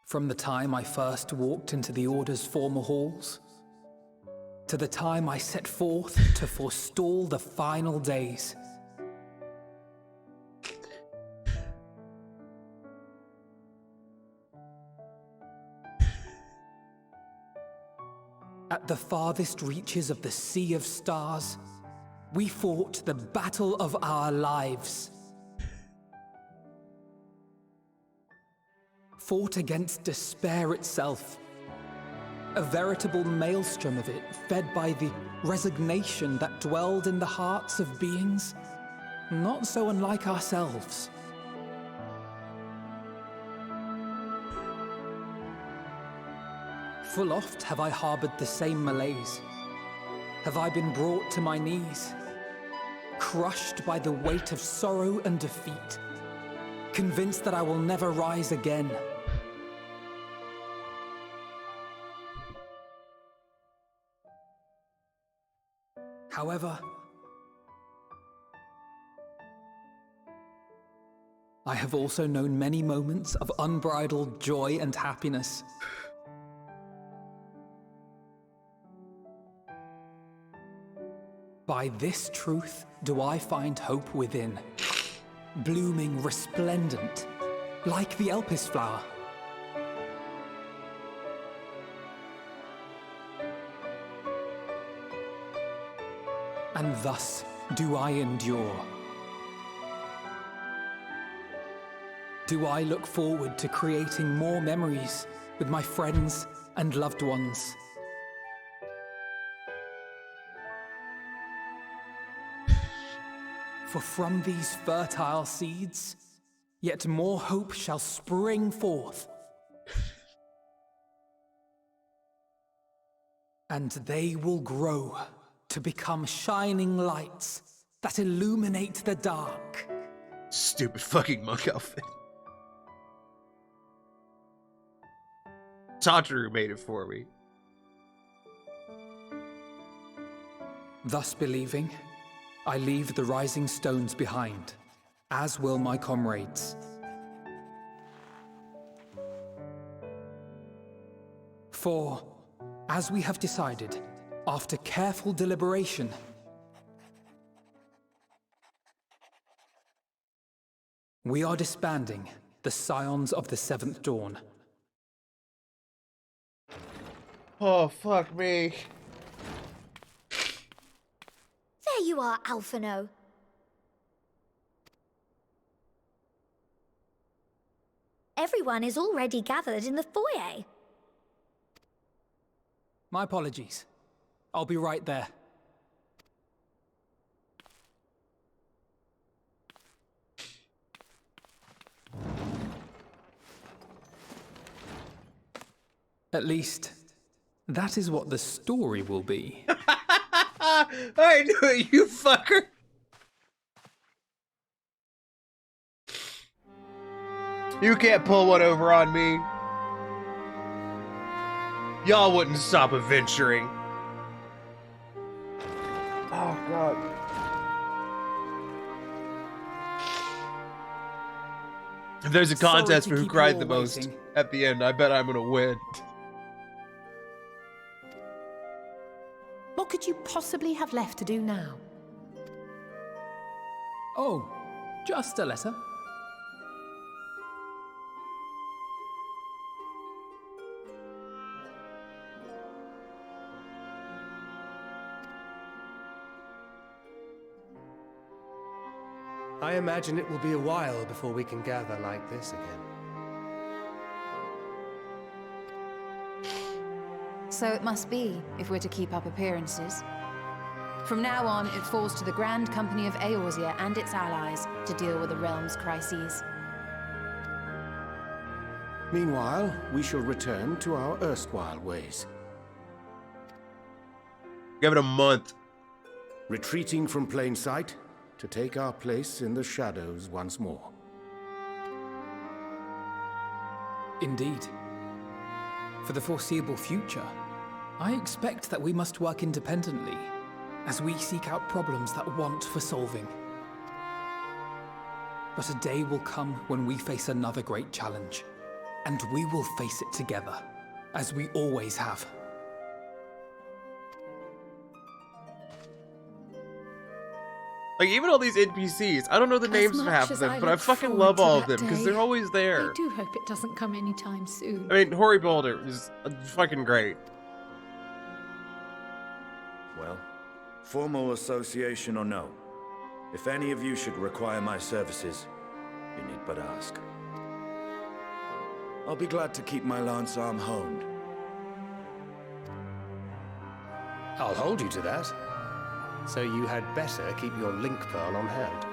From the time I first walked into the Order's former halls, to the time I set forth to forestall the final days. At the farthest reaches of the Sea of Stars, we fought the battle of our lives. Fought against despair itself, a veritable maelstrom of it, fed by the resignation that dwelled in the hearts of beings not so unlike ourselves. Full oft have I harbored the same malaise. Have I been brought to my knees, crushed by the weight of sorrow and defeat, convinced that I will never rise again. However, I have also known many moments of unbridled joy and happiness. By this truth do I find hope within, blooming resplendent, like the Elpis flower. And thus do I endure. Do I look forward to creating more memories with my friends and loved ones. For from these fertile seeds, yet more hope shall spring forth. And they will grow to become shining lights that illuminate the dark. Stupid fucking monk outfit. Tataru made it for me. Thus believing, I leave the rising stones behind, as will my comrades. For, as we have decided, after careful deliberation, we are disbanding the Scions of the Seventh Dawn. Oh, fuck me. There you are, Alphino. Everyone is already gathered in the foyer. My apologies. I'll be right there. At least, that is what the story will be. I knew it, you fucker! You can't pull one over on me. Y'all wouldn't stop adventuring. Oh, God. If there's a contest for who cried the most at the end, I bet I'm gonna win. What could you possibly have left to do now? Oh, just a letter. I imagine it will be a while before we can gather like this again. So it must be, if we're to keep up appearances. From now on, it falls to the Grand Company of Eorzea and its allies to deal with the realm's crises. Meanwhile, we shall return to our erstwhile ways. Give it a month. Retreating from plain sight to take our place in the shadows once more. Indeed. For the foreseeable future, I expect that we must work independently as we seek out problems that want for solving. But a day will come when we face another great challenge, and we will face it together, as we always have. Like, even all these NPCs, I don't know the names of half of them, but I fucking love all of them, because they're always there. I do hope it doesn't come anytime soon. I mean, Hori Boulder is fucking great. Well, formal association or no, if any of you should require my services, you need but ask. I'll be glad to keep my lance arm honed. I'll hold you to that. So you had better keep your link pearl on hand.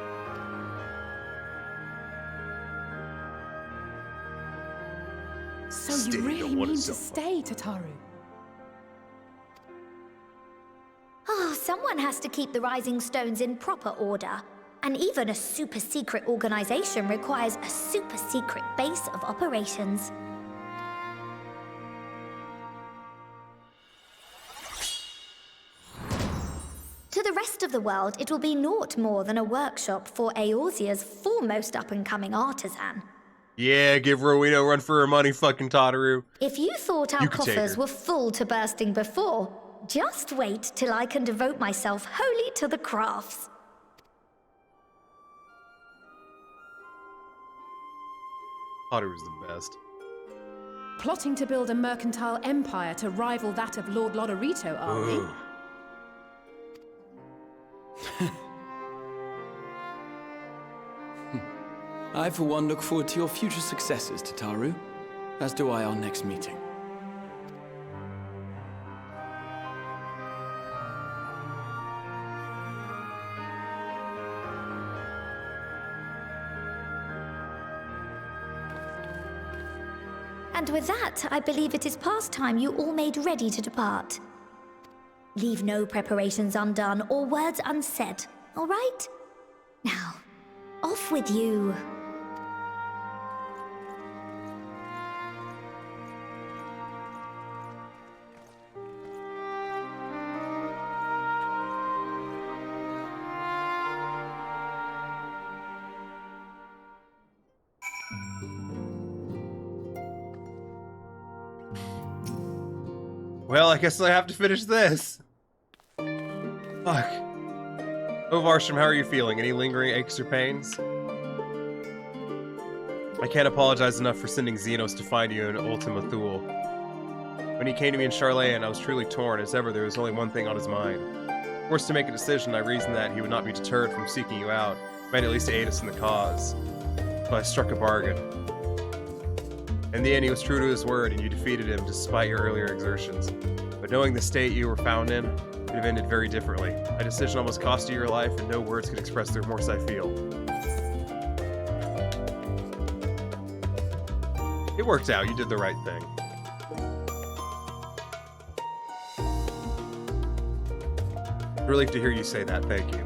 So you really mean to stay, Tataru? Oh, someone has to keep the Rising Stones in proper order. And even a super-secret organization requires a super-secret base of operations. To the rest of the world, it will be naught more than a workshop for Eorzea's foremost up-and-coming artisan. Yeah, give Rowena a run for her money, fucking Tataru. If you thought our coffers were full to bursting before, just wait till I can devote myself wholly to the crafts. Tataru's the best. Plotting to build a mercantile empire to rival that of Lord Lodorito, are we? I, for one, look forward to your future successes, Tataru, as do I our next meeting. And with that, I believe it is past time you all made ready to depart. Leave no preparations undone or words unsaid, all right? Now, off with you. Well, I guess I have to finish this. Fuck. Oh, Varsham, how are you feeling? Any lingering aches or pains? I can't apologize enough for sending Xenos to find you in Ultima Thule. When he came to me in Charlayan, I was truly torn. As ever, there was only one thing on his mind. Forced to make a decision, I reasoned that he would not be deterred from seeking you out, might at least aid us in the cause. So I struck a bargain. In the end, he was true to his word, and you defeated him despite your earlier exertions. But knowing the state you were found in, it would have ended very differently. My decision almost cost you your life, and no words can express the remorse I feel. It worked out. You did the right thing. Relief to hear you say that, thank you.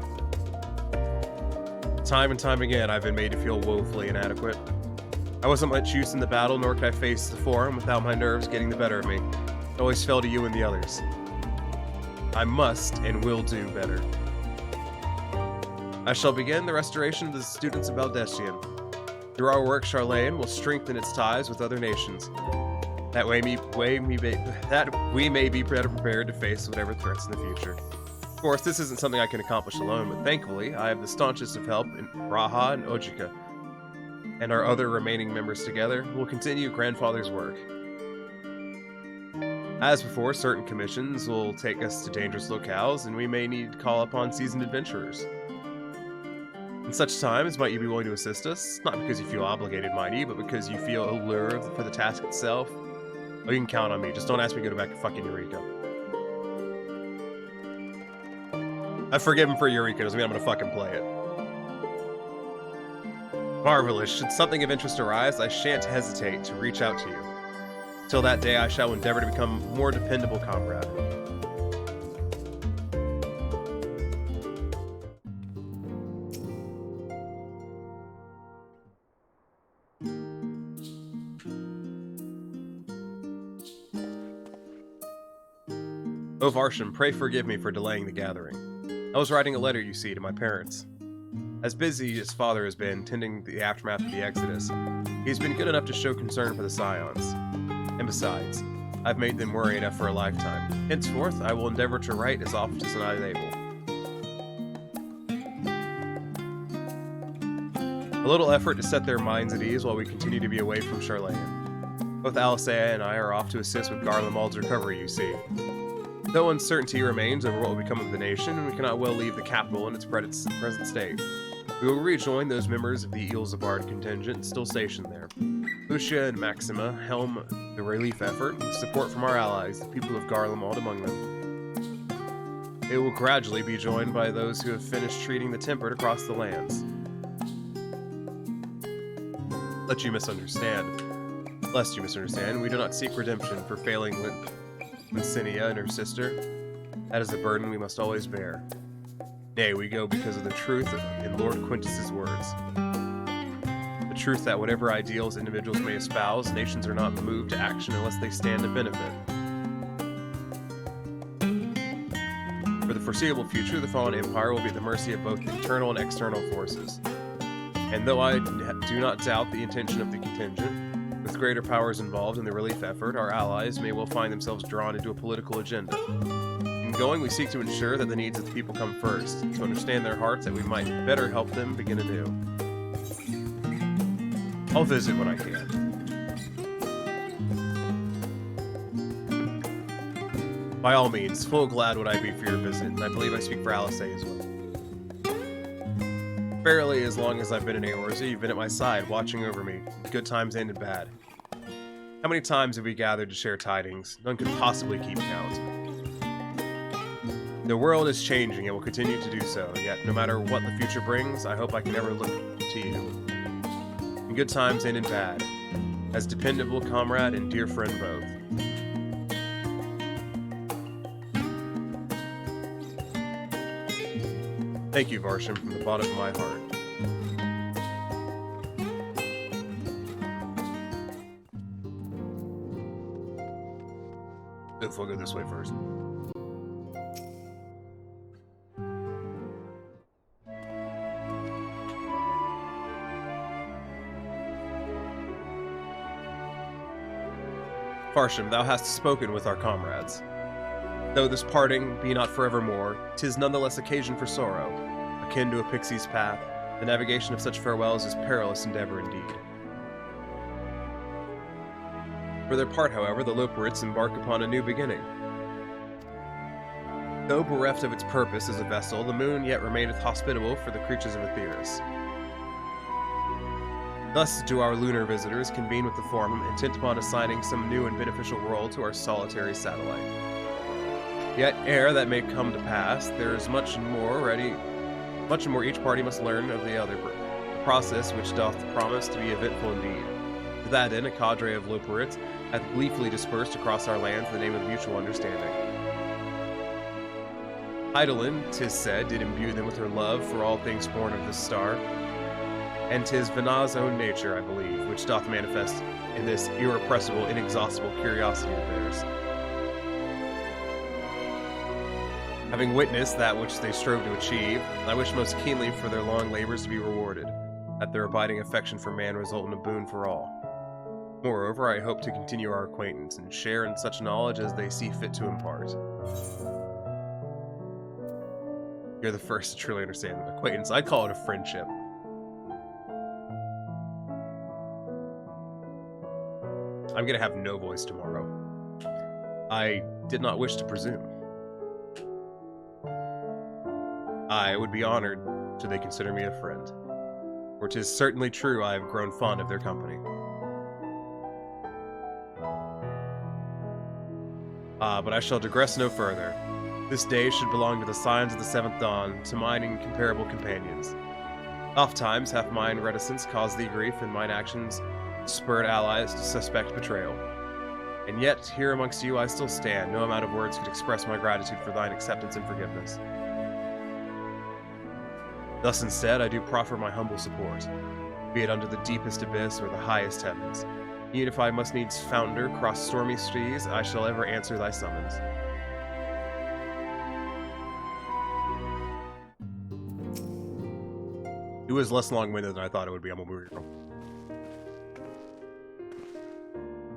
Time and time again, I've been made to feel woefully inadequate. I wasn't much use in the battle, nor could I face the forum without my nerves getting the better of me. It always fell to you and the others. I must and will do better. I shall begin the restoration of the students of Valdestian. Through our work, Charlene will strengthen its ties with other nations. That way we may be better prepared to face whatever threats in the future. Of course, this isn't something I can accomplish alone, but thankfully, I have the staunchest of help in Raha and Ojika. And our other remaining members together will continue Grandfather's work. As before, certain commissions will take us to dangerous locales, and we may need to call upon seasoned adventurers. In such times, might you be willing to assist us? Not because you feel obligated, mind you, but because you feel allure for the task itself. Oh, you can count on me. Just don't ask me to go back to fucking Eureka. I forgive him for Eureka, doesn't mean I'm gonna fucking play it. Marvelous. Should something of interest arise, I shan't hesitate to reach out to you. Till that day, I shall endeavor to become a more dependable comrade. O Varsham, pray forgive me for delaying the gathering. I was writing a letter, you see, to my parents. As busy as Father has been tending the aftermath of the Exodus, he's been good enough to show concern for the Scions. And besides, I've made them worry enough for a lifetime. Henceforth, I will endeavor to write as often as I am able. A little effort to set their minds at ease while we continue to be away from Charlene. Both Alisea and I are off to assist with Garlemald's recovery, you see. Though uncertainty remains over what will become of the nation, we cannot well leave the capital in its present state. We will rejoin those members of the Eelsabard contingent still stationed there. Lucia and Maxima helm the relief effort, with support from our allies, the people of Garlemald among them. It will gradually be joined by those who have finished treating the tempered across the lands. Lest you misunderstand, we do not seek redemption for failing Lincinia and her sister. That is a burden we must always bear. Nay, we go because of the truth in Lord Quintus's words. The truth that whatever ideals individuals may espouse, nations are not moved to action unless they stand to benefit. For the foreseeable future, the fallen empire will be at the mercy of both internal and external forces. And though I do not doubt the intention of the contingent, with greater powers involved in the relief effort, our allies may well find themselves drawn into a political agenda. In going, we seek to ensure that the needs of the people come first, to understand their hearts that we might better help them begin anew. I'll visit when I can. By all means, full glad would I be for your visit, and I believe I speak for Alisea as well. Fairly as long as I've been in Eorzea, you've been at my side, watching over me, in good times and in bad. How many times have we gathered to share tidings? None could possibly keep count. The world is changing and will continue to do so, yet no matter what the future brings, I hope I can ever look to you. In good times and in bad, as dependable comrade and dear friend both. Thank you, Varsham, from the bottom of my heart. We'll go this way first. Varsham, thou hast spoken with our comrades. Though this parting be not forevermore, 'tis nonetheless occasion for sorrow. Akin to a pixie's path, the navigation of such farewells is perilous endeavor indeed. For their part, however, the Loporits embark upon a new beginning. Though bereft of its purpose as a vessel, the moon yet remaineth hospitable for the creatures of Aetheris. Thus do our lunar visitors convene with the forum, intent upon assigning some new and beneficial role to our solitary satellite. Yet, ere that may come to pass, there is much more each party must learn of the other, a process which doth promise to be eventful indeed. To that end, a cadre of Loporits hath gleefully dispersed across our lands in the name of mutual understanding. Eidolon, 'tis said, did imbue them with her love for all things born of this star. And 'tis Vanna's own nature, I believe, which doth manifest in this irrepressible, inexhaustible curiosity of theirs. Having witnessed that which they strove to achieve, I wish most keenly for their long labors to be rewarded, that their abiding affection for man result in a boon for all. Moreover, I hope to continue our acquaintance and share in such knowledge as they see fit to impart. You're the first to truly understand the acquaintance. I'd call it a friendship. I'm gonna have no voice tomorrow. I did not wish to presume. I would be honored should they consider me a friend, for 'tis certainly true I have grown fond of their company. But I shall digress no further. This day should belong to the signs of the seventh dawn, to mine incomparable companions. Ofttimes hath mine reticence caused thee grief, and mine actions spurred allies to suspect betrayal. And yet, here amongst you I still stand. No amount of words could express my gratitude for thine acceptance and forgiveness. Thus instead, I do proffer my humble support, be it under the deepest abyss or the highest heavens. Even if I must needs founder cross stormy seas, I shall ever answer thy summons. It was less long-winded than I thought it would be. I'm a weird girl.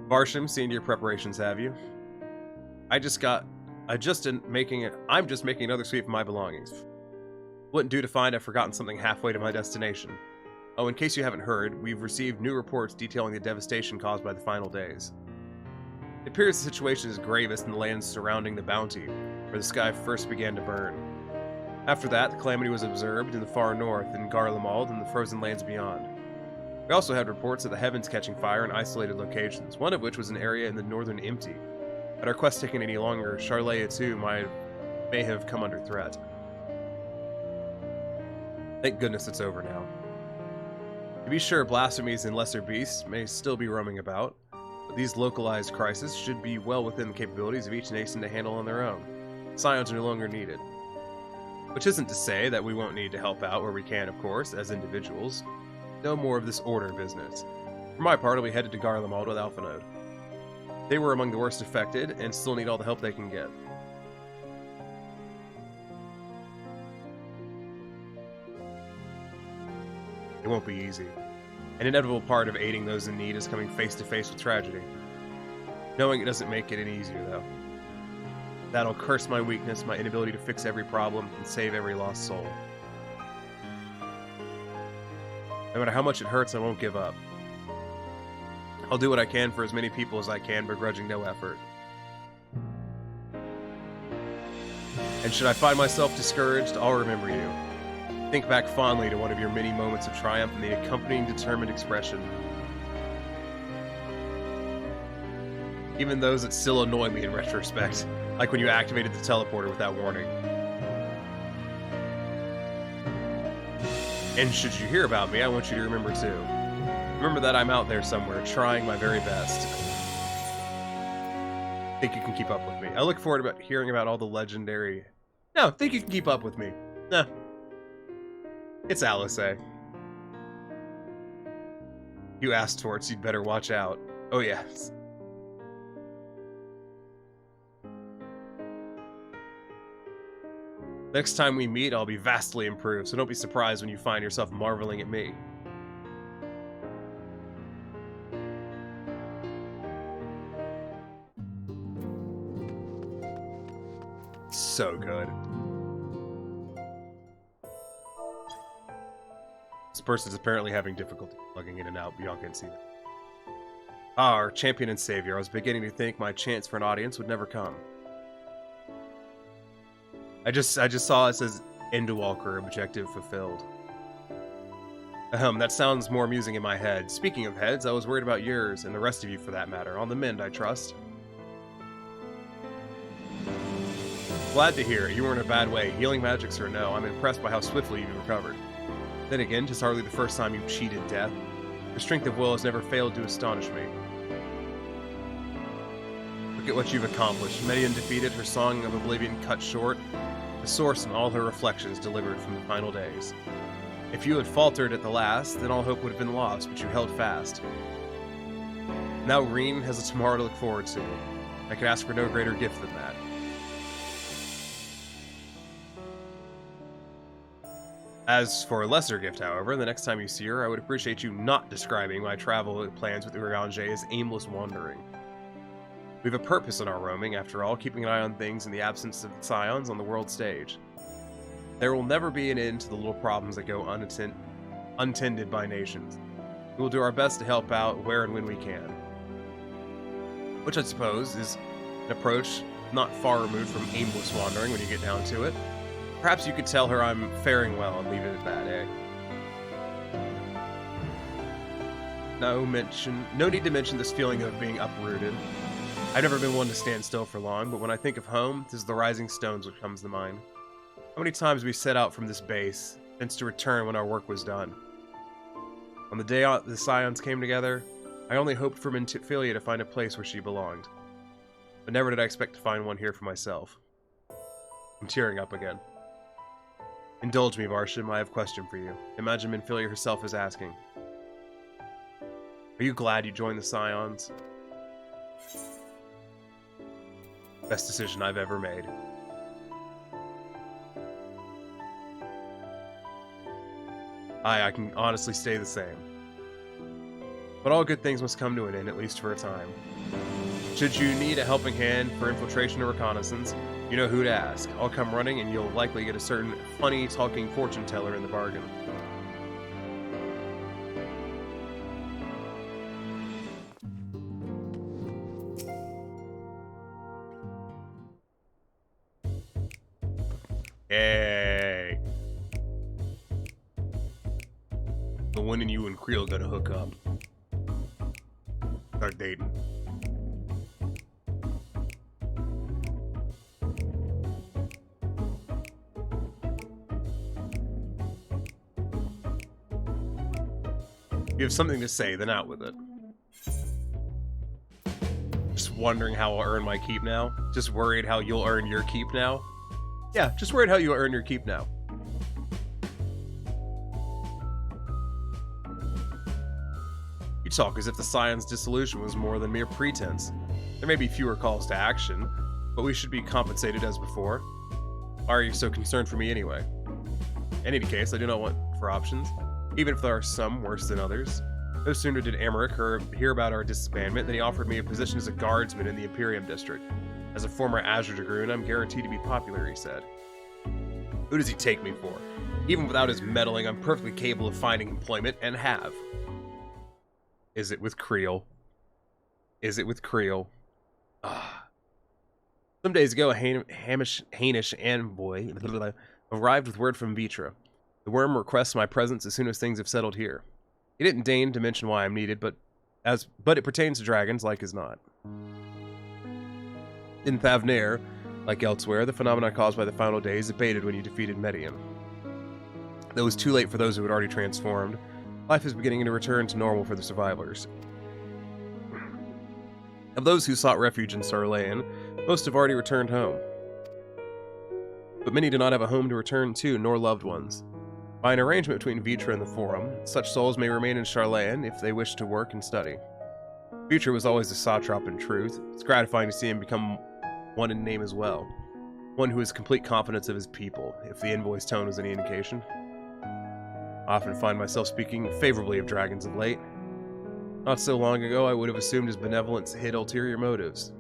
Barsham, seen to your preparations, have you? I'm just making another sweep of my belongings. Wouldn't do to find I've forgotten something halfway to my destination. Oh, in case you haven't heard, we've received new reports detailing the devastation caused by the final days. It appears the situation is gravest in the lands surrounding the Bounty, where the sky first began to burn. After that, the calamity was observed in the far north, in Garlemald, and the frozen lands beyond. We also had reports of the heavens catching fire in isolated locations, one of which was an area in the northern Empty. Had our quest taken any longer, Charleia too may have come under threat. Thank goodness it's over now. To be sure, blasphemies and lesser beasts may still be roaming about, but these localized crises should be well within the capabilities of each nation to handle on their own. Scions are no longer needed. Which isn't to say that we won't need to help out where we can, of course, as individuals. No more of this order business. For my part, I'll be headed to Garlemald with Alphanode. They were among the worst affected, and still need all the help they can get. It won't be easy. An inevitable part of aiding those in need is coming face to face with tragedy. Knowing it doesn't make it any easier, though. That'll curse my weakness, my inability to fix every problem, and save every lost soul. No matter how much it hurts, I won't give up. I'll do what I can for as many people as I can, begrudging no effort. And should I find myself discouraged, I'll remember you. Think back fondly to one of your many moments of triumph and the accompanying determined expression. Even those that still annoy me in retrospect, like when you activated the teleporter without warning. And should you hear about me, I want you to remember too. Remember that I'm out there somewhere, trying my very best. Think you can keep up with me. I look forward to hearing about all the legendary... No, think you can keep up with me. No. It's Alice, eh? You asked for it, so you'd better watch out. Oh, yes. Next time we meet, I'll be vastly improved, so don't be surprised when you find yourself marveling at me. So good. This person's apparently having difficulty plugging in and out. Bianca can see that. Ah, our champion and savior. I was beginning to think my chance for an audience would never come. I just saw it says Endwalker objective fulfilled. That sounds more amusing in my head. Speaking of heads, I was worried about yours, and the rest of you for that matter. On the mend, I trust. Glad to hear it. You were in a bad way. Healing magics or no, I'm impressed by how swiftly you've recovered. Then again, 'tis hardly the first time you've cheated death. Your strength of will has never failed to astonish me. Look at what you've accomplished. Median defeated, her song of oblivion cut short. The source and all her reflections delivered from the final days. If you had faltered at the last, then all hope would have been lost, but you held fast. Now Reen has a tomorrow to look forward to. I could ask for no greater gift than that. As for a lesser gift, however, the next time you see her, I would appreciate you not describing my travel plans with Urianger as aimless wandering. We have a purpose in our roaming, after all, keeping an eye on things in the absence of scions on the world stage. There will never be an end to the little problems that go untended by nations. We will do our best to help out where and when we can. Which I suppose is an approach not far removed from aimless wandering when you get down to it. Perhaps you could tell her I'm faring well and leave it at that, eh? No need to mention this feeling of being uprooted. I've never been one to stand still for long, but when I think of home, 'tis the rising stones which comes to mind. How many times we set out from this base, thence to return when our work was done. On the day the Scions came together, I only hoped for Minfilia to find a place where she belonged. But never did I expect to find one here for myself. I'm tearing up again. Indulge me, Barsham, I have a question for you. Imagine Minfilia herself is asking. Are you glad you joined the Scions? Best decision I've ever made. I can honestly say the same. But all good things must come to an end, at least for a time. Should you need a helping hand for infiltration or reconnaissance, you know who to ask. I'll come running and you'll likely get a certain funny talking fortune teller in the bargain. Hey. The one and you and Creel gotta hook up. Start dating. If you have something to say, then out with it. Just wondering how I'll earn my keep now? Just worried how you'll earn your keep now? Yeah, just worried how you'll earn your keep now. You talk as if the Scion's dissolution was more than mere pretense. There may be fewer calls to action, but we should be compensated as before. Why are you so concerned for me anyway? In any case, I do not want for options, even if there are some worse than others. No sooner did Emmerich hear about our disbandment than he offered me a position as a guardsman in the Imperium district. As a former Azure Dragoon, I'm guaranteed to be popular, he said. Who does he take me for? Even without his meddling, I'm perfectly capable of finding employment, and have. Is it with Creel? Is it with Creel? Some days ago, a Hainish envoy arrived with word from Vitra. The worm requests my presence as soon as things have settled here. He didn't deign to mention why I'm needed, but it pertains to dragons, like as not. In Thavnair, like elsewhere, the phenomenon caused by the final days abated when you defeated Median. Though it was too late for those who had already transformed, life is beginning to return to normal for the survivors. Of those who sought refuge in Sarlayan, most have already returned home. But many do not have a home to return to, nor loved ones. By an arrangement between Vitra and the Forum, such souls may remain in Charlayan if they wish to work and study. Vitra was always a satrap in truth. It's gratifying to see him become one in name as well. One who has complete confidence of his people, if the envoy's tone was any indication. I often find myself speaking favorably of dragons of late. Not so long ago, I would have assumed his benevolence hid ulterior motives.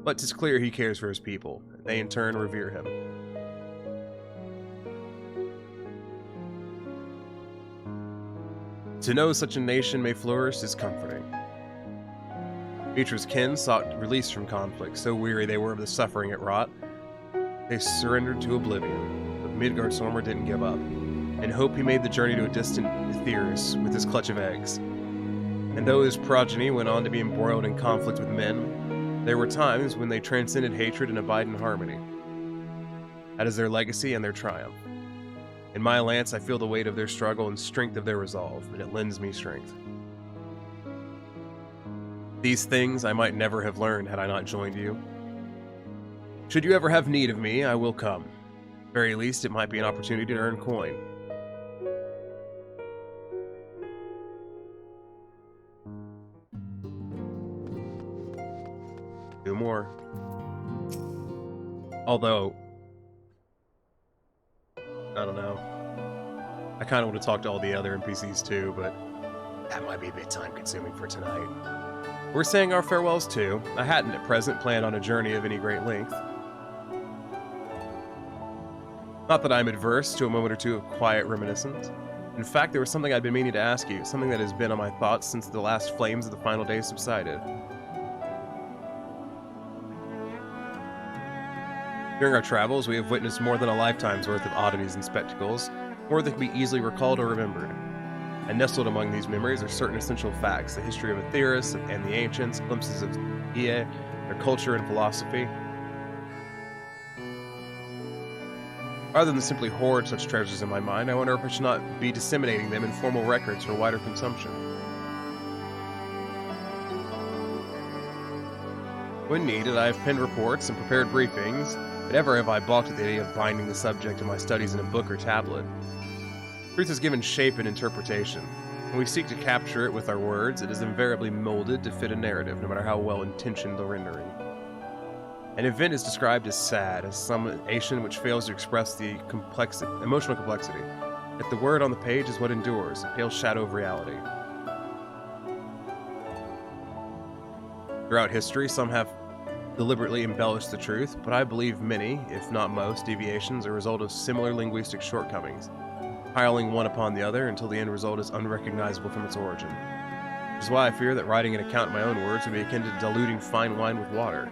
But 'tis clear he cares for his people, and they in turn revere him. To know such a nation may flourish is comforting. Vitra's kin sought release from conflict, so weary they were of the suffering it wrought. They surrendered to oblivion, but Midgardsormr didn't give up. In hope he made the journey to a distant Aetheris with his clutch of eggs. And though his progeny went on to be embroiled in conflict with men, there were times when they transcended hatred and abide in harmony. That is their legacy and their triumph. In my lance, I feel the weight of their struggle and strength of their resolve, and it lends me strength. These things I might never have learned had I not joined you. Should you ever have need of me, I will come. Very least, it might be an opportunity to earn coin. Do more. Although, I don't know. I kind of want to talk to all the other NPCs too, but that might be a bit time-consuming for tonight. We're saying our farewells too. I hadn't at present planned on a journey of any great length. Not that I'm adverse to a moment or two of quiet reminiscence. In fact, there was something I'd been meaning to ask you, something that has been on my thoughts since the last flames of the final day subsided. During our travels, we have witnessed more than a lifetime's worth of oddities and spectacles, more that can be easily recalled or remembered. And nestled among these memories are certain essential facts, the history of Aetheris and the ancients, glimpses of Ea, their culture and philosophy. Rather than simply hoard such treasures in my mind, I wonder if I should not be disseminating them in formal records for wider consumption. When needed, I have penned reports and prepared briefings, but ever have I balked at the idea of binding the subject of my studies in a book or tablet. Truth is given shape and interpretation. When we seek to capture it with our words, it is invariably molded to fit a narrative, no matter how well-intentioned the rendering. An event is described as sad, as summation which fails to express the emotional complexity. Yet the word on the page is what endures, a pale shadow of reality. Throughout history, some have deliberately embellished the truth, but I believe many, if not most, deviations are a result of similar linguistic shortcomings, piling one upon the other until the end result is unrecognizable from its origin. Which is why I fear that writing an account in my own words would be akin to diluting fine wine with water.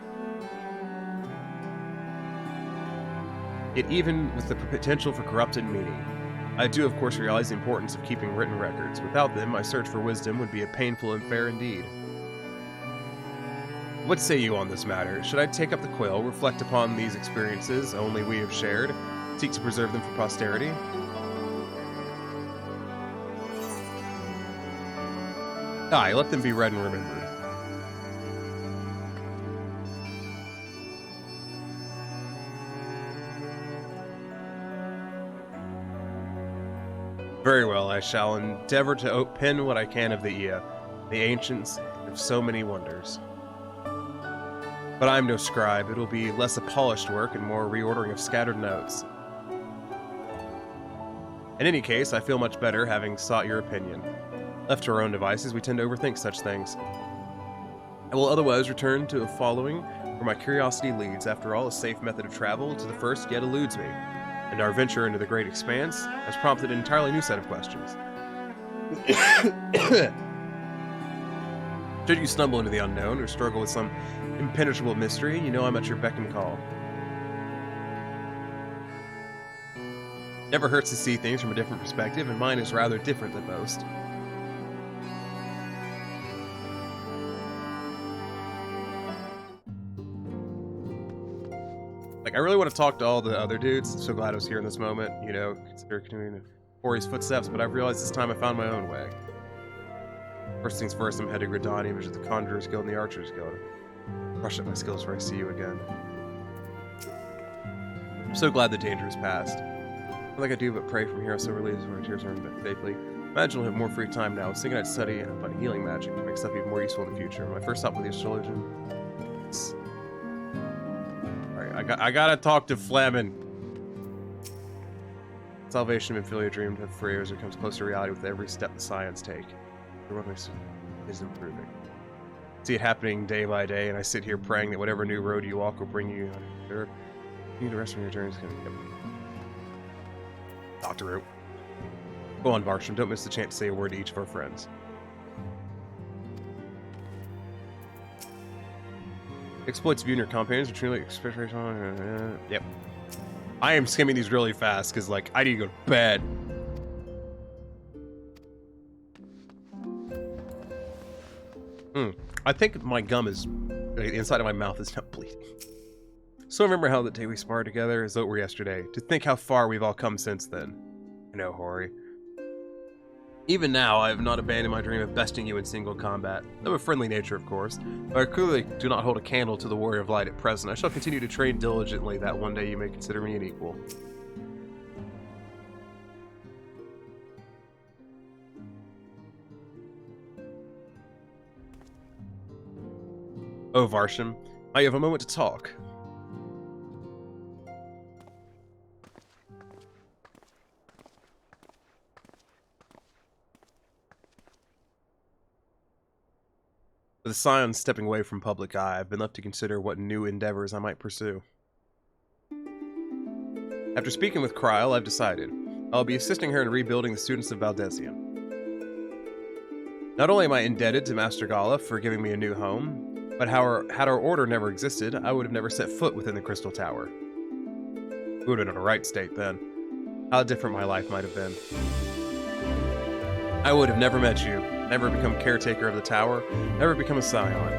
Yet even with the potential for corrupted meaning, I do of course realize the importance of keeping written records. Without them, my search for wisdom would be a painful affair indeed. What say you on this matter? Should I take up the quill, reflect upon these experiences only we have shared, seek to preserve them for posterity? Aye, let them be read and remembered. Very well, I shall endeavor to pen what I can of the Ea, the ancients, and of so many wonders. But I am no scribe. It will be less a polished work and more reordering of scattered notes. In any case, I feel much better having sought your opinion. Left to our own devices, we tend to overthink such things. I will otherwise return to a following where my curiosity leads. After all, a safe method of travel to the first yet eludes me, and our venture into the great expanse has prompted an entirely new set of questions. Should you stumble into the unknown or struggle with some impenetrable mystery, you know I'm at your beck and call. Never hurts to see things from a different perspective, and mine is rather different than most. Like, I really want to talk to all the other dudes. I'm so glad I was here in this moment, you know, consider continuing Ori's footsteps, but I've realized this time I found my own way. First things first, I'm heading Redani, which is the Conjurer's Guild and the Archer's Guild. Brush up my skills before I see you again. I'm so glad the danger is past. All I can do but pray from here, so relieved when my tears are safely. Imagine I'll have more free time now. I was thinking I'd study about healing magic to make stuff even more useful in the future. My first stop with the astrologian. Alright, I gotta talk to Flamin. Salvation of Ophelia dreamed of free as it comes closer to reality with every step the science take. The world is improving. See it happening day by day, and I sit here praying that whatever new road you walk will bring you there. You need to rest from your journeys. Dr. Root. Go on, Barsham. Don't miss the chance to say a word to each of our friends. Exploits of you and your companions are truly expectation. Yep. I am skimming these really fast because, like, I need to go to bed. I think my gum is, the inside of my mouth is not bleeding. So remember how the day we sparred together as though it were yesterday. To think how far we've all come since then. I know, Hori. Even now, I have not abandoned my dream of besting you in single combat. Of a friendly nature, of course, but I clearly do not hold a candle to the Warrior of Light at present. I shall continue to train diligently that one day you may consider me an equal. Oh, Varsham, I have a moment to talk. With the Scion stepping away from public eye, I've been left to consider what new endeavors I might pursue. After speaking with Kryl, I've decided I'll be assisting her in rebuilding the students of Valdesian. Not only am I indebted to Master Gala for giving me a new home, but had our order never existed, I would have never set foot within the Crystal Tower. We would have been in a right state then. How different my life might have been. I would have never met you, never become caretaker of the tower, never become a Scion.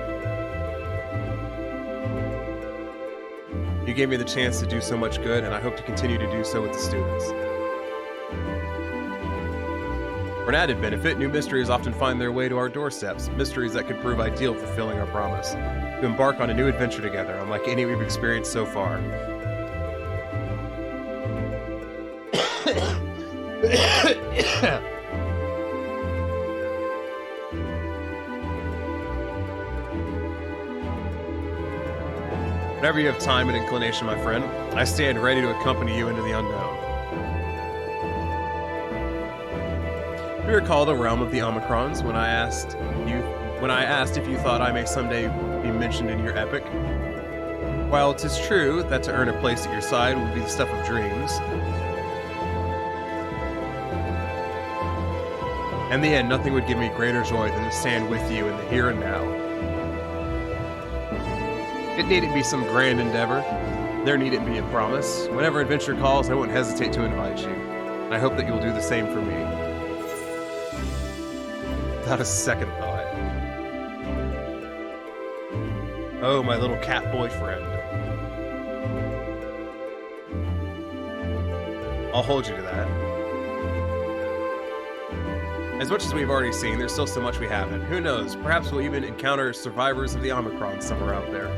You gave me the chance to do so much good, and I hope to continue to do so with the students. For an added benefit, new mysteries often find their way to our doorsteps, mysteries that could prove ideal for fulfilling our promise, to embark on a new adventure together, unlike any we've experienced so far. Whenever you have time and inclination, my friend, I stand ready to accompany you into the unknown. Do you recall the realm of the Omicrons when I asked if you thought I may someday be mentioned in your epic? While it is true that to earn a place at your side would be the stuff of dreams, in the end, nothing would give me greater joy than to stand with you in the here and now. It needn't be some grand endeavor. There needn't be a promise. Whenever adventure calls, I won't hesitate to invite you. And I hope that you'll do the same for me. Without a second thought. Oh, my little cat boyfriend. I'll hold you to that. As much as we've already seen, there's still so much we haven't. Who knows? Perhaps we'll even encounter survivors of the Omicron somewhere out there.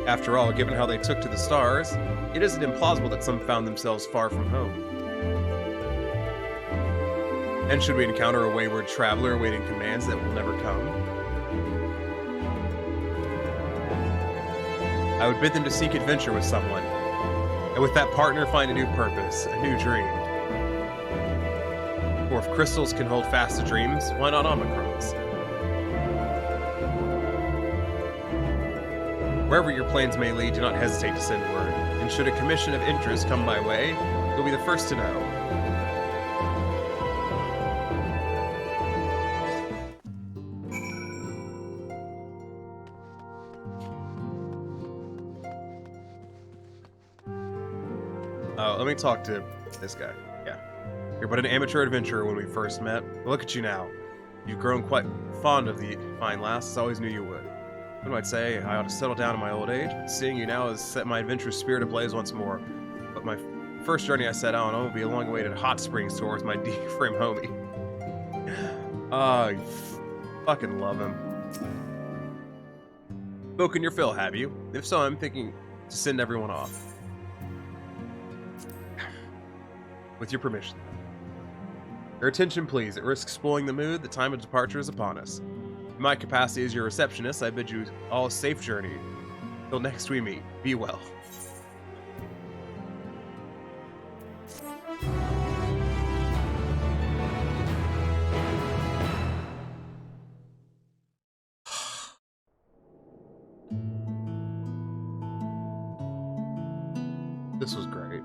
After all, given how they took to the stars, it isn't implausible that some found themselves far from home. And should we encounter a wayward traveler awaiting commands that will never come, I would bid them to seek adventure with someone, and with that partner find a new purpose, a new dream. For if crystals can hold fast to dreams, why not Omicrons? Wherever your plans may lead, do not hesitate to send word, and should a commission of interest come my way, you'll be the first to know. Let me talk to this guy. Yeah. You're but an amateur adventurer when we first met. But look at you now. You've grown quite fond of the fine lass, as I always knew you would. One might say I ought to settle down in my old age, but seeing you now has set my adventurous spirit ablaze once more. But my first journey I set out on will be a long-awaited hot springs towards my D-frame homie. You fucking love him. Spoken your fill, have you? If so, I'm thinking to send everyone off. With your permission. Your attention, please. At risk of spoiling the mood, the time of departure is upon us. In my capacity as your receptionist, I bid you all a safe journey. Till next we meet, be well. This was great.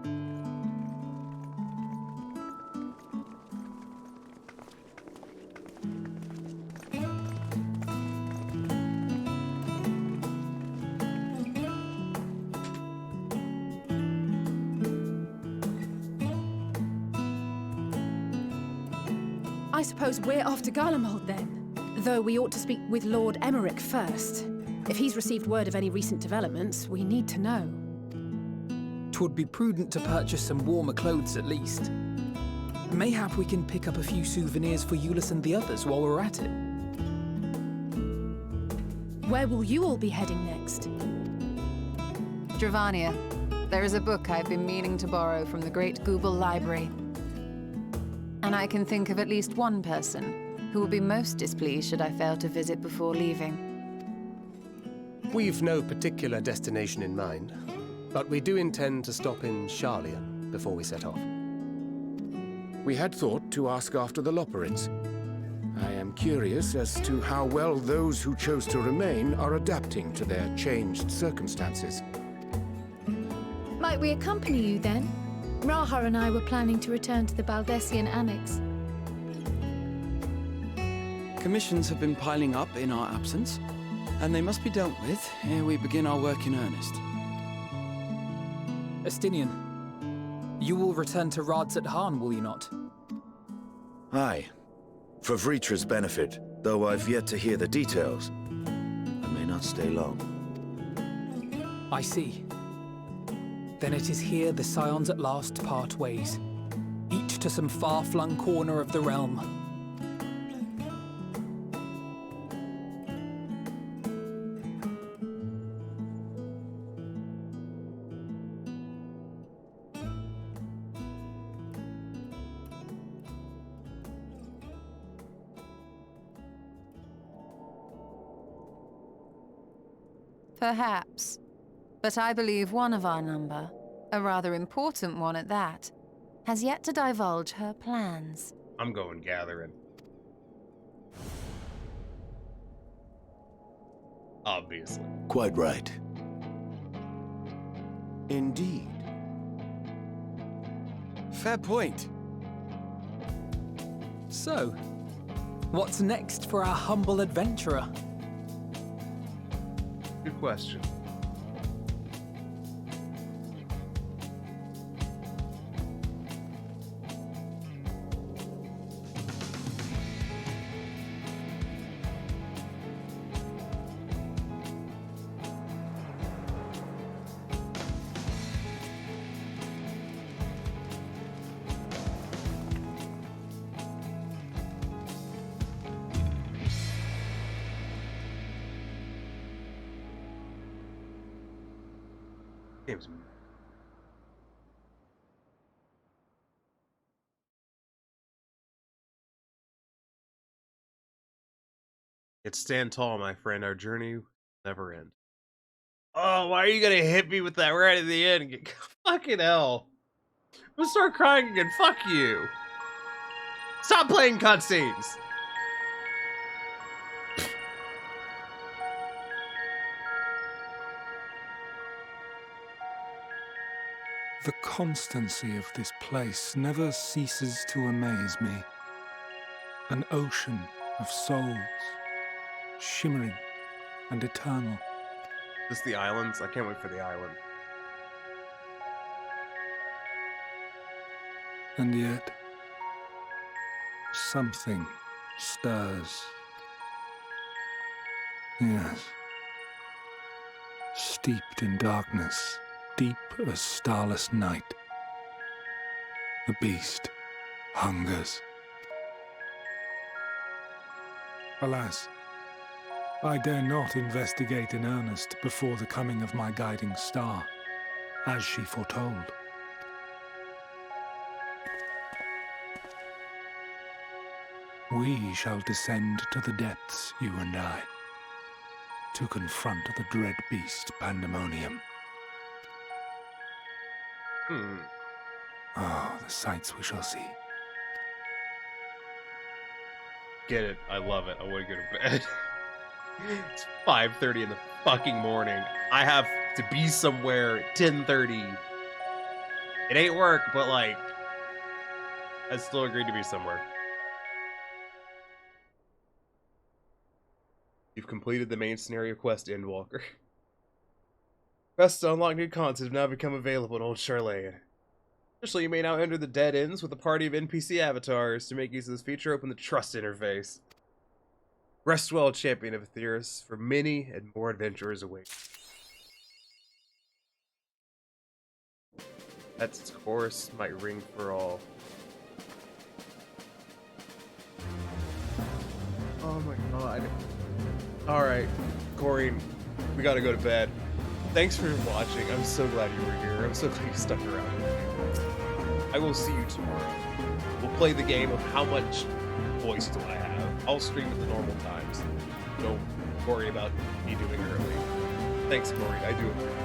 I suppose we're off to Garlemald then. Though we ought to speak with Lord Emmerich first. If he's received word of any recent developments, we need to know. 'Twould be prudent to purchase some warmer clothes at least. Mayhap we can pick up a few souvenirs for Euless and the others while we're at it. Where will you all be heading next? Dravania. There is a book I've been meaning to borrow from the Great Google Library. And I can think of at least one person who will be most displeased should I fail to visit before leaving. We've no particular destination in mind, but we do intend to stop in Sharlayan before we set off. We had thought to ask after the Loperids. I am curious as to how well those who chose to remain are adapting to their changed circumstances. Might we accompany you then? Raha and I were planning to return to the Baldessian Annex. Commissions have been piling up in our absence, and they must be dealt with ere we begin our work in earnest. Estinian, you will return to Radzat Han, will you not? Aye. For Vritra's benefit, though I've yet to hear the details. I may not stay long. I see. Then it is here the Scions at last part ways, each to some far-flung corner of the realm. Perhaps. But I believe one of our number, a rather important one at that, has yet to divulge her plans. I'm going gathering. Obviously. Quite right. Indeed. Fair point. So, what's next for our humble adventurer? Good question. Game's Yet stand tall, my friend. Our journey will never end. Oh, why are you gonna hit me with that right at the end? Fucking hell. I'm gonna start crying again. Fuck you. Stop playing cutscenes. The constancy of this place never ceases to amaze me. An ocean of souls, shimmering and eternal. Is this the islands? I can't wait for the island. And yet, something stirs. Yes. Steeped in darkness, deep as starless night. The beast hungers. Alas, I dare not investigate in earnest before the coming of my guiding star, as she foretold. We shall descend to the depths, you and I, to confront the dread beast Pandemonium. Oh, the sights we shall see. Get it. I love it. I want to go to bed. It's 5:30 in the fucking morning. I have to be somewhere at 10:30. It ain't work, but like, I still agreed to be somewhere. You've completed the main scenario quest, Endwalker. Quests to unlock new content have now become available in Old Sharlayan. Additionally, you may now enter the dead ends with a party of NPC avatars. To make use of this feature, open the Trust interface. Rest well, champion of Aetheris, for many and more adventurers await. That's its chorus might ring for all. Oh my god. Alright, Corey, we gotta go to bed. Thanks for watching. I'm so glad you were here. I'm so glad you stuck around. I will see you tomorrow. We'll play the game of how much voice do I have. I'll stream at the normal times. Don't worry about me doing early. Thanks, Corey. I do appreciate it.